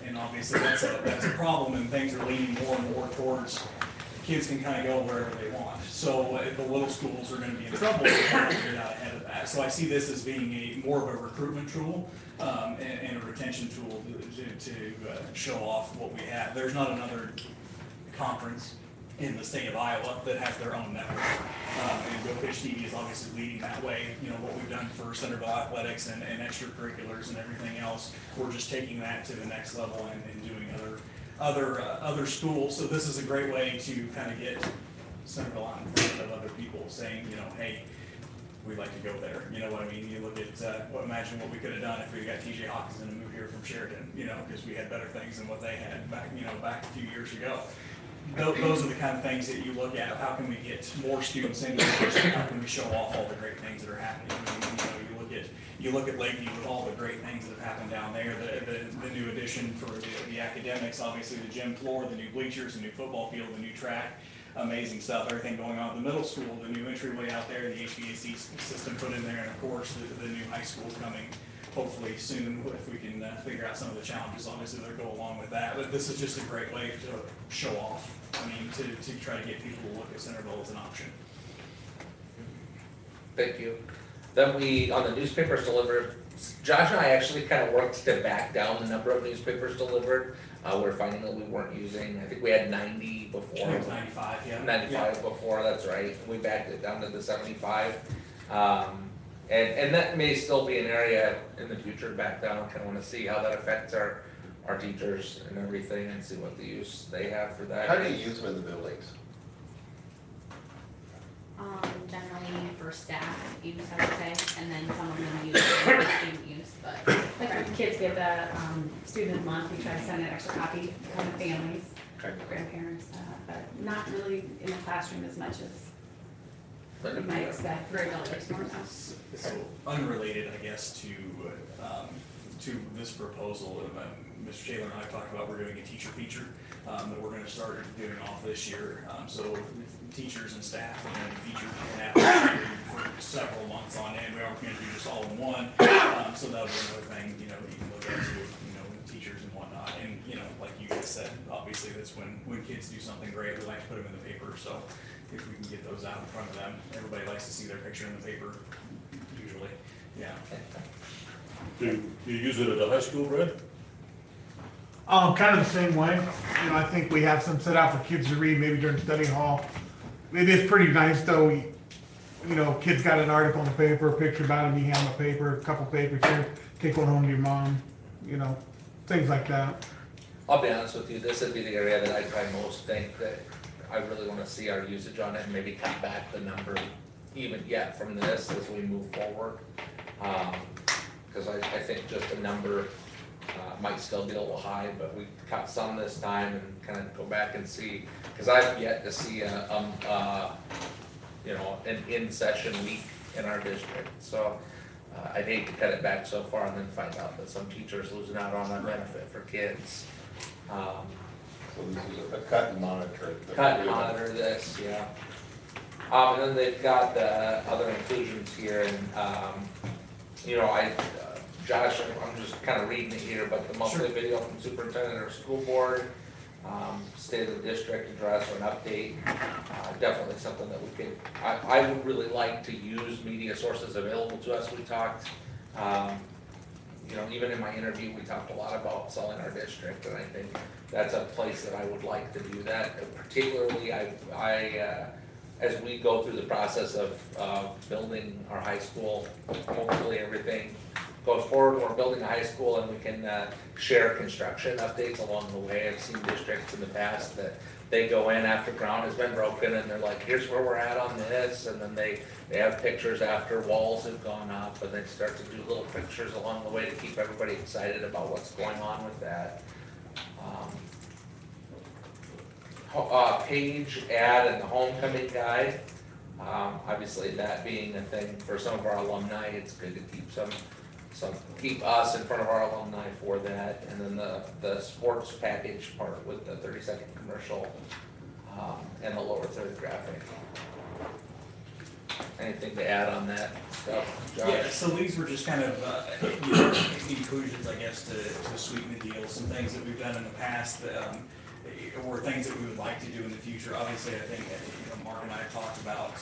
and obviously that's a problem, and things are leaning more and more towards kids can kind of go wherever they want. So the little schools are going to be in trouble if they're not figured out ahead of that. So I see this as being more of a recruitment tool and a retention tool to show off what we have. There's not another conference in the state of Iowa that has their own network. And Go Fish TV is obviously leading that way. You know, what we've done for Centerville Athletics and extracurriculars and everything else, we're just taking that to the next level and doing other schools. So this is a great way to kind of get Centerville out in front of other people saying, you know, hey, we'd like to go there. You know what I mean? You look at, imagine what we could have done if we got TJ Hawkinson to move here from Sheridan, you know, because we had better things than what they had back a few years ago. Those are the kind of things that you look at. How can we get more students in the district? How can we show off all the great things that are happening? I mean, you look at Lakeview with all the great things that have happened down there. The new addition for the academics, obviously the gym floor, the new bleachers, the new football field, the new track. Amazing stuff, everything going on at the middle school, the new entryway out there, the HVAC system put in there, and of course, the new high school coming hopefully soon, if we can figure out some of the challenges, obviously, that go along with that. But this is just a great way to show off, I mean, to try to get people to look at Centerville as an option. Thank you. Then on the newspapers delivered, Josh and I actually kind of worked to back down the number of newspapers delivered. We're finding that we weren't using, I think we had 90 before. 95, yeah. 95 before, that's right. We backed it down to the 75. And that may still be an area in the future to back down. Kind of want to see how that affects our teachers and everything and see what the use they have for that. How do you use them in the buildings? Generally for staff use, I would say, and then some of them use for student use, but like when kids get the student of the month, we try to send an extra copy to the families, grandparents, but not really in the classroom as much as you might expect. For adults more so. So unrelated, I guess, to this proposal, Mr. Taylor and I talked about, we're doing a teacher feature that we're going to start doing off this year. So teachers and staff are going to be featured for several months on end. We aren't going to do just all in one. So that'll be another thing, you know, you can look at too, you know, teachers and whatnot. And, you know, like you guys said, obviously that's when kids do something great, we like to put them in the paper. So if we can get those out in front of them, everybody likes to see their picture in the paper, usually, yeah. Do you use it at the high school, Brad? Kind of the same way. You know, I think we have some set out for kids to read, maybe during study hall. It is pretty nice though. You know, kids got an article in the paper, a picture about him, you hand them a paper, a couple papers here, take one home to your mom, you know, things like that. I'll be honest with you, this would be the area that I try most think that I really want to see our usage on it and maybe cut back the number even yet from this as we move forward. Because I think just a number might still be a little high, but we cut some this time and kind of go back and see. Because I've yet to see you know, an in-session week in our district. So I'd hate to cut it back so far and then find out that some teacher's losing out on that benefit for kids. So this is a cut and monitor. Cut and monitor this, yeah. And then they've got the other inclusions here, and, you know, Josh, I'm just kind of reading it here, but the monthly video from superintendent or school board, state of the district address or an update, definitely something that we could, I would really like to use media sources available to us. We talked, you know, even in my interview, we talked a lot about selling our district, and I think that's a place that I would like to do that. Particularly, as we go through the process of building our high school, hopefully everything goes forward, we're building a high school and we can share construction updates along the way. I've seen districts in the past that they go in after ground has been broken and they're like, here's where we're at on this, and then they have pictures after walls have gone up, and they start to do little pictures along the way to keep everybody excited about what's going on with that. Page ad and the homecoming guide. Obviously that being a thing for some of our alumni, it's good to keep keep us in front of our alumni for that. And then the sports package part with the 30-second commercial, and the lower third graphic. Anything to add on that stuff, Josh? Yeah, so these were just kind of, you know, inclusions, I guess, to sweeten the deal. Some things that we've done in the past, or things that we would like to do in the future. Obviously, I think, you know, Mark and I talked about,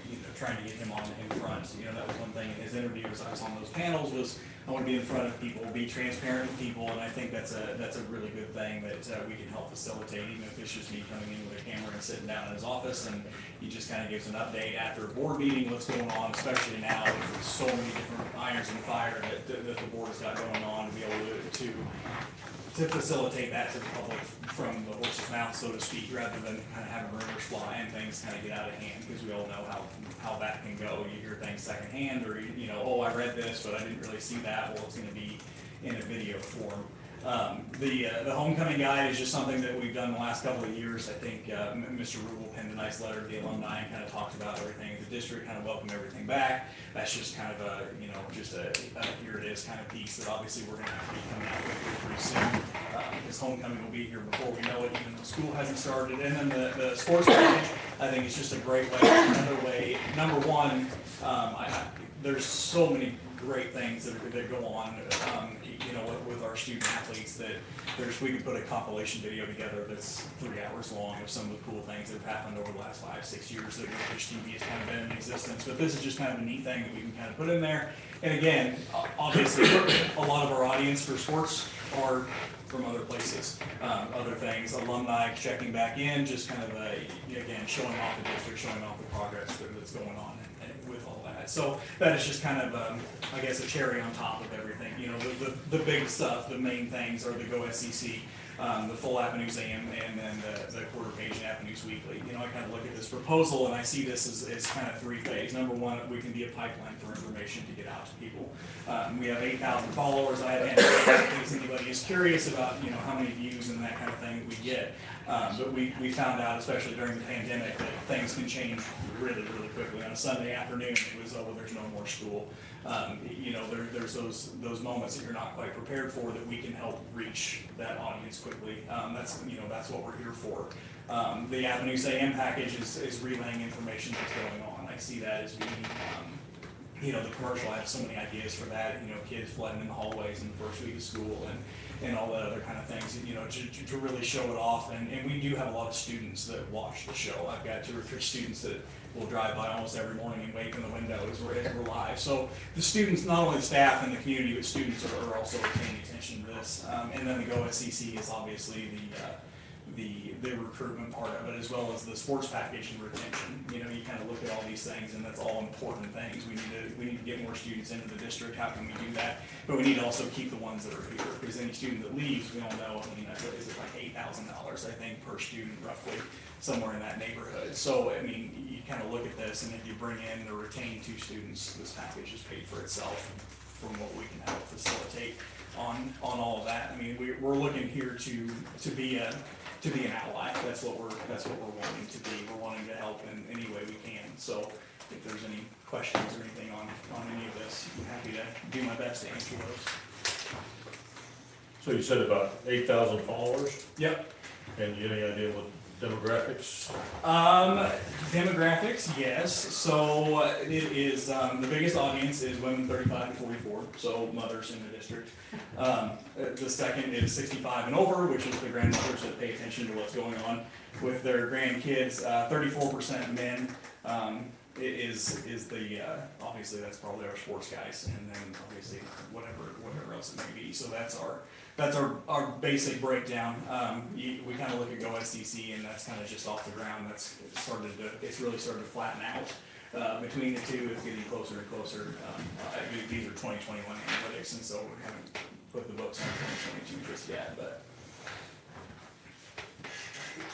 you know, trying to get him on in front. You know, that was one thing in his interview as I was on those panels was, I want to be in front of people, be transparent with people, and I think that's a really good thing that we can help facilitate, even if it's just me coming in with a camera and sitting down in his office, and he just kind of gives an update after a board meeting, what's going on, especially now with so many different irons in the fire that the board's got going on, to be able to facilitate that to the public from the horse's mouth, so to speak, rather than kind of having rumors fly and things kind of get out of hand, because we all know how that can go. You hear things secondhand, or you know, oh, I read this, but I didn't really see that. Well, it's going to be in a video form. The homecoming guide is just something that we've done the last couple of years. I think Mr. Rubel penned a nice letter to the alumni and kind of talked about everything. The district kind of welcomed everything back. That's just kind of a, you know, just a here it is kind of piece that obviously we're going to have to be coming out with pretty soon. This homecoming will be here before we know it, even though school hasn't started. And then the sports package, I think it's just a great way, another way. Number one, there's so many great things that go on, you know, with our student athletes that we could put a compilation video together that's 3 hours long of some of the cool things that have happened over the last 5-6 years that Fish TV has kind of been in existence. But this is just kind of a neat thing that we can kind of put in there. And again, obviously, a lot of our audience for sports are from other places, other things, alumni checking back in, just kind of again, showing off the district, showing off the progress that's going on with all that. So that is just kind of, I guess, a cherry on top of everything. You know, the big stuff, the main things are the Go SEC, the full App News AM, and then the quarter page App News Weekly. You know, I kind of look at this proposal and I see this as kind of 3 phase. Number one, we can be a pipeline for information to get out to people. We have 8,000 followers. I haven't in case anybody is curious about, you know, how many views and that kind of thing we get. But we found out, especially during the pandemic, that things can change really, really quickly. On a Sunday afternoon, it was, oh, well, there's no more school. You know, there's those moments that you're not quite prepared for that we can help reach that audience quickly. That's what we're here for. The App News AM package is relaying information that's going on. I see that as being, you know, the commercial. I have so many ideas for that. You know, kids flooding in the hallways in the first week of school and all that other kind of things, you know, to really show it off. And we do have a lot of students that watch the show. I've got 2 or 3 students that will drive by almost every morning and wave in the window as we're live. So the students, not only the staff and the community, but students are also paying attention to this. And then the Go SEC is obviously the recruitment part of it, as well as the sports package and retention. You know, you kind of look at all these things, and that's all important things. We need to get more students into the district. How can we do that? But we need to also keep the ones that are here, because any student that leaves, we all know, I mean, is it like $8,000, I think, per student, roughly, somewhere in that neighborhood. So, I mean, you kind of look at this, and if you bring in or retain 2 students, this package is paid for itself from what we can help facilitate on all of that. I mean, we're looking here to be an ally. That's what we're wanting to be. We're wanting to help in any way we can. So if there's any questions or anything on any of this, I'm happy to do my best to answer those. So you said about 8,000 followers, Yep. and any idea what demographics? Demographics, yes. So it is, the biggest audience is women 35 to 44, so mothers in the district. The second is 65 and over, which is the grandmothers that pay attention to what's going on with their grandkids. 34% men. Is the, obviously that's probably our sports guys, and then obviously whatever else it may be. So that's our basic breakdown. We kind of look at GoSCC, and that's kind of just off the ground. It's really started to flatten out. Between the two, it's getting closer and closer. These are 2021 analytics, and so we haven't put the books on 2022 just yet, but.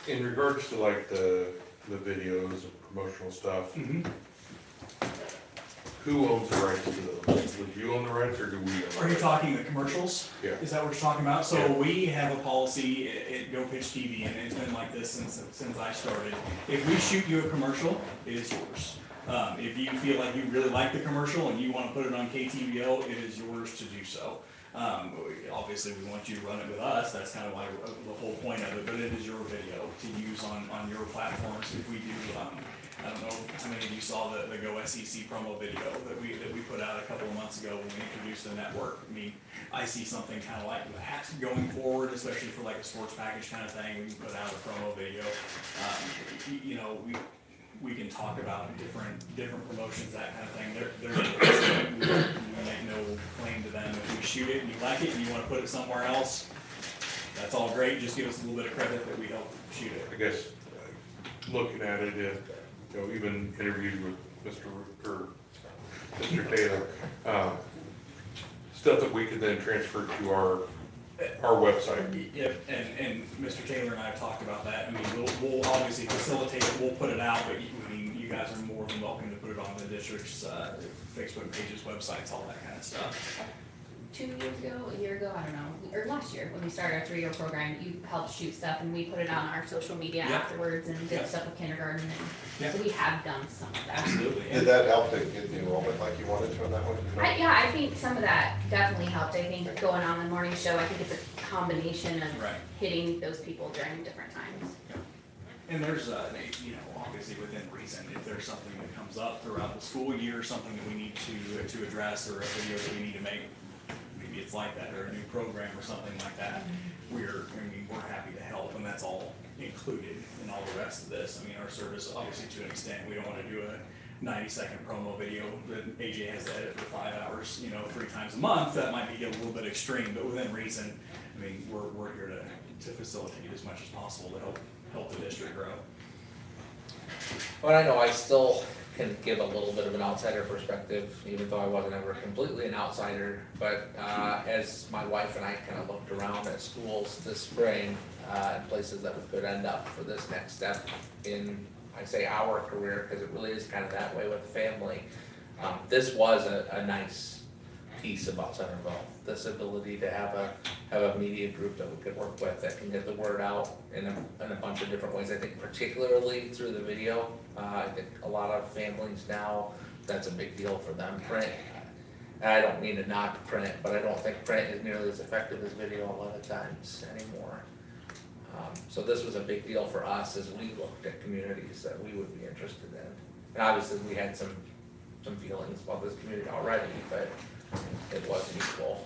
In regards to like the videos and promotional stuff, who owns the rights to those? Would you own the rights, or do we own the rights? Are you talking the commercials? Yeah. Is that what you're talking about? So Yeah. we have a policy at GoPitch TV, and it's been like this since I started. If we shoot you a commercial, it is yours. If you feel like you really like the commercial and you want to put it on KTVO, it is yours to do so. Obviously, we want you to run it with us. That's kind of why the whole point of it. But it is your video to use on your platforms. If we do, I don't know how many of you saw the GoSCC promo video that we put out a couple of months ago when we introduced the network. I mean, I see something kind of like that going forward, especially for like a sports package kind of thing. We can put out a promo video. You know, we can talk about different promotions, that kind of thing. We make no claim to them. If we shoot it and you like it and you want to put it somewhere else, that's all great. Just give us a little bit of credit that we helped shoot it. I guess, looking at it, you know, even interviewed with Mr. Taylor, stuff that we could then transfer to our website. Yep, and Mr. Taylor and I have talked about that. I mean, we'll obviously facilitate it, we'll put it out, but I mean, you guys are more than welcome to put it on the district's Facebook pages, websites, all that kind of stuff. 2 years ago, a year ago, I don't know, or last year, when we started our 3-year program, you helped shoot stuff and we put it on our social media Yeah. afterwards and did Yeah. stuff with kindergarten Yeah. and, so we have done some of that. Absolutely. Did that help to get the enrollment like you wanted to on that one? Yeah, I think some of that definitely helped. I think going on the morning show, I think it's a combination of Right. hitting those people during different times. And there's, you know, obviously within reason, if there's something that comes up throughout the school year, something that we need to address, or a video that we need to make, maybe it's like that, or a new program or something like that, we're happy to help, and that's all included in all the rest of this. I mean, our service, obviously to an extent, we don't wanna do a 90-second promo video that AJ has to edit for 5 hours, you know, 3 times a month. That might be a little bit extreme, but within reason, I mean, we're here to facilitate as much as possible to help the district grow. But I know I still can give a little bit of an outsider perspective, even though I wasn't ever completely an outsider. But as my wife and I kind of looked around at schools this spring, and places that we could end up for this next step in, I say our career, because it really is kind of that way with family. This was a nice piece about Centerville, this ability to have a media group that we could work with that can get the word out in a bunch of different ways. I think particularly through the video. I think a lot of families now, that's a big deal for them. Print, and I don't mean to knock print, but I don't think print is nearly as effective as video a lot of times anymore. So this was a big deal for us as we looked at communities that we would be interested in. And obviously we had some feelings about this community already, but it was equal.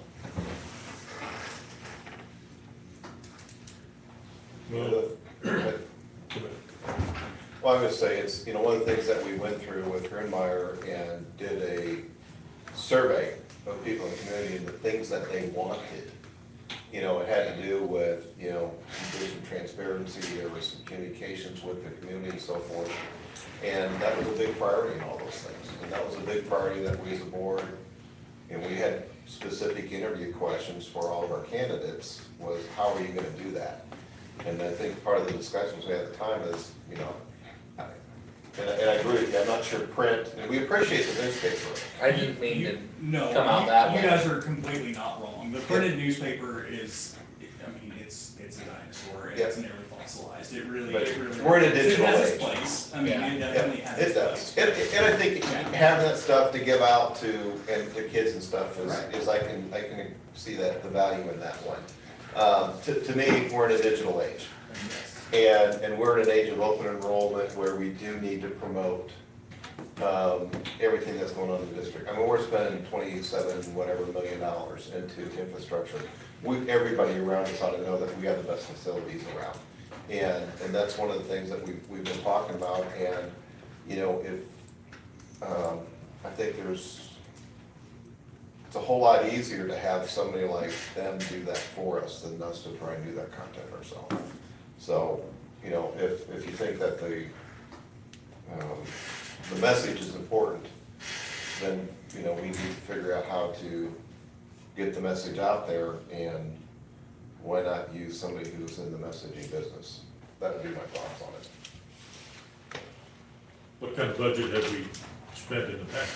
Well, I'm gonna say, it's, you know, one of the things that we went through with Grunmeyer and did a survey of people in the community and the things that they wanted. You know, it had to do with, you know, there's some transparency, there was some communications with the community and so forth. And that was a big priority in all those things. And that was a big priority that we as a board, and we had specific interview questions for all of our candidates, was how are you gonna do that? And I think part of the discussions we had at the time is, you know, and I agree with you, I'm not sure print, and we appreciate the newspaper. I didn't mean to No, come out that way. you guys are completely not wrong. The printed newspaper is, I mean, it's a dinosaur, and Yep. it's nearly falling pixelized, it really, But it really. we're in a it digital has its age. place, I mean, it Yeah, definitely has it its does. place. And I think having that stuff to give out to, and the kids and stuff Right. is I can see that, the value in that one. To me, we're in a digital age. And we're in an age of open enrollment where we do need to promote everything that's going on in the district. I mean, we're spending $27 whatever million into infrastructure. Everybody around us ought to know that we have the best facilities around. And that's one of the things that we've been talking about. And, you know, I think it's a whole lot easier to have somebody like them do that for us than us to try and do that content ourselves. So, you know, if you think that the message is important, then, you know, we need to figure out how to get the message out there, and why not use somebody who's in the messaging business? That would be my thoughts on it. What kind of budget have we spent in the past?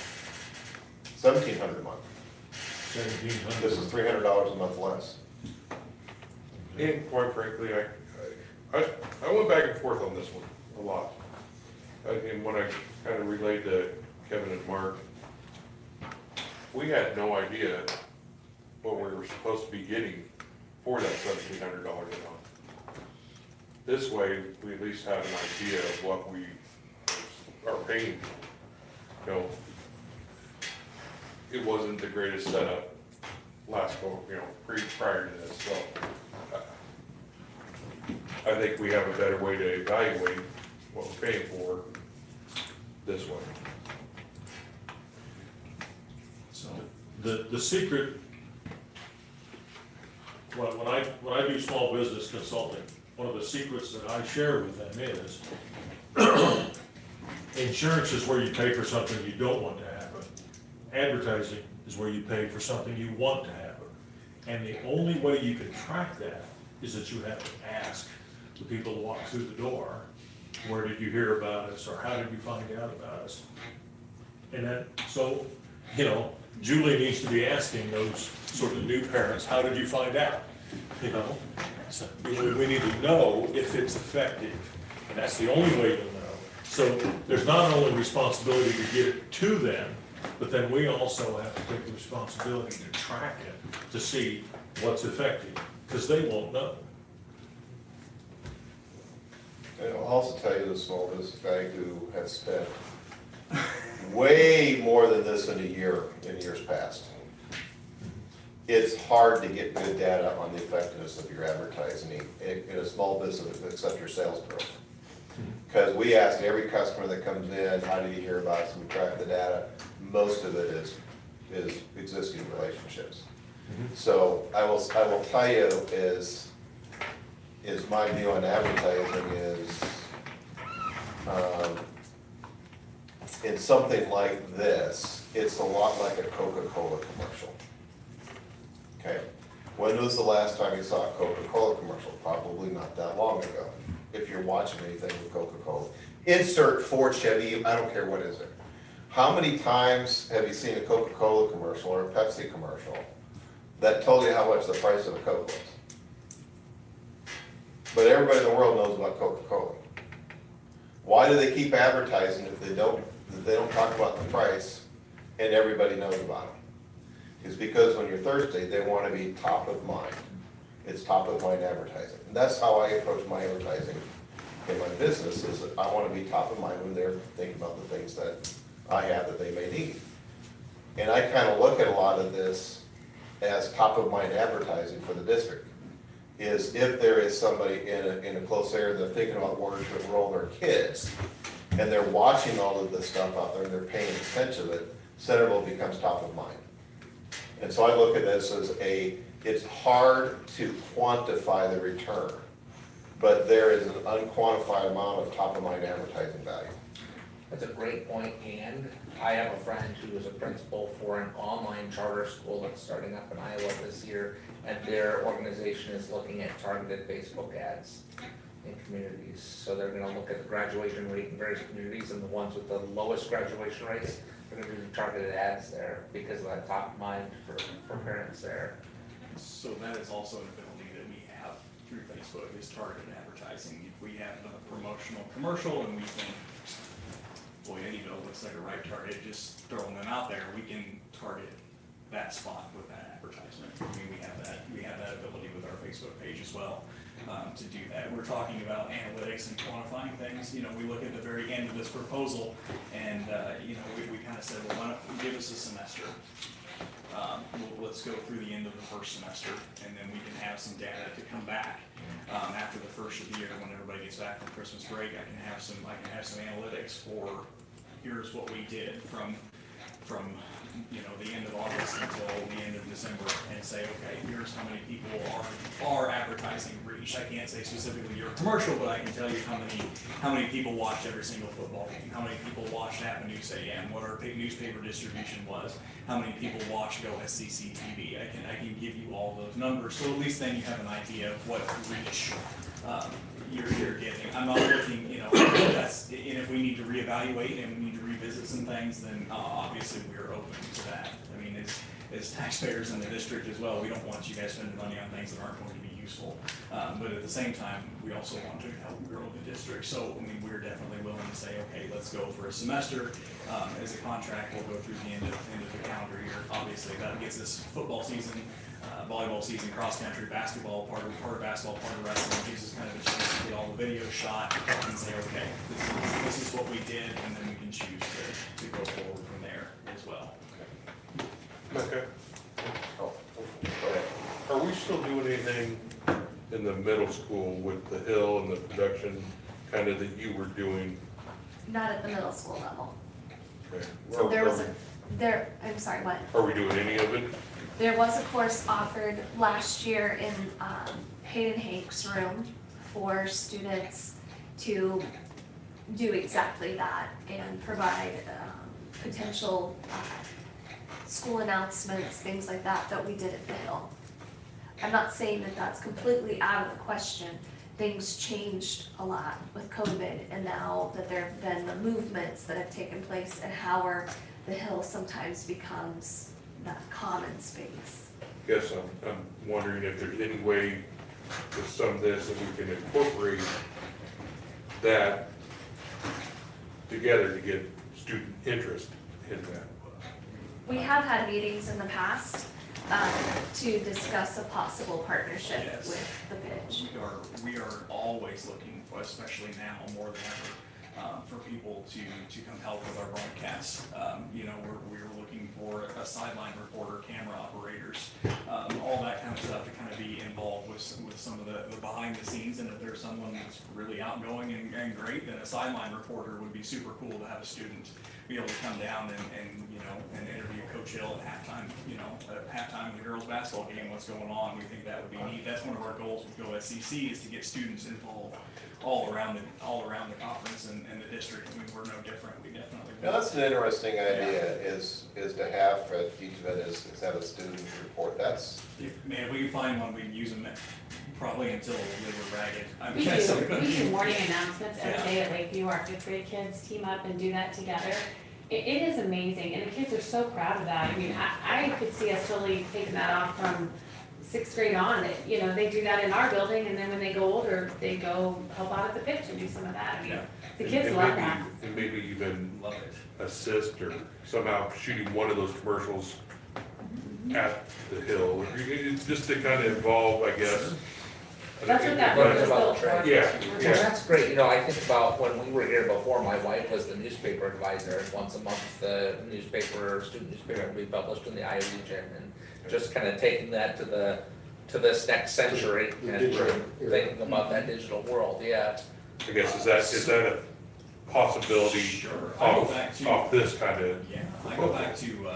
$1,700 a month. 1,700? This is $300 a month less. And quite frankly, I went back and forth on this one a lot. And when I kind of relayed to Kevin and Mark, we had no idea what we were supposed to be getting for that $1,700 a month. This way, we at least have an idea of what we are paying. You know, it wasn't the greatest setup prior to this, so. I think we have a better way to evaluate what we're paying for this way. So the secret, when I do small business consulting, one of the secrets that I share with them is insurance is where you pay for something you don't want to happen. Advertising is where you pay for something you want to happen. And the only way you can track that is that you have to ask the people who walk through the door, where did you hear about us, or how did you find out about us? And then, so, you know, Julie needs to be asking those sort of new parents, how did you find out? You know, so we need to know if it's effective, and that's the only way to know. So there's not only responsibility to get it to them, but then we also have to take the responsibility to track it, to see what's effective, because they won't know. And I'll also tell you, the small business guy who has spent way more than this in a year, in years past. It's hard to get good data on the effectiveness of your advertising in a small business, except your sales growth. Because we ask every customer that comes in, how do you hear about us, and we track the data. Most of it is existing relationships. So I will tell you is my view on advertising is, in something like this, it's a lot like a Coca-Cola commercial. Okay, when was the last time you saw a Coca-Cola commercial? Probably not that long ago. If you're watching anything with Coca-Cola, insert Ford, Chevy, I don't care what is it. How many times have you seen a Coca-Cola commercial or a Pepsi commercial that told you how much the price of a Coke was? But everybody in the world knows about Coca-Cola. Why do they keep advertising if they don't talk about the price and everybody knows about it? It's because when you're thirsty, they want to be top of mind. It's top of mind advertising. And that's how I approach my advertising in my business, is that I want to be top of mind when they're thinking about the things that I have that they may need. And I kind of look at a lot of this as top of mind advertising for the district. Is if there is somebody in a close area, they're thinking about where to enroll their kids, and they're watching all of this stuff out there, and they're paying attention to it, Centerville becomes top of mind. And so I look at this as it's hard to quantify the return, but there is an unquantified amount of top of mind advertising value. That's a great point, and I have a friend who is a principal for an online charter school that's starting up in Iowa this year, and their organization is looking at targeted Facebook ads in communities. So they're gonna look at the graduation rate in various communities, and the ones with the lowest graduation rates, they're gonna do targeted ads there because of that top of mind for parents there. So that is also an ability that we have through Facebook is targeted advertising. If we have a promotional commercial and we think, boy, Eddyville looks like a right target, just throwing them out there, we can target that spot with that advertisement. I mean, we have that ability with our Facebook page as well, to do that. We're talking about analytics and quantifying things. You know, we look at the very end of this proposal and, you know, we kind of said, well, why don't you give us a semester? Let's go through the end of the first semester, and then we can have some data to come back after the first of the year when everybody gets back from Christmas break. I can have some analytics for here's what we did from you know, the end of August until the end of December, and say, okay, here's how many people are advertising reach. I can't say specifically your commercial, but I can tell you how many people watched every single football game, how many people watched App News AM, what our newspaper distribution was, how many people watched Go SCC TV. I can give you all those numbers, so at least then you have an idea of what reach you're getting. I'm not looking, you know, and if we need to reevaluate and we need to revisit some things, then obviously we're open to that. I mean, as taxpayers in the district as well, we don't want you guys spending money on things that aren't going to be useful. But at the same time, we also want to help grow the district. So, I mean, we're definitely willing to say, okay, let's go for a semester. As a contract, we'll go through the end of the calendar year. Obviously, that gets us football season, volleyball season, cross country, basketball, part of basketball, part of wrestling. Gives us kind of a chance to get all the videos shot and say, okay, this is what we did, and then we can choose to go forward from there as well. Okay. Oh, go ahead. Are we still doing anything in the middle school with the hill and the production kind of that you were doing? Not at the middle school level. Okay. So there was I'm sorry, what? Are we doing any of it? There was a course offered last year in Hayden Hank's room for students to do exactly that and provide potential school announcements, things like that we did at the Hill. I'm not saying that that's completely out of the question. Things changed a lot with COVID, and now that there have been the movements that have taken place and how the Hill sometimes becomes that common space. Guess I'm wondering if there's any way with some of this that we can incorporate that together to get student interest in that. We have had meetings in the past to discuss a possible partnership with the pitch. We are always looking, especially now more than ever, for people to come help with our broadcasts. You know, we're looking for a sideline reporter, camera operators, all that kind of stuff to kind of be involved with some of the behind the scenes. And if there's someone that's really outgoing and great, then a sideline reporter would be super cool to have a student be able to come down and interview Coach Hill at halftime, at halftime of the girls basketball game, what's going on. We think that would be neat. That's one of our goals with Go SCC, is to get students involved all around the conference and the district. I mean, we're no different. We definitely. Now, that's an interesting idea, is to have each event is have a student report. That's. If we can find one, we can use them probably until they were ragged. We do morning announcements every day at Lakeview. Our 5th grade kids team up and do that together. It is amazing, and the kids are so proud of that. I mean, I could see us totally taking that off from 6th grade on. That, they do that in our building, and then when they go older, they go help out at the pitch and do some of that. I mean, the kids love that. And maybe even assist or somehow shooting one of those commercials at the Hill, just to kind of involve, I guess. That's what that book is built for. Yeah. That's great. I think about when we were here before, my wife was the newspaper advisor. Once a month, the student newspaper would be published in the Iowa Region, and just kind of taking that to this next century, and we're thinking about that digital world. Yeah. I guess is that a possibility? Sure. Off this kind of. Yeah, I go back to.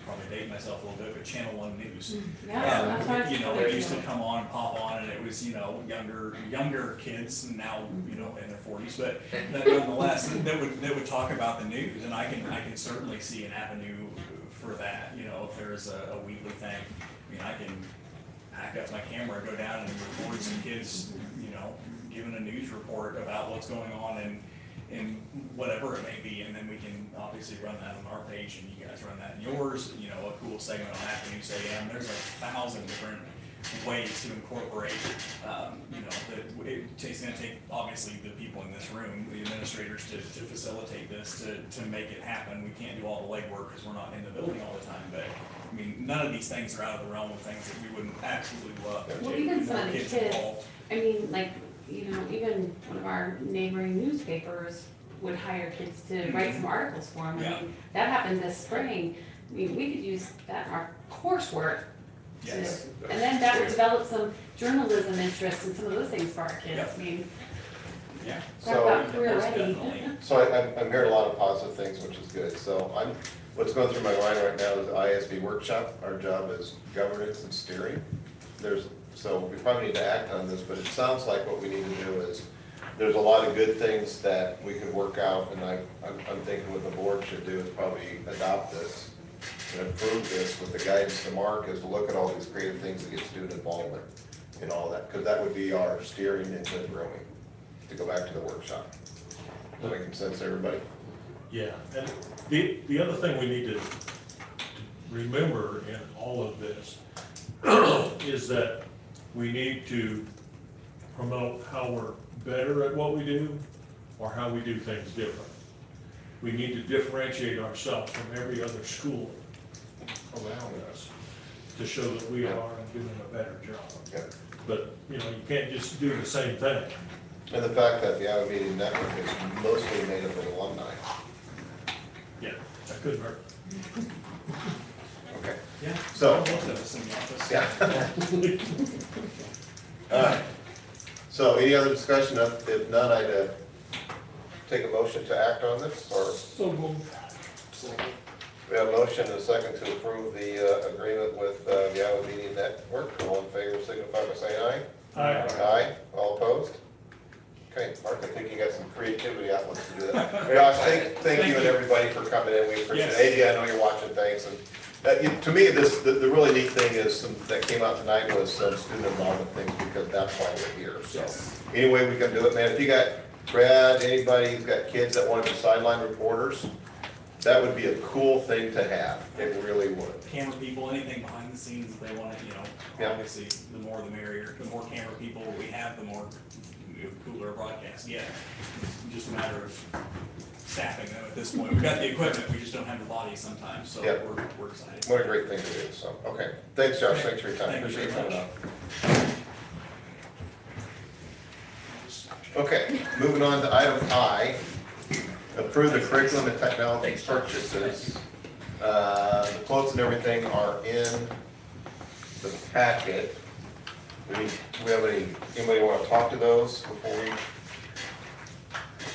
Probably date myself a little bit, but Channel 1 News. They used to come on and pop on, and it was, younger kids, and now, in their 40s, but nonetheless, they would talk about the news, and I can certainly see an avenue for that. If there's a weekly thing, I can pack up my camera, go down and record some kids, giving a news report about what's going on in whatever it may be, and then we can obviously run that on our page, and you guys run that in yours. A cool segment on App News AM. There's 1,000 different ways to incorporate, you know, it's gonna take, obviously, the people in this room, the administrators, to facilitate this, to make it happen. We can't do all the legwork because we're not in the building all the time, but, I mean, none of these things are out of the realm of things that we wouldn't absolutely love to Well, get even some more of the kids kids, involved. I mean, like, you know, even one of our neighboring newspapers would hire kids to write some articles for them. I Yeah. mean, that happened this spring. I mean, we could use that in our coursework. Yes. And then that would develop some journalism interest and some of those things for our kids. Yep. I mean, Yeah. talk So- about career Most ready. definitely. So I'm hearing a lot of positive things, which is good. So what's going through my mind right now is the ISB workshop. Our job is governance and steering. So we probably need to act on this, but it sounds like what we need to do is, there's a lot of good things that we could work out, and I'm thinking what the board should do is probably adopt this and approve this with the guidance to Mark, is to look at all these creative things that get student involvement and all that, because that would be our steering into growing, to go back to the workshop. Does that make sense to everybody? Yeah, and the other thing we need to remember in all of this is that we need to promote how we're better at what we do or how we do things different. We need to differentiate ourselves from every other school around us to show that we are doing a better job. Yeah. But, you know, you can't just do the same thing. And the fact that the Iowa Media Network is mostly made up of alumni. Yeah, that couldn't hurt. Okay. Yeah. So- Most of us in the office. Yeah. All right. So any other discussion? If none, I'd take a motion to act on this, or So moved. we have a motion and a second to approve the agreement with the Iowa Media Network. All in favor, signify by saying aye. Aye. Aye. All opposed? Okay, Mark, I think you got some creativity outlets to do that. Josh, thank you and everybody for coming in. We appreciate it. AJ, I know you're watching, thanks. And to me, the really neat thing is that came out tonight was some student involvement things, because that's why we're here. So any way we can do it, man. If you got Brad, anybody who's got kids that want to be sideline reporters, that would be a cool thing to have. It really would. Camera people, anything behind the scenes that they want to, you know, Yeah. obviously, the more the merrier. The more camera people we have, the more cooler a broadcast. Yeah, it's just a matter of staffing them at this point. We've got the equipment, we just don't have the bodies sometimes, so Yeah. we're excited. What a great thing to do. So, okay. Thanks, Josh. Thanks for your time. Thank you Appreciate you very coming out. Okay, moving on to item I, approve the curriculum and technology purchases. The quotes and everything are in the packet. We have anybody want to talk to those before we?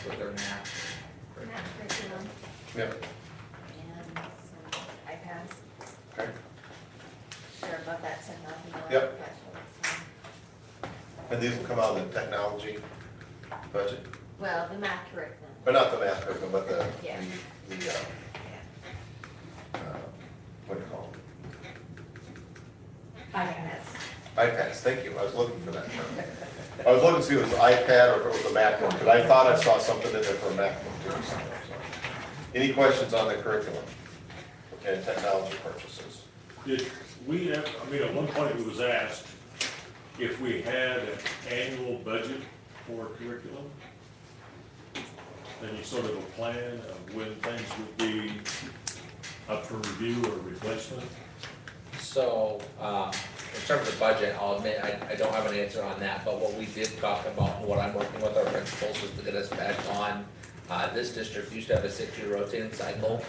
With their map. Math curriculum Yeah, and some iPads. okay. Sure about that $10,000. Yep. cash flow. And these will come out of the technology budget, Well, the math curriculum. or not the math curriculum, but Yeah. the what do you call them? iPads. iPads, thank you, I was looking for that term. I was looking to see if it was iPad or if it was a MacBook, because I thought I saw something in there for a MacBook too. somewhere, so. Any questions on the curriculum and technology purchases? Did we have, I mean, at one point it was asked if we had an annual budget for curriculum? Any sort of a plan of when things would be up for review or replacement? So, in terms of budget, I'll admit, I don't have an answer on that, but what we did talk about, and what I'm working with our principals is to get us back on. This district used to have a 6-year rotating cycle,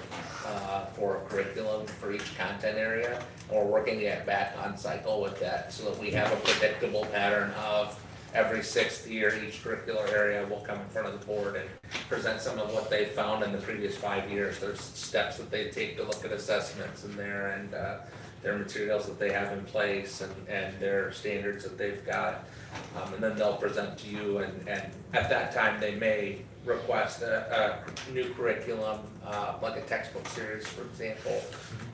for curriculum for each content area. And we're working to get back on cycle with that, so that we have a predictable pattern of every 6th year, each curricular area will come in front of the board and present some of what they found in the previous 5 years. There's steps that they take to look at assessments in there, and their materials that they have in place, and their standards that they've got. And then they'll present to you, and at that time, they may request a new curriculum, like a textbook series, for example,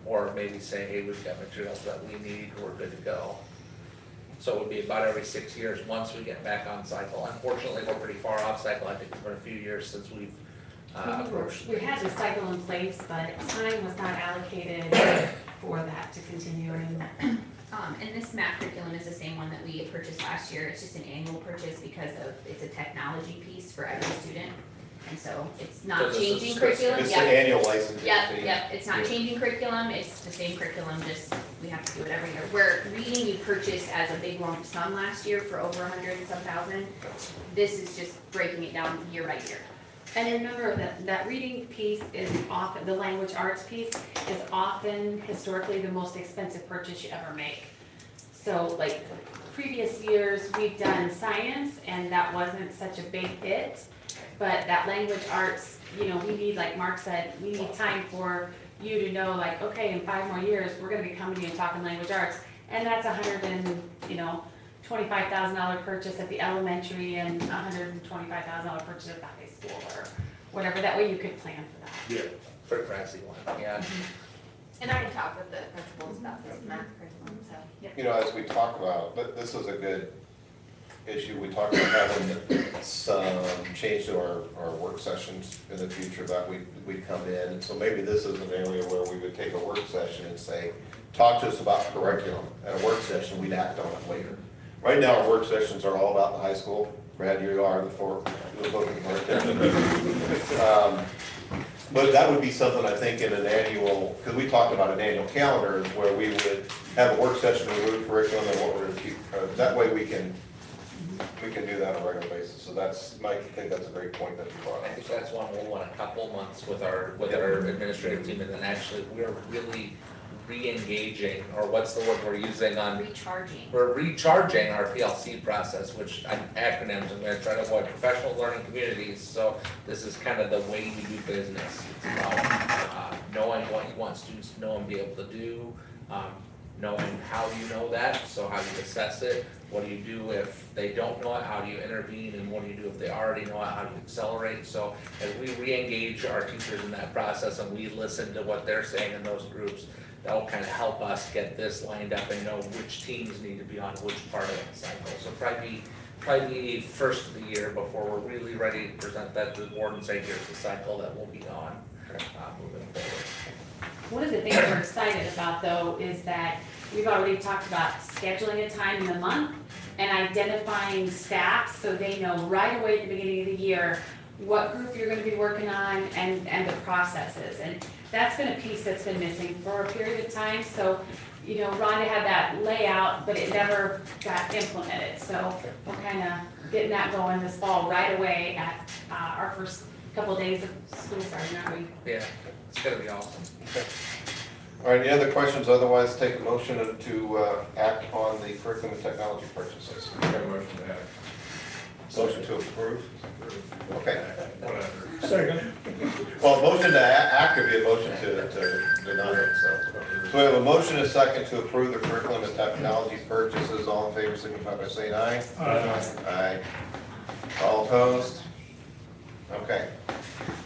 or maybe say, hey, we've got materials that we need, we're good to go. So it would be about every 6 years, once we get back on cycle. Unfortunately, we're pretty far off cycle. I think it's been a few years since we've approached. We had the cycle in place, but time was not allocated for that to continue, and And this math curriculum is the same one that we purchased last year. It's just an annual purchase because it's a technology piece for every student. And so it's not changing curriculum. It's an annual license. Yep, it's not changing curriculum, it's the same curriculum, just we have to do it every year. Where reading you purchased as a big lump sum last year for over 100 and some thousand, this is just breaking it down year by year. And remember that reading piece is often, the language arts piece is often historically the most expensive purchase you ever make. So like previous years, we've done science and that wasn't such a big hit. But that language arts, we need, like Mark said, we need time for you to know, like, okay, in 5 more years, we're gonna be coming to you and talking language arts. And that's $125,000 purchase at the elementary and $125,000 purchase at the high school or whatever. That way you could plan for that. Yeah. For Grassy one, yeah. And I can talk with the principals about this math curriculum, so. As we talk about, this is a good issue. We talked about having some change to our work sessions in the future that we'd come in. And so maybe this is an area where we would take a work session and say, talk to us about curriculum. At a work session, we'd act on it later. Right now, our work sessions are all about the high school. Brad, you are the looking for attention. But that would be something I think in an annual, because we talked about an annual calendar is where we would have a work session with curriculum and what we're going to keep. That way we can do that on a regular basis. So Mike, I think that's a great point that you brought up. I think that's one we'll want a couple months with our administrative team, and then actually we're really re-engaging, or what's the word we're using on? Recharging. We're recharging our PLC process, which acronyms, I'm gonna try to avoid professional learning communities, so this is kind of the way you do business. It's about knowing what you want students to know and be able to do, knowing how you know that, so how you assess it, what do you do if they don't know it, how do you intervene, and what do you do if they already know it, how do you accelerate? So as we re-engage our teachers in that process and we listen to what they're saying in those groups, that'll kind of help us get this lined up and know which teams need to be on which part of the cycle. So probably first of the year before we're really ready to present that to the board and say, here's the cycle that will be on moving forward. One of the things we're excited about though is that we've already talked about scheduling a time in the month and identifying staff so they know right away at the beginning of the year what group you're going to be working on and the processes. And that's been a piece that's been missing for a period of time. So, Rhonda had that layout, but it never got implemented. So we're kind of getting that going this fall right away at our first couple of days of school starting, aren't we? Yeah, it's gonna be awesome. Okay. All right, any other questions? Otherwise, take a motion to act on the curriculum and technology purchases. Motion to act. Motion to approve? Okay. Second. Well, motion to act would be a motion to deny it, so. So we have a motion and a second to approve the curriculum and technology purchases. All in favor, signify by saying aye. Aye. Aye. All opposed? Okay.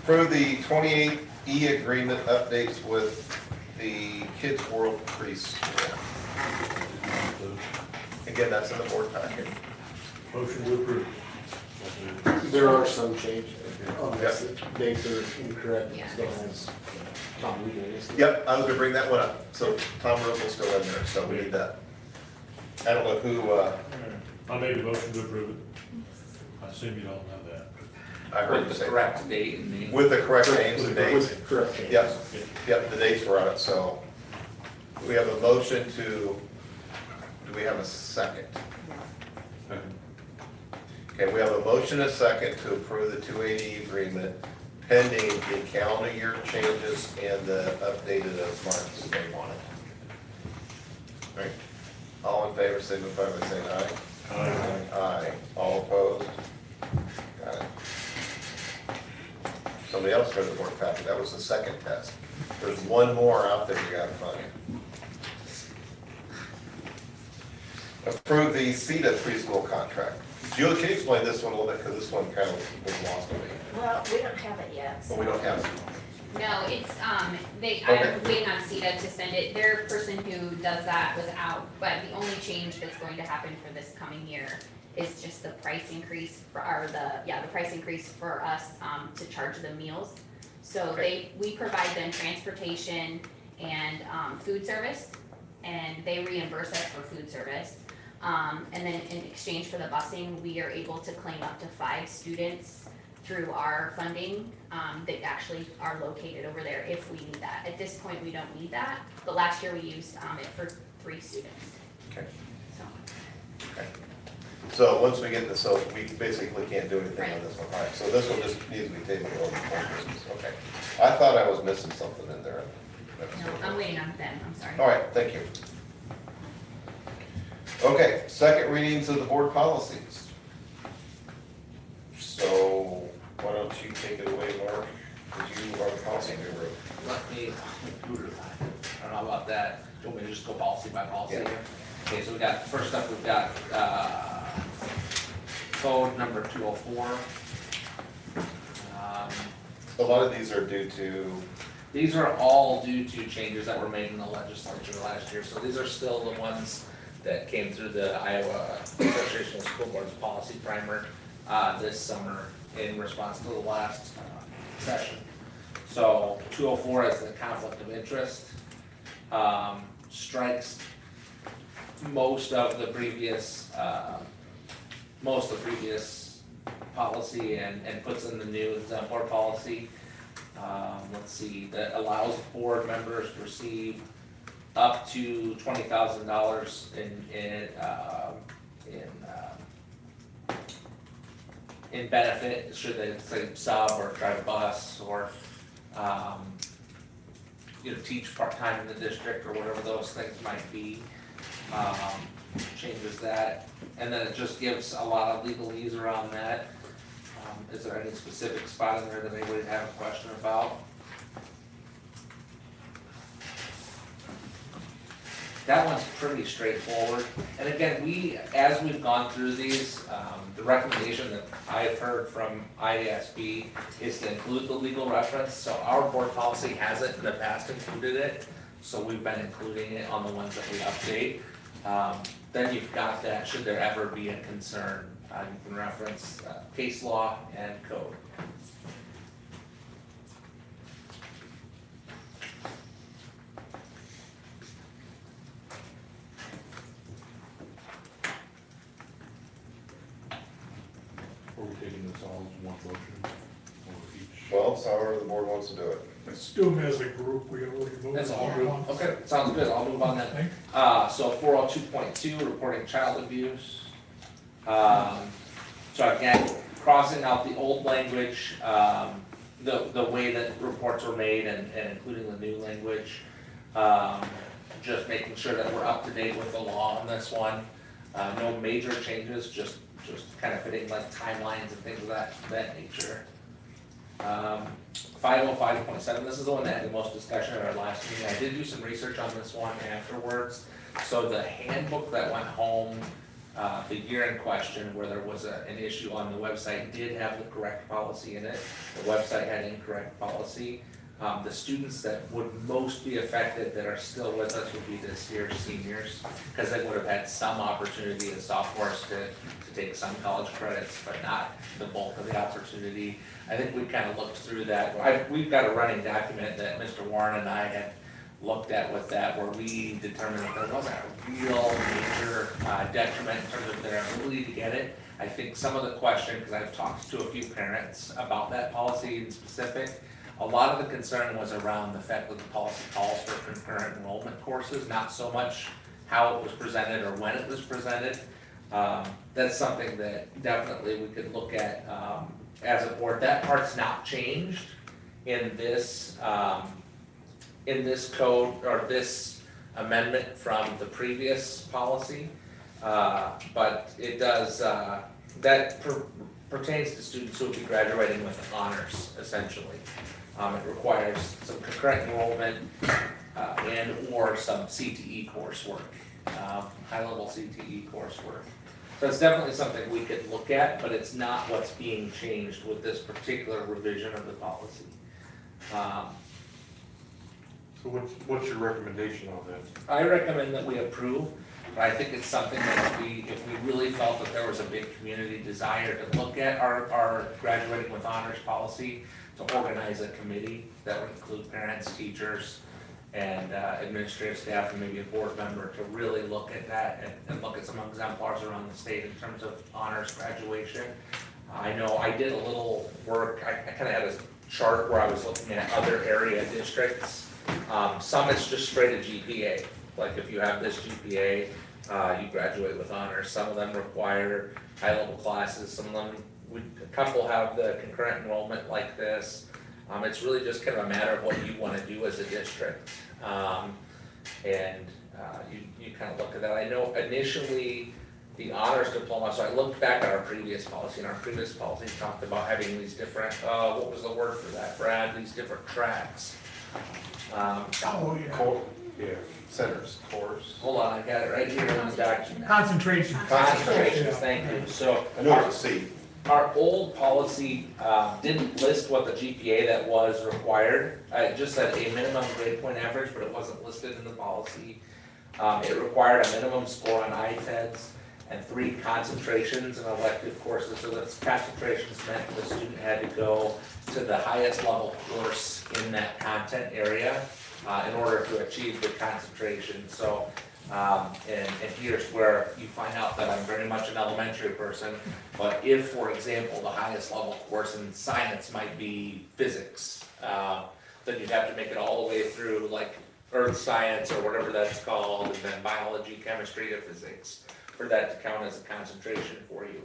Approve the 28E agreement updates with the Kids World Preschool. Again, that's in the board packet. Motion to approve. There are some changes on this, dates are incorrect, still has Tom Weedle listed. Yep, I was gonna bring that one up. So Tom Russell's still in there, so we need that. I don't know who, I made a motion to approve it. I assume you don't know that. I heard With the the same. correct date and name. With the correct names and dates. With correct names. Yep, the dates were on it, so. We have a motion to, do we have a second? Okay, we have a motion and a second to approve the 280 agreement pending the calendar year changes and the updated of Mark's name on it. All right, all in favor, signify by saying aye. Aye. Aye. All opposed? Got it. Somebody else read the board packet, that was the second test. There's one more out there you gotta find. Approve the CETA preschool contract. Julie, can you explain this one a little bit, because this one kind of was lost to me. Well, we don't have it yet. Well, we don't have it. No, it's, I'm Okay. waiting on CETA to send it. Their person who does that was out, but the only change that's going to happen for this coming year is just the price increase for, the price increase for us, to charge the meals. So Okay. we provide them transportation and, food service. and they reimburse us for food service. And then in exchange for the busing, we are able to claim up to 5 students through our funding, that actually are located over there if we need that. At this point, we don't need that, but last year we used, it for 3 students, Okay. so. Okay. So once we get this, so we basically can't do anything on this one, all right? So this one just needs to be tabled over before Christmas, okay? I thought I was missing something in there. No, I'm waiting on them, I'm sorry. All right, thank you. Okay, second readings of the board policies. So why don't you take it away, Mark, because you are the policy guru. Let me, I don't know about that. Do you want me to just go policy by policy Yeah. here? Okay, so we got, first up, we've got, code number 204. A lot of these are due to, These are all due to changes that were made in the legislature last year, so these are still the ones that came through the Iowa Association of School Boards Policy Primer, this summer in response to the last, session. So 204 is the conflict of interest, strikes most of the previous policy and puts in the new exemplar policy. Let's see, that allows board members to receive up to $20,000 in benefit, should they say sub or drive a bus or, teach part-time in the district or whatever those things might be. Changes that, and then it just gives a lot of legalese around that. Is there any specific spot in there that anybody would have a question about? That one's pretty straightforward, and again, as we've gone through these, the recommendation that I've heard from IASB is to include the legal reference, so our board policy hasn't in the past included it, so we've been including it on the ones that we update. Then you've got that, should there ever be a concern, you can reference case law and code. Are we taking this all as one motion or each? well, it's however the board wants to do it. Let's do them as a group, we already voted. That's all on group, one. okay, sounds good, I'll move on then. So 402.2, reporting child abuse. So again, crossing out the old language, the way that reports were made and including the new language. Just making sure that we're up to date with the law on this one. No major changes, just kind of fitting like timelines and things of that nature. 505.7, this is the one that had the most discussion at our last meeting. I did do some research on this one afterwards. So the handbook that went home, the year in question where there was an issue on the website did have the correct policy in it. The website had incorrect policy. The students that would most be affected that are still with us would be this year's seniors, because they would have had some opportunity as sophomores to take some college credits, but not the bulk of the opportunity. I think we kind of looked through that. We've got a running document that Mr. Warren and I had looked at with that, where we determined that there wasn't a real major detriment in terms of their ability to get it. I think some of the question, because I've talked to a few parents about that policy in specific, a lot of the concern was around the fact that the policy calls for concurrent enrollment courses, not so much how it was presented or when it was presented. That's something that definitely we could look at as a board. That part's not changed in this code or this amendment from the previous policy, but it does pertains to students who will be graduating with honors, essentially. It requires some concurrent enrollment and or some CTE coursework, high-level CTE coursework. So it's definitely something we could look at, but it's not what's being changed with this particular revision of the policy. So what's your recommendation on that? I recommend that we approve, but I think it's something that if we really felt that there was a big community desire to look at our graduating with honors policy, to organize a committee that would include parents, teachers, and administrative staff and maybe a board member to really look at that and look at some exemplars around the state in terms of honors graduation. I know I did a little work, I kind of had a chart where I was looking at other area districts. Some it's just straight a GPA, like if you have this GPA, you graduate with honors. Some of them require high-level classes, some of them, a couple have the concurrent enrollment like this. It's really just kind of a matter of what you want to do as a district. You kind of look at that. I know initially the honors diploma, so I looked back at our previous policy, and our previous policy talked about having these different, what was the word for that, Brad? These different tracks. Oh, yeah. Yeah. Centers, cores. Hold on, I got it right here in the document. Concentration. Concentrations, thank you. So I know it's a C. our old policy didn't list what the GPA that was required. It just said a minimum grade point average, but it wasn't listed in the policy. It required a minimum score on ITEDs and 3 concentrations in elective courses. So that's concentrations meant the student had to go to the highest level course in that content area in order to achieve the concentration. So, and here's where you find out that I'm very much an elementary person, but if, for example, the highest level course in science might be physics, then you'd have to make it all the way through like earth science or whatever that's called, and then biology, chemistry to physics, for that to count as a concentration for you.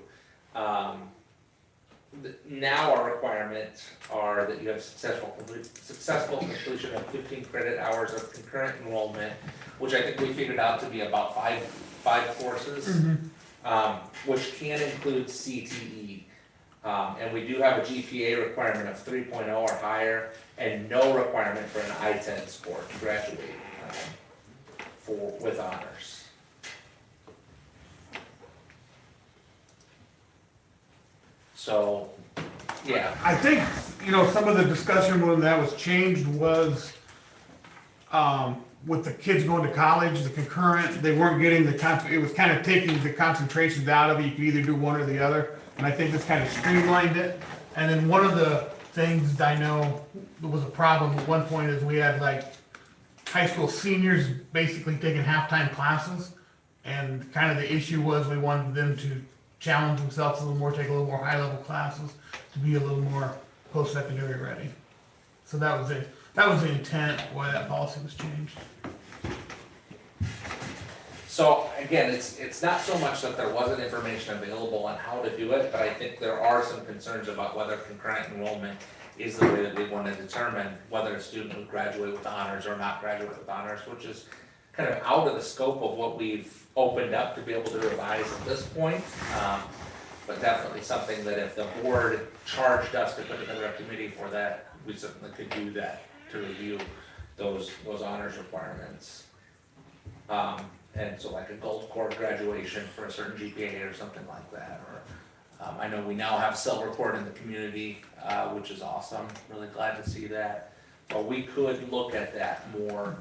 Now our requirements are that you have successful completion of 15 credit hours of concurrent enrollment, which I think we figured out to be about five courses, which can include CTE. And we do have a GPA requirement of 3.0 or higher, and no requirement for an ITED score to graduate with honors. So, yeah. I think, some of the discussion when that was changed was, with the kids going to college, the concurrent, they weren't getting it was kind of taking the concentrations out of it. You could either do one or the other. And I think this kind of streamlined it. And then one of the things that I know there was a problem at one point is we had like high school seniors basically taking half-time classes. And kind of the issue was we wanted them to challenge themselves a little more, take a little more high-level classes to be a little more post-secondary ready. So that was it. That was the intent why that policy was changed. So again, it's not so much that there wasn't information available on how to do it, but I think there are some concerns about whether concurrent enrollment is the way that we want to determine whether a student would graduate with honors or not graduate with honors, which is kind of out of the scope of what we've opened up to be able to revise at this point. But definitely something that if the board charged us to put together a committee for that, we certainly could do that to review those honors requirements. And so like a gold core graduation for a certain GPA or something like that. Or I know we now have silver core in the community, which is awesome. Really glad to see that. But we could look at that more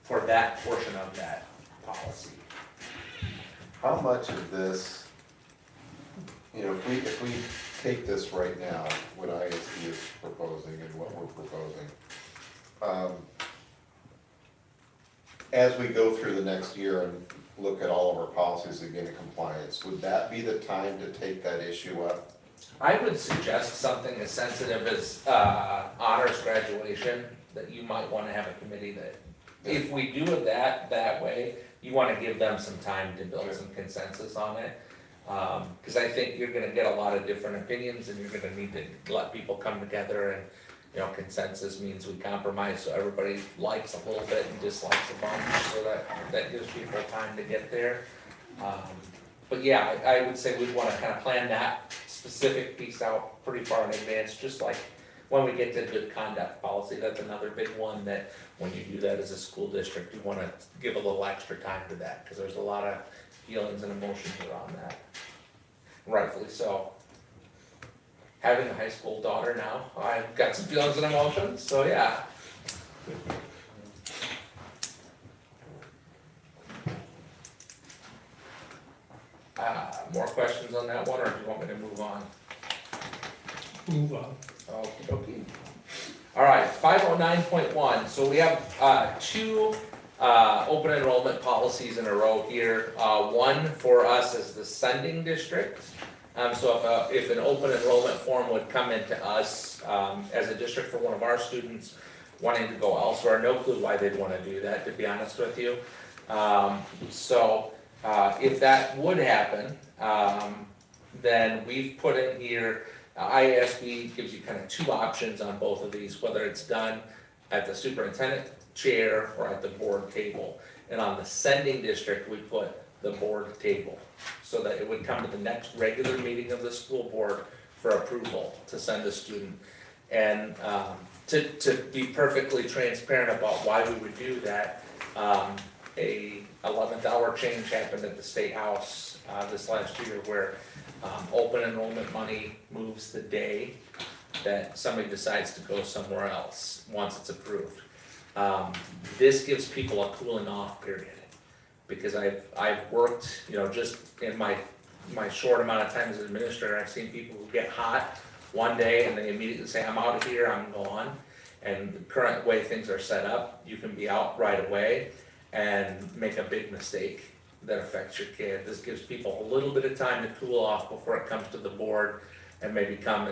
for that portion of that policy. How much of this, if we take this right now, what ISD is proposing and what we're proposing, as we go through the next year and look at all of our policies again in compliance, would that be the time to take that issue up? I would suggest something as sensitive as honors graduation, that you might want to have a committee that, if we do it that way, you want to give them some time to build some consensus on it. Because I think you're going to get a lot of different opinions, and you're going to need to let people come together, and consensus means we compromise so everybody likes a little bit and dislikes a bunch, so that gives people time to get there. But yeah, I would say we'd want to kind of plan that specific piece out pretty far in advance, just like when we get to good conduct policy. That's another big one that when you do that as a school district, you want to give a little extra time to that, because there's a lot of feelings and emotions around that. Rightfully so. Having a high school daughter now, I've got some feelings and emotions, so yeah. More questions on that one, or do you want me to move on? Move on. Okey dokey. All All right, 509.1, so we have two open enrollment policies in a row here. One for us is the sending district. So if an open enrollment form would come into us as a district for one of our students wanting to go elsewhere, no clue why they'd want to do that, to be honest with you. If that would happen, then we've put in here, IASB gives you kind of two options on both of these, whether it's done at the superintendent chair or at the board table. And on the sending district, we put the board table, so that it would come to the next regular meeting of the school board for approval to send a student. And to be perfectly transparent about why we would do that, a 11th hour change happened at the State House this last year where open enrollment money moves the day that somebody decides to go somewhere else once it's approved. This gives people a cooling off period, because I've worked, just in my short amount of time as an administrator, I've seen people who get hot one day and they immediately say, I'm out of here, I'm gone. And the current way things are set up, you can be out right away and make a big mistake that affects your kid. This gives people a little bit of time to cool off before it comes to the board and maybe come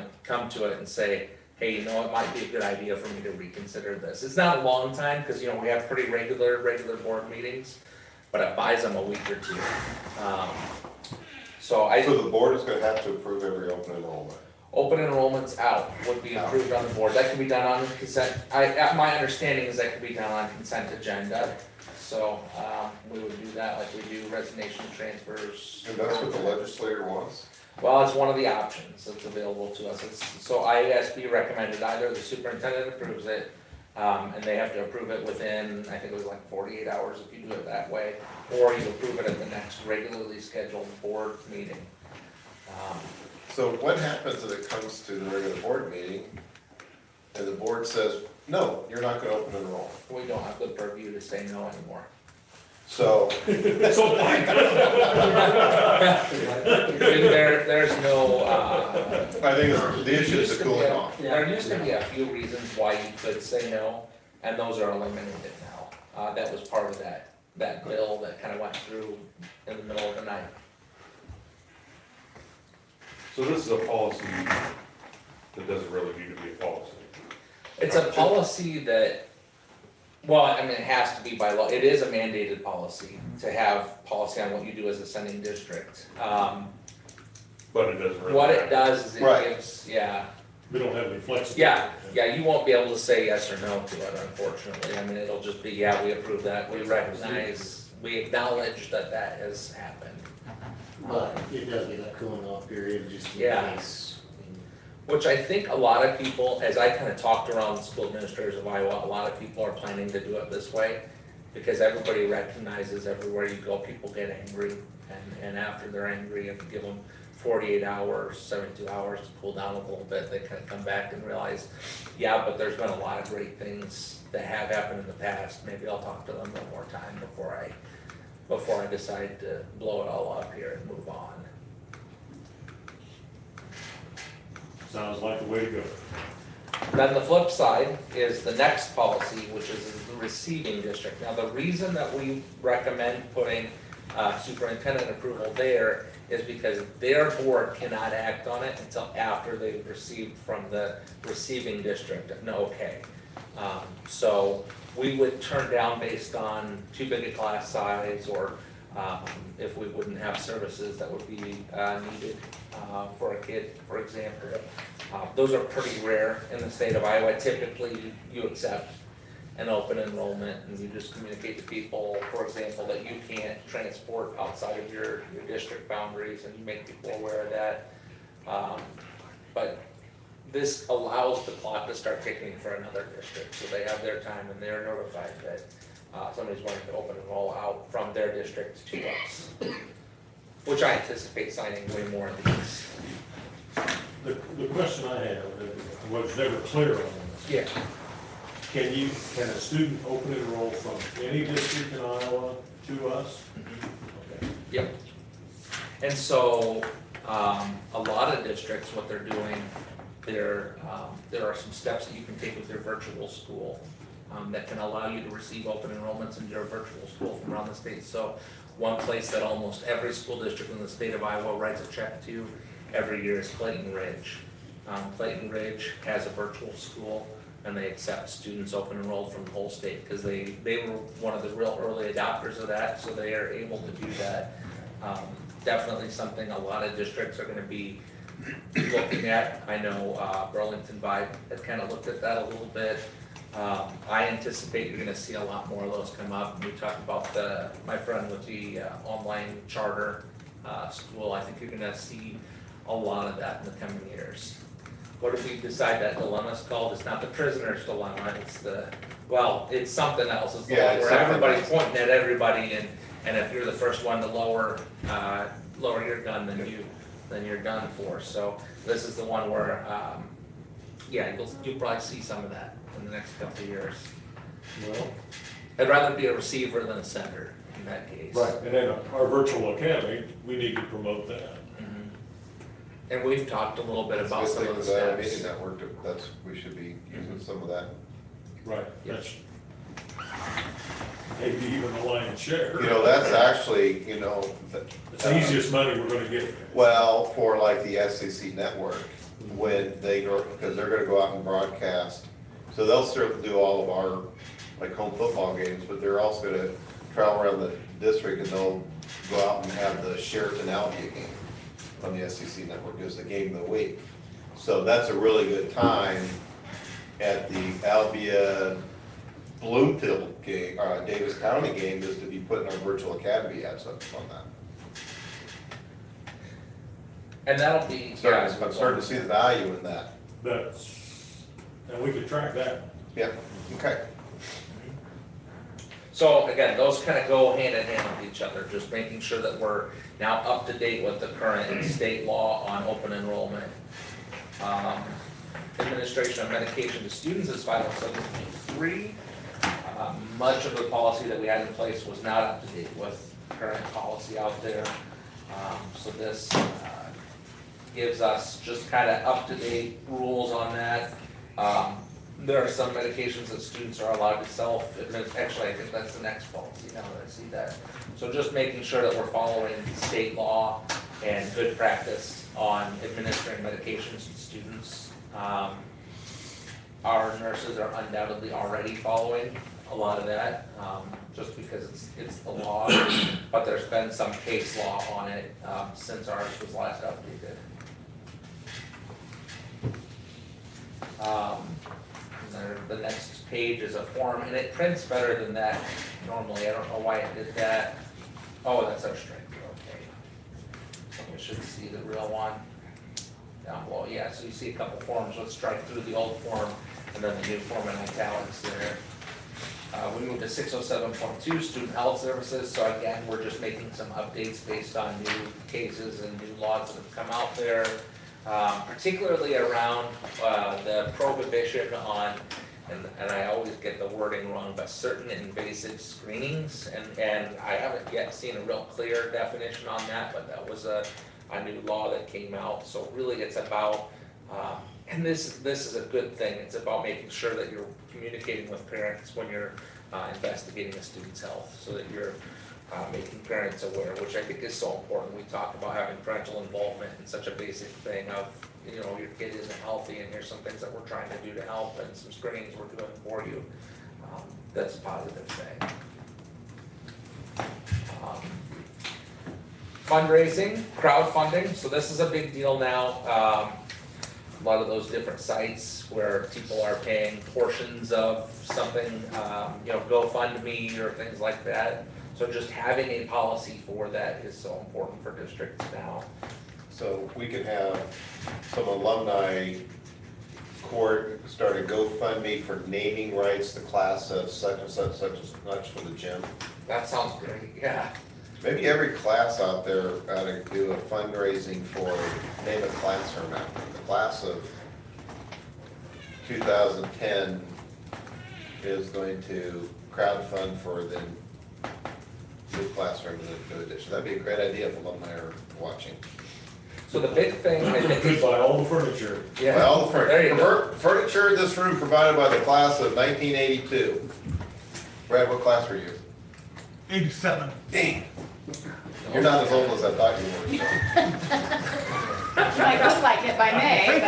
to it and say, hey, it might be a good idea for me to reconsider this. It's not a long time, because we have pretty regular board meetings, but it buys them a week or two. So the board is gonna have to approve every open enrollment? Open enrollment's out, would be approved on the board. That can be done on consent. My understanding is that can be done on consent agenda. So, we would do that like we do resignation transfers. And that's what the legislator wants? Well, it's one of the options that's available to us. So IASB recommended either the superintendent approves it, and they have to approve it within, I think it was like 48 hours if you do it that way, or you approve it at the next regularly scheduled board meeting. So what happens if it comes to the regular board meeting and the board says, no, you're not gonna open enroll? We don't have the purview to say no anymore. So. There's no, I think the issue is the cooling off. There used to be a few reasons why you could say no, and those are eliminated now. That was part of that bill that kind of went through in the middle of the night. So this is a policy that doesn't really need to be a policy. It's a policy that, it has to be by law. It is a mandated policy to have policy on what you do as a sending district. But it doesn't really. What it does is it gives, We don't have any flexibility. Yeah, you won't be able to say yes or no to it, unfortunately. It'll just be, we approve that, we recognize, we acknowledge that has happened. But it does get that cooling off period, just in case. Which I think a lot of people, as I kind of talked around the school administrators of Iowa, a lot of people are planning to do it this way, because everybody recognizes everywhere you go, people get angry, and after they're angry, if you give them 48 hours, 72 hours to cool down a little bit, they kind of come back and realize, but there's been a lot of great things that have happened in the past. Maybe I'll talk to them one more time before I decide to blow it all up here and move on. Sounds like the way to go. Then the flip side is the next policy, which is the receiving district. Now, the reason that we recommend putting superintendent approval there is because their board cannot act on it until after they've received from the receiving district an okay. So we would turn down based on too big a class size, or if we wouldn't have services that would be needed for a kid, for example. Those are pretty rare in the state of Iowa. Typically, you accept an open enrollment and you just communicate to people, for example, that you can't transport outside of your district boundaries, and you make people aware of that. But this allows the clock to start ticking for another district, so they have their time and they're notified that somebody's wanting to open enroll out from their district to us, which I anticipate signing way more of these. The question I have, was never clear on this. Yeah. Can a student open enroll from any district in Iowa to us? Okay. Yep. And so, a lot of districts, what they're doing there are some steps that you can take with your virtual school that can allow you to receive open enrollments into your virtual school from around the state. So one place that almost every school district in the state of Iowa writes a check to every year is Clayton Ridge. Clayton Ridge has a virtual school, and they accept students open enrolled from the whole state, because they were one of the real early adopters of that, so they are able to do that. Definitely something a lot of districts are gonna be looking at. I know Burlington Vibe has kind of looked at that a little bit. I anticipate you're gonna see a lot more of those come up. We talked about my friend with the online charter school. I think you're gonna see a lot of that in the coming years. What if we decide that dilemma's called? It's not the prisoner's dilemma, it's it's something else. It's the Yeah, one it's where something everybody's else. pointing at everybody, and if you're the first one to lower your gun, then you're done for. So this is the one where, you'll probably see some of that in the next couple of years. Well, I'd rather be a receiver than a sender in that case. right, and then our virtual academy, we need to promote that. And we've talked a little bit about That's some the of the thing with the steps. media network, we should be using some of that. Right, that's maybe even the lion's share. You know, that's actually, It's the easiest money we're gonna get. well, for like the SEC network, when they go, because they're gonna go out and broadcast. So they'll still do all of our, like, home football games, but they're also gonna travel around the district, and they'll go out and have the Sheraton Albion game on the SEC network as the game of the week. So that's a really good time at the Albion Bloomfield game, Davis County game, is to be putting our virtual academy ads up on that. And that'll be, I'm starting to see the value in that. And we could track that. Yeah, okay. So again, those kind of go hand in hand with each other, just making sure that we're now up to date with the current state law on open enrollment. Administration of medication to students is 507.3. Much of the policy that we had in place was not up to date with current policy out there. So this gives us just kind of up to date rules on that. There are some medications that students are allowed to actually, I think that's the next policy now that I see that. So just making sure that we're following state law and good practice on administering medications to students. Our nurses are undoubtedly already following a lot of that, just because it's the law, but there's been some case law on it since ours was last updated. The next page is a form, and it prints better than that normally. I don't know why it did that. Oh, that's our strike through, okay. So we should see the real one down below. Yeah, so you see a couple forms. Let's strike through the old form and then the new form in italics there. We moved to 607.2, student health services. So again, we're just making some updates based on new cases and new laws that have come out there. Particularly around the prohibition on, and I always get the wording wrong, but certain invasive screenings, and I haven't yet seen a real clear definition on that, but that was a new law that came out. So really it's about, and this is a good thing, it's about making sure that you're communicating with parents when you're investigating a student's health, so that you're making parents aware, which I think is so important. We talk about having parental involvement in such a basic thing of, your kid isn't healthy and here's some things that we're trying to do to help and some screenings we're doing for you. That's a positive thing. Fundraising, crowdfunding, so this is a big deal now. A lot of those different sites where people are paying portions of something, GoFundMe or things like that. So just having a policy for that is so important for districts now. So we could have some alumni court start a GoFundMe for naming rights, the class of such and such, such and such for the gym. That sounds great, yeah. Maybe every class out there ought to do a fundraising for, name a classroom after. The class of 2010 is going to crowdfund for the new classroom in the new edition. That'd be a great idea if alumni are watching. So the big thing, I think, Could buy all the furniture. yeah. Well, the There you go. furniture in this room provided by the class of 1982. Brad, what class were you? 87. Dang. You're not as old as I thought you were. so. I don't like it by May,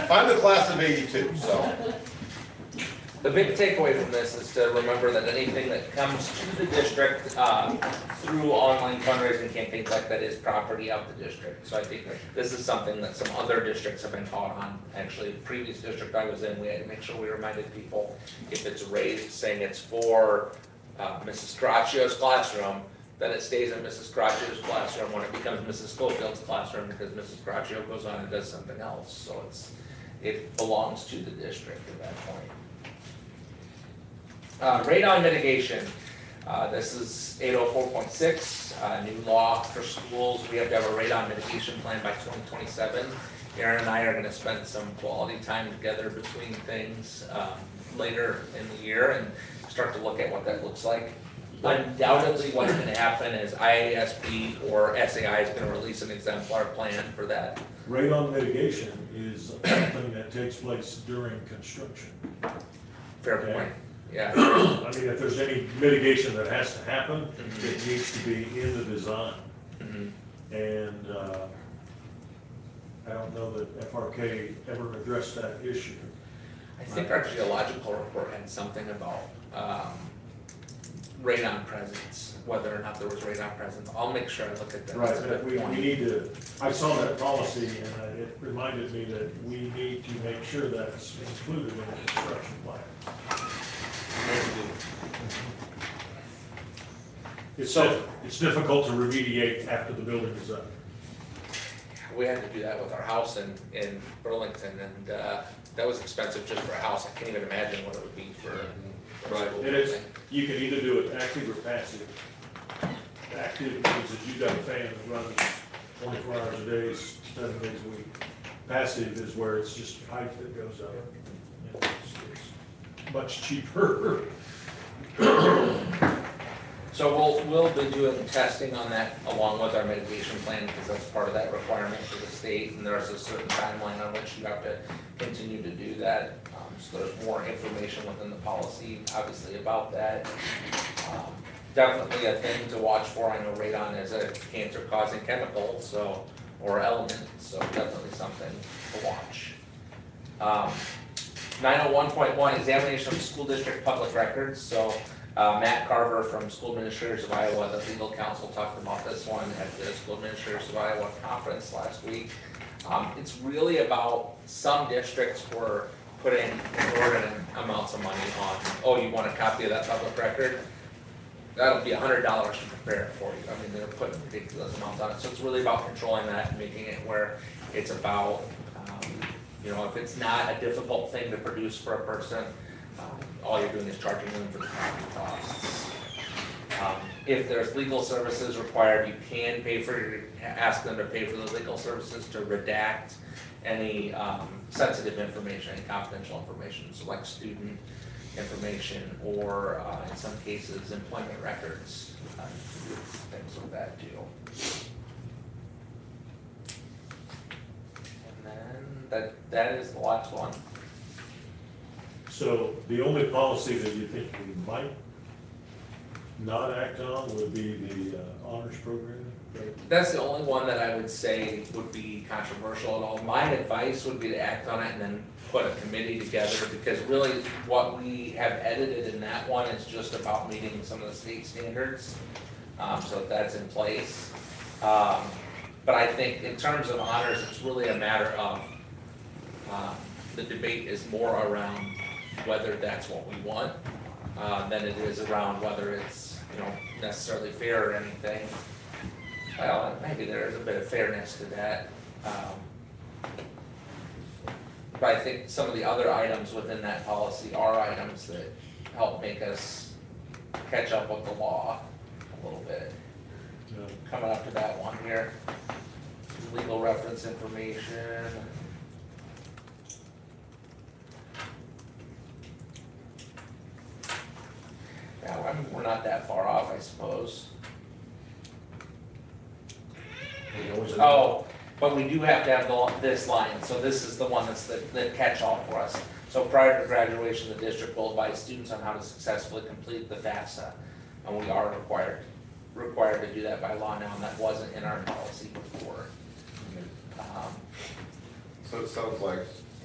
but. I'm the class of 82, so. The big takeaway from this is to remember that anything that comes to the district through online fundraising campaigns like that is property of the district. So I think this is something that some other districts have been taught on. Actually, the previous district I was in, we had to make sure we reminded people if it's raised saying it's for Mrs. Stracchio's classroom, then it stays in Mrs. Stracchio's classroom when it becomes Mrs. Schofield's classroom because Mrs. Stracchio goes on and does something else. So it belongs to the district at that point. Radon mitigation. This is 804.6, new law for schools. We have to have a radon mitigation plan by 2027. Aaron and I are going to spend some quality time together between things later in the year and start to look at what that looks like. Undoubtedly, what's going to happen is IASB or SAI is going to release an exemplar plan for that. Radon mitigation is something that takes place during construction. Fair Okay. point. Yeah. I mean, if there's any mitigation that has to happen, it needs to be in the design. And I don't know that FRK ever addressed that issue. I think our geological report had something about radon presence, whether or not there was radon presence. I'll make sure I look at that. Right, That's a but good we point. need to, I saw that policy and it reminded me that we need to make sure that's included in the construction plan. It's difficult to remediate after the building is up. We had to do that with our house in Burlington, and that was expensive just for a house. I can't even imagine what it would be for a school It is, building. you can either do it active or passive. Active means that you've got a fan that runs 24 hours a day, 7 days a week. Passive is where it's just pipe that goes up. And it's much cheaper. So we'll be doing testing on that along with our mitigation plan, because that's part of that requirement for the state, and there's a certain timeline on which you have to continue to do that. So there's more information within the policy, obviously, about that. Definitely a thing to watch for. I know radon is a cancer-causing chemical, so, or element, so definitely something to watch. 901.1, examination of school district public records. So Matt Carver from School Administrators of Iowa, the legal counsel, talked about this one at the School Administrators of Iowa conference last week. It's really about some districts were putting exorbitant amounts of money on, oh, you want a copy of that public record? That'll be $100 to prepare it for you. I mean, they're putting ridiculous amounts on it. So it's really about controlling that and making it where it's about, you know, if it's not a difficult thing to produce for a person, all you're doing is charging them for the copy costs. If there's legal services required, you can ask them to pay for the legal services to redact any sensitive information, any confidential information, so like student information or in some cases employment records, things like that too. And then that is the last one. So the only policy that you think we might not act on would be the honors program? Right? That's the only one that I would say would be controversial at all. My advice would be to act on it and then put a committee together, because really what we have edited in that one is just about meeting some of the state standards. So that's in place. But I think in terms of honors, it's really a matter of, the debate is more around whether that's what we want, than it is around whether it's, you know, necessarily fair or anything. Well, maybe there is a bit of fairness to that. But I think some of the other items within that policy are items that help make us catch up with the law a little bit. Yeah. Coming up to that one here, legal reference information. Yeah, I mean, we're not that far off, I suppose. Oh, but we do have to have this line, so this is the one that's the catch-all for us. So prior to graduation, the district will advise students on how to successfully complete the FAFSA, and we are required to do that by law now, and that wasn't in our policy before. So it sounds like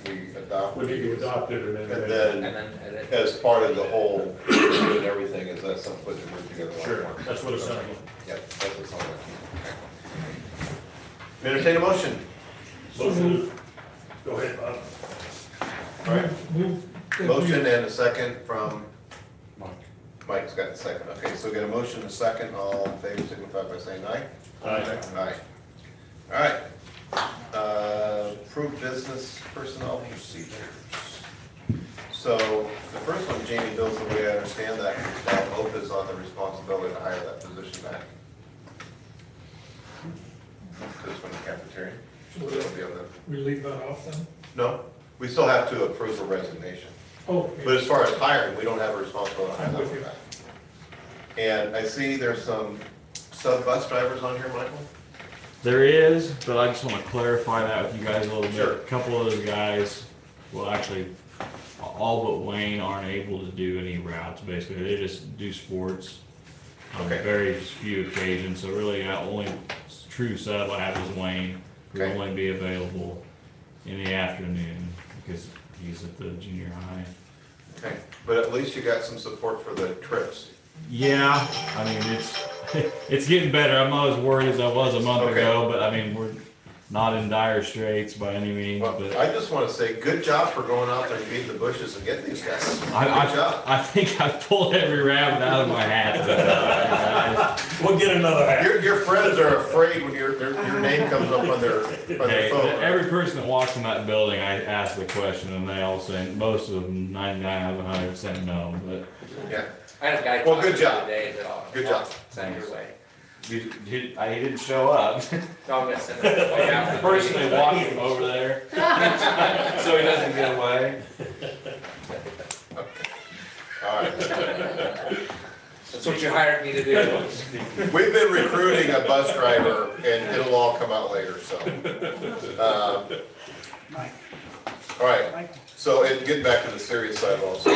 we adopted. We need to adopt it And And then, then as part of the whole, and everything, is that something put together? Sure, that's what it sounds like. Yep, that's what it sounds like. Okay. Entertain a motion. Motion. Go ahead, Bob. All right. Move that we- Motion and a second from Mike. Mike's got the second. Okay, so we got a motion and a second. All in favor signify by saying aye. Aye. Aye. All right. Approved business personnel procedures. So the first one, Jamie Bills, the way I understand that, now Hope is on the responsibility to hire that position back. This one, the cafeteria. So It'll be on the- we leave that off then? No, we still have to approve a resignation. Oh, But as far as hiring, we don't have a responsibility to hire I'm that with one you. back. And I see there's some sub-bus drivers on here, Michael? There is, but I just want to clarify that with you guys a little bit. Sure. A couple of those guys, well, actually, all but Wayne aren't able to do any routes, basically. They just do sports on Okay. very few occasions. So really, the only true sub I have is Wayne, who will Okay. only be available in the afternoon because he's at the junior high. Okay, but at least you got some support for the trips. Yeah, I mean, it's getting better. I'm not as worried as I was a month Okay. ago, but I mean, we're not in dire straits by any means, Well, but. I just want to say, good job for going out there and beating the bushes and getting these guys. Good I job. think I pulled every rabbit out of my hat. We'll get another hat. Your friends are afraid when your name comes up on their Hey, phone. every person that walks in that building, I ask the question, and they all say, most of them, 99 out of 100% no. But Yeah, I had a guy. Well, talk good to me the job. other day that I'll- Good job. Send your way. he didn't show up. No, I'm gonna send it way I after. personally walked him over there, so he doesn't get away. all right. That's what you hired me to do. We've been recruiting a bus driver and it'll all come out later, so. All right, so getting back to the serious side also.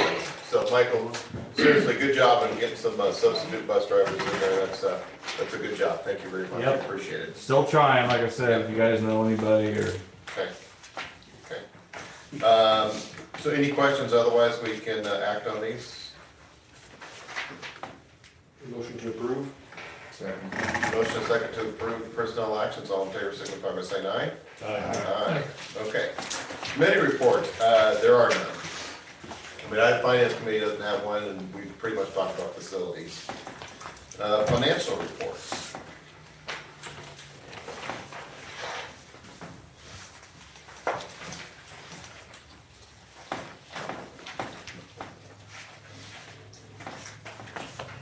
So Michael, seriously, good job in getting some substitute bus drivers in there. That's a good job. Thank you very much. I Yep. appreciate it. Still trying, like I said, if you guys know anybody or. Okay. So any questions? Otherwise, we can act on these. Motion to approve? Motion and second to approve the personnel actions. All in favor, signify by saying aye. Aye. Okay. Committee reports, there are none. I mean, our finance committee doesn't have one, and we pretty much talked about facilities. Financial reports.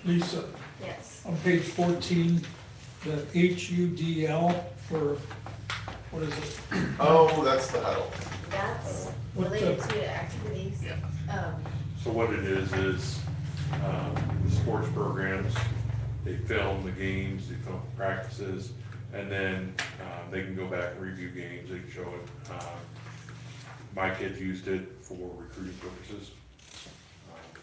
Lisa, Yes. on page 14, the HUDL for, what is it? Oh, that's the huddle. That's What the- related to activities. So what it is, sports programs, they film the games, they film practices, and then, they can go back and review games, they can show it. My kids used it for recruiting purposes,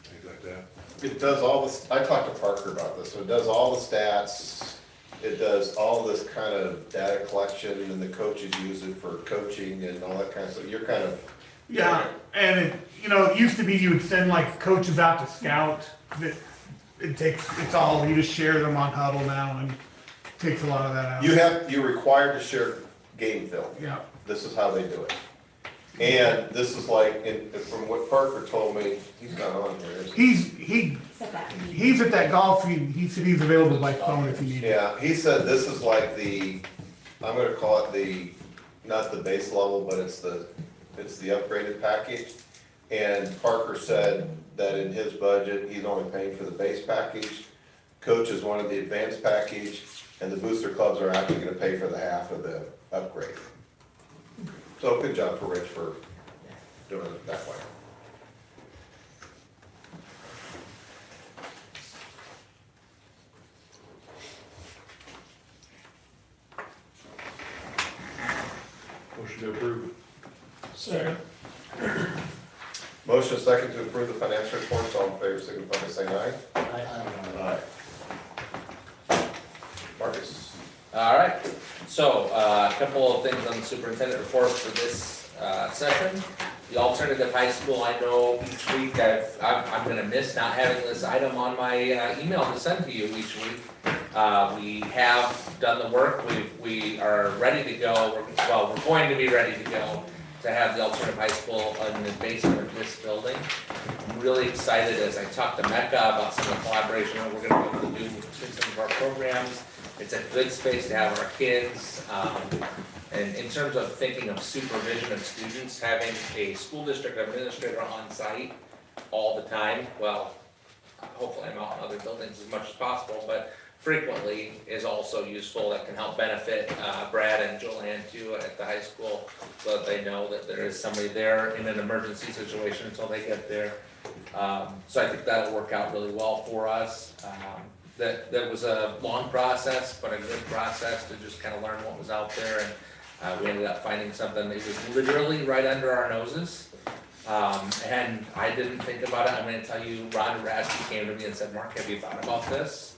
things like that. It does all this, I talked to Parker about this, so it does all the stats, it does all this kind of data collection, and the coaches use it for coaching and all that kind of stuff. You're kind of. Yeah, and it used to be you would send like coaches out to scout. It's all, you just share them on Huddle now and takes a lot of that out. You're required to share game film. Yeah. This is how they do it. And this is like, from what Parker told me, he's not on here, is he? He's at that golf, he said he's available by phone if you need it. Yeah, he said this is like I'm gonna call it not the base level, but it's the upgraded package. And Parker said that in his budget, he's only paying for the base package. Coach is one of the advanced package, and the booster clubs are actually gonna pay for the half of the upgrade. So good job for Rich for doing it that way. Motion to approve. Second. Motion second to approve the financial reports, all in favor, signify by saying aye. Aye. Marcus. All right, so a couple of things on the superintendent report for this session. The alternative high school, I know each week I'm gonna miss not having this item on my email to send to you each week. We have done the work, we are ready to go, we're going to be ready to go to have the alternative high school in the basement of this building. I'm really excited as I talked to Mecca about some of the collaboration that we're gonna be able to do between some of our programs. It's a good space to have our kids. And in terms of thinking of supervision of students, having a school district administrator on site all the time, well, hopefully I'm out in other buildings as much as possible, but frequently is also useful. That can help benefit Brad and Joanne too at the high school, so that they know that there is somebody there in an emergency situation until they get there. So I think that'll work out really well for us. That was a long process, but a good process to just kind of learn what was out there, and we ended up finding something that was literally right under our noses. And I didn't think about it. I'm gonna tell you, Ron Rasky came to me and said, "Mark, have you thought about this?"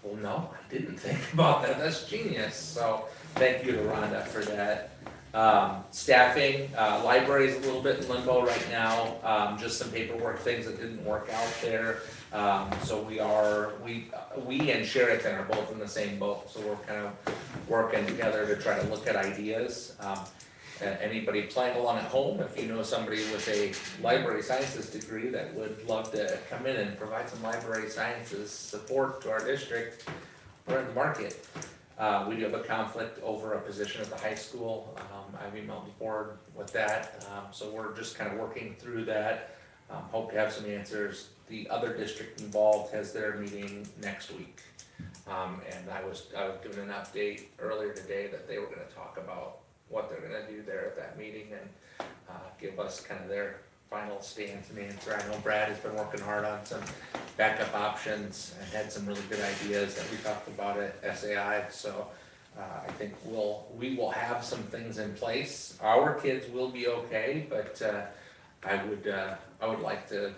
Well, no, I didn't think about that. That's genius. So thank you to Rhonda for that. Staffing, library's a little bit in limbo right now. Just some paperwork things that didn't work out there. So we and Sheraton are both in the same boat. So we're kind of working together to try to look at ideas. Anybody playing along at home, if you know somebody with a library sciences degree that would love to come in and provide some library sciences support to our district, we're in the market. We do have a conflict over a position at the high school. I've emailed the board with that, so we're just kind of working through that. Hope to have some answers. The other district involved has their meeting next week. And I was given an update earlier today that they were gonna talk about what they're gonna do there at that meeting and give us kind of their final stance and answer. I know Brad has been working hard on some backup options and had some really good ideas that we talked about at SAI, so I think we will have some things in place. Our kids will be okay, but I would like to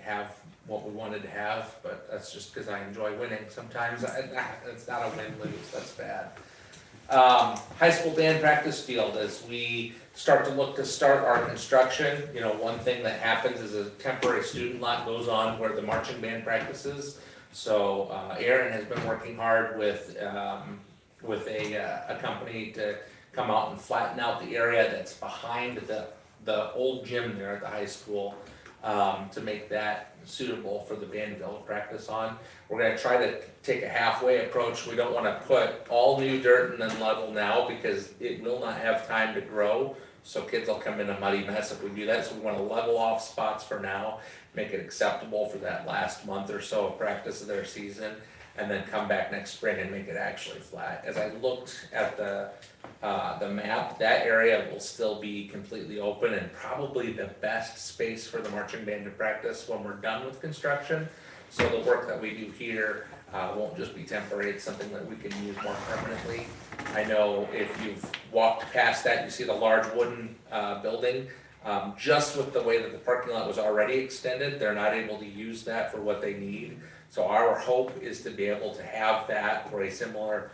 have what we wanted to have, but that's just because I enjoy winning. Sometimes it's not a win-lose, that's bad. High school band practice field, as we start our construction, you know, one thing that happens is a temporary student lot goes on where the marching band practices. So Aaron has been working hard with a company to come out and flatten out the area that's behind the old gym there at the high school, to make that suitable for the band to practice on. We're gonna try to take a halfway approach. We don't wanna put all new dirt and then level now because it will not have time to grow. So kids will come in a muddy mess if we do that. So we wanna level off spots for now, make it acceptable for that last month or so of practice of their season, and then come back next spring and make it actually flat. As I looked at the map, that area will still be completely open and probably the best space for the marching band to practice when we're done with construction. So the work that we do here won't just be temporary, it's something that we can use more permanently. I know if you've walked past that, you see the large wooden building. Just with the way that the parking lot was already extended, they're not able to use that for what they need. So our hope is to be able to have that for a similar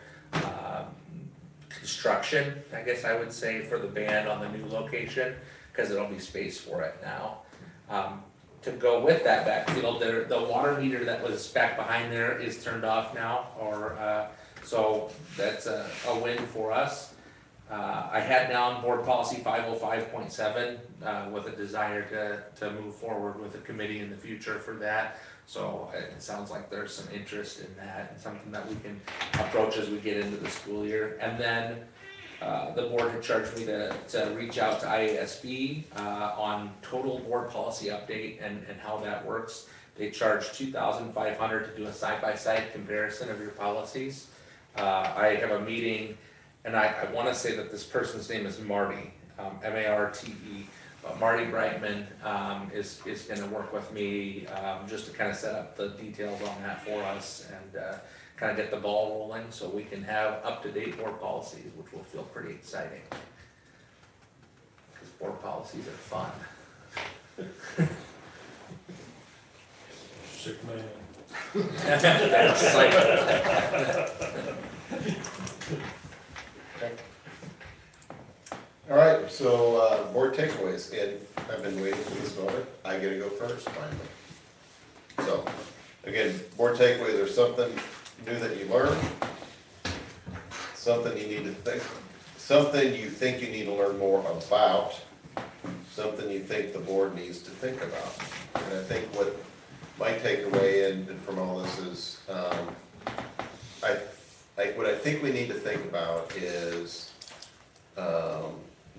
construction, I guess I would say, for the band on the new location, because there'll be space for it now. To go with that backfield, the water meter that was back behind there is turned off now, so that's a win for us. I had down board policy 505.7 with a desire to move forward with a committee in the future for that. So it sounds like there's some interest in that and something that we can approach as we get into the school year. And then the board had charged me to reach out to IASB on total board policy update and how that works. They charge $2,500 to do a side-by-side comparison of your policies. I have a meeting, and I want to say that this person's name is Marty, M-A-R-T-E. Marty Brightman is going to work with me just to kind of set up the details on that for us and kind of get the ball rolling so we can have up-to-date board policies, which will feel pretty exciting. Board policies are fun. Sick man. All right, so, board takeaways, and I've been waiting for this moment, I get to go first finally. So, again, board takeaways are something new that you learn, something you need to think, something you think you need to learn more about, something you think the board needs to think about. And I think what my takeaway and from all this is, what I think we need to think about is,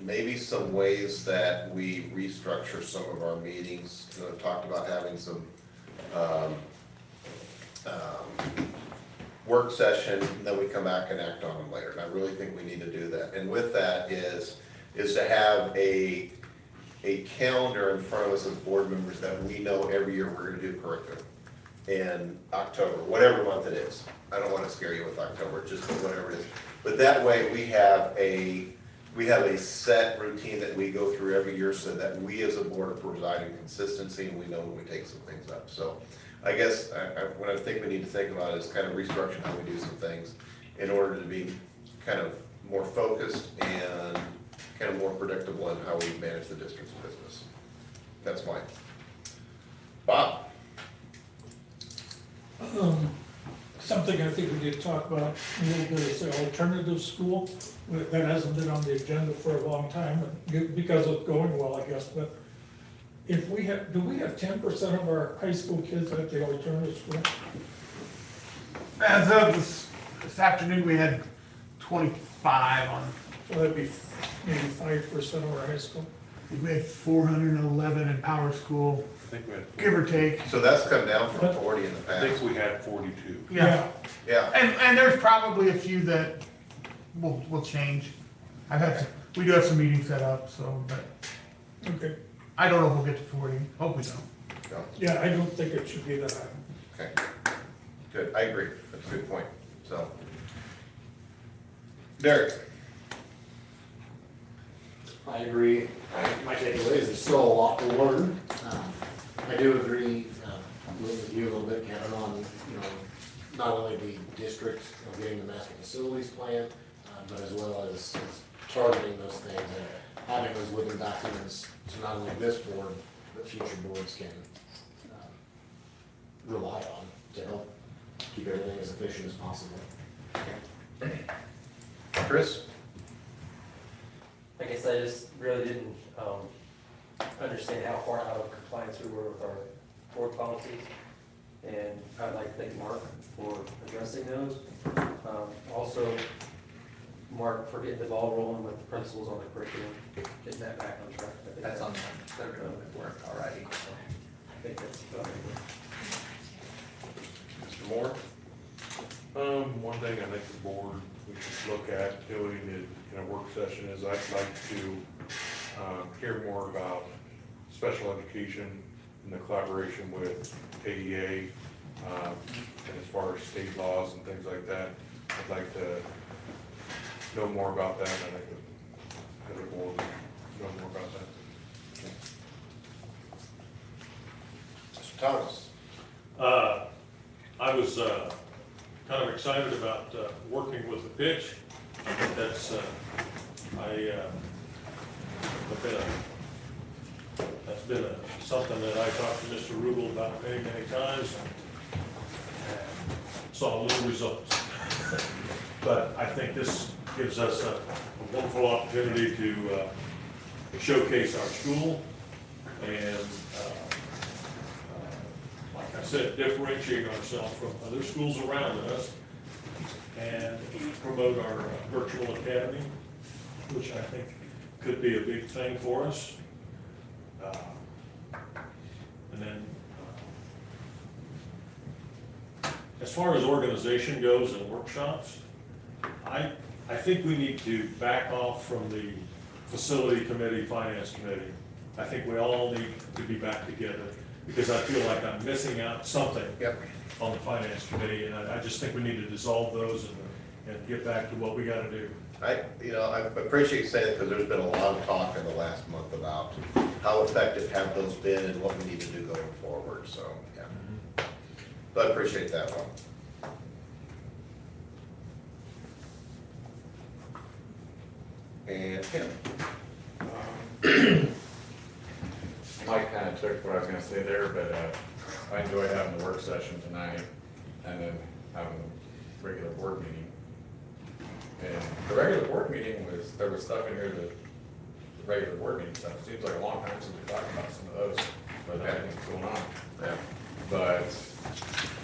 maybe some ways that we restructure some of our meetings. You know, I've talked about having some, work session, and then we come back and act on them later. And I really think we need to do that. And with that is to have a calendar in front of us as board members that we know every year we're gonna do curriculum in October, whatever month it is. I don't wanna scare you with October, just whatever it is. But that way we have a set routine that we go through every year so that we as a board are providing consistency and we know when we take some things up. So I guess what I think we need to think about is kind of restructuring how we do some things in order to be kind of more focused and kind of more predictable in how we manage the district's business. That's mine. Bob? Something I think we need to talk about a little bit is the alternative school. That hasn't been on the agenda for a long time because it's going well, I guess, but if we have, do we have 10% of our high school kids at the alternative school? As of this afternoon, we had 25 on. So that'd be maybe 5% of our high school. We had 411 in Power School, I think we had. give or take. So that's come down from 40 in the I think past. we had 42. Yeah. Yeah. And there's probably a few that will change. We do have some meetings set up, so, but Okay. I don't know if we'll get to 40. Hope we don't. No. Yeah, I don't think it should be that high. Okay, good, I agree, that's a good point, so. Derek? I agree. My takeaway is there's still a lot to learn. I do agree with you a little bit, Kevin, on, you know, not only the district of getting the master facilities plan, but as well as targeting those things and having those living documents to not only this board, but future boards can rely on to help keep everything as efficient as possible. Chris? I guess I just really didn't understand how far out of compliance we were with our board policies. And I'd like to thank Mark for addressing those. Also, Mark for getting the ball rolling with the principals on the curriculum, getting that back on track. I think That's on, they're doing good work already, so. I think that's about it. Mr. Moore? One thing I think the board, we should look at doing in a work session is I'd like to hear more about special education and the collaboration with AEA, and as far as state laws and things like that. I'd like to know more about that, and I think the board would know more about that. Mr. Thomas? I was kind of excited about working with the pitch. I think that's, that's been something that I talked to Mr. Rubel about many, many times, and saw little results. But I think this gives us a wonderful opportunity to showcase our school and, like I said, differentiate ourselves from other schools around us and promote our virtual academy, which I think could be a big thing for us. And then, as far as organization goes and workshops, I think we need to back off from the facility committee, finance committee. I think we all need to be back together because I feel like I'm missing out something on the finance committee, and I just think we need to dissolve those and get back to what we gotta do. I appreciate you saying it, because there's been a lot of talk in the last month about how effective have those been and what we need to do going forward, so, yeah. So I appreciate that one. And Tim? Mike kind of took what I was gonna say there, but I enjoyed having the work session tonight and then having the regular board meeting. And the regular board meeting there was stuff in here that, the regular board meeting stuff, seems like a long time since we talked about some of those, but everything's going on. Yeah. But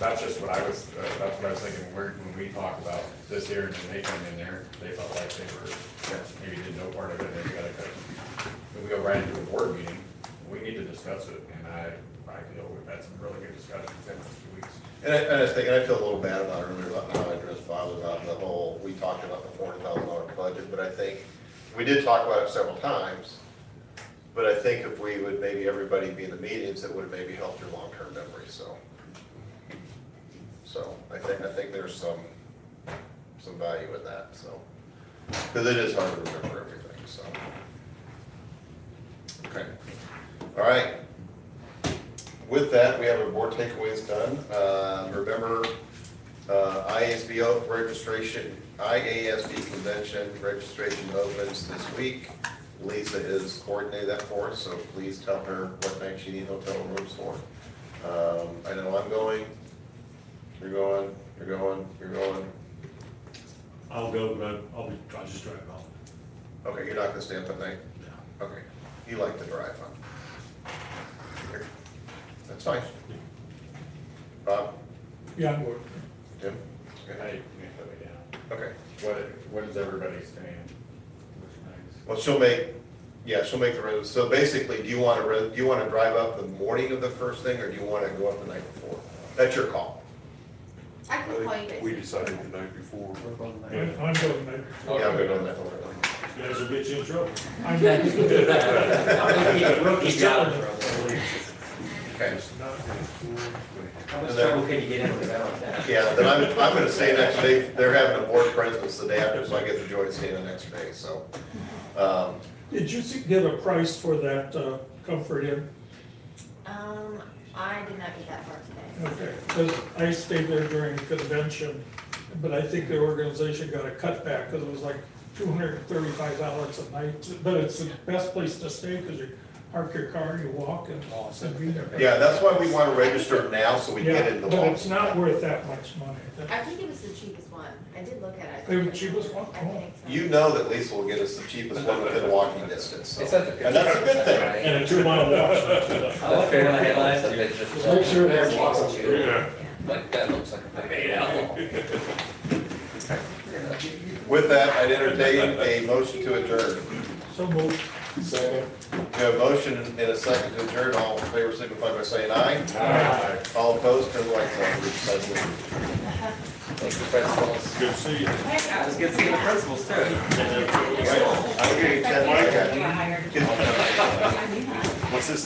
that's just what I was, that's what I was thinking, when we talked about this here and then they come in there, they felt like they were, maybe didn't know part of it, and they gotta cut. When we go right into a board meeting, we need to discuss it, and I feel we've had some really good discussions in the last 2 weeks. And I feel a little bad about earlier, about how I addressed Bob about the whole, we talked about the $400,000 budget, but I think, we did talk about it several times, but I think if we would maybe everybody be in the meetings, it would maybe help your long-term memory, so. So, I think there's some value in that, so. Because it is hard to remember everything, so. Okay, all right. With that, we have our board takeaways done. Remember, IASB registration, IASB convention registration opens this week. Lisa is coordinating that for us, so please tell her what nights you need hotel rooms for. I know I'm going. You're going. You're going. You're going. I'll go, but I'll just drive off. Okay, you're not gonna stay up at night? No. Okay. You like to drive, huh? That's fine. Bob? Yeah, I'm working. Tim? Hey, you can put me down. Okay. What is everybody saying? Well, she'll make the road. So basically, do you want to drive up the morning of the first thing, or do you want to go up the night before? That's your call. I can call you guys. We decided the night before. I'm going there. Yeah, I'm good on that. You guys will get you in trouble. I'm We'll keep you out of trouble. Okay. How much trouble can you get in without that? Yeah, then I'm going to say next day, they're having a board presence the day after, so I get the joy of seeing the next day, so. Did you get a price for that Comfort Inn? I did not get that far today. Okay, because I stayed there during the convention, but I think the organization got a cutback, because it was like $235 a night. But it's the best place to stay, because you park your car, you walk, and it's convenient. Yeah, that's why we want to register now, so we get it in the But law. it's not worth that much money. I think it was the cheapest one. I did look at it. It was the cheapest one? I think so. You know that Lisa will get us the cheapest one within walking distance, so. It's at the And that's a good thing. And a 2 mile walk. I like it when I headlines, Just make sure they're walking. Yeah. Like, that looks like a big L. With that, I'd entertain a motion to adjourn. So moved. Second. We have a motion and a second to adjourn. All in favor signify by saying aye. Aye. All opposed, turn the lights on. Thank you, principals. Good to see you. It was good seeing the principals too. I'll give you 10 more. You were hired. What's this?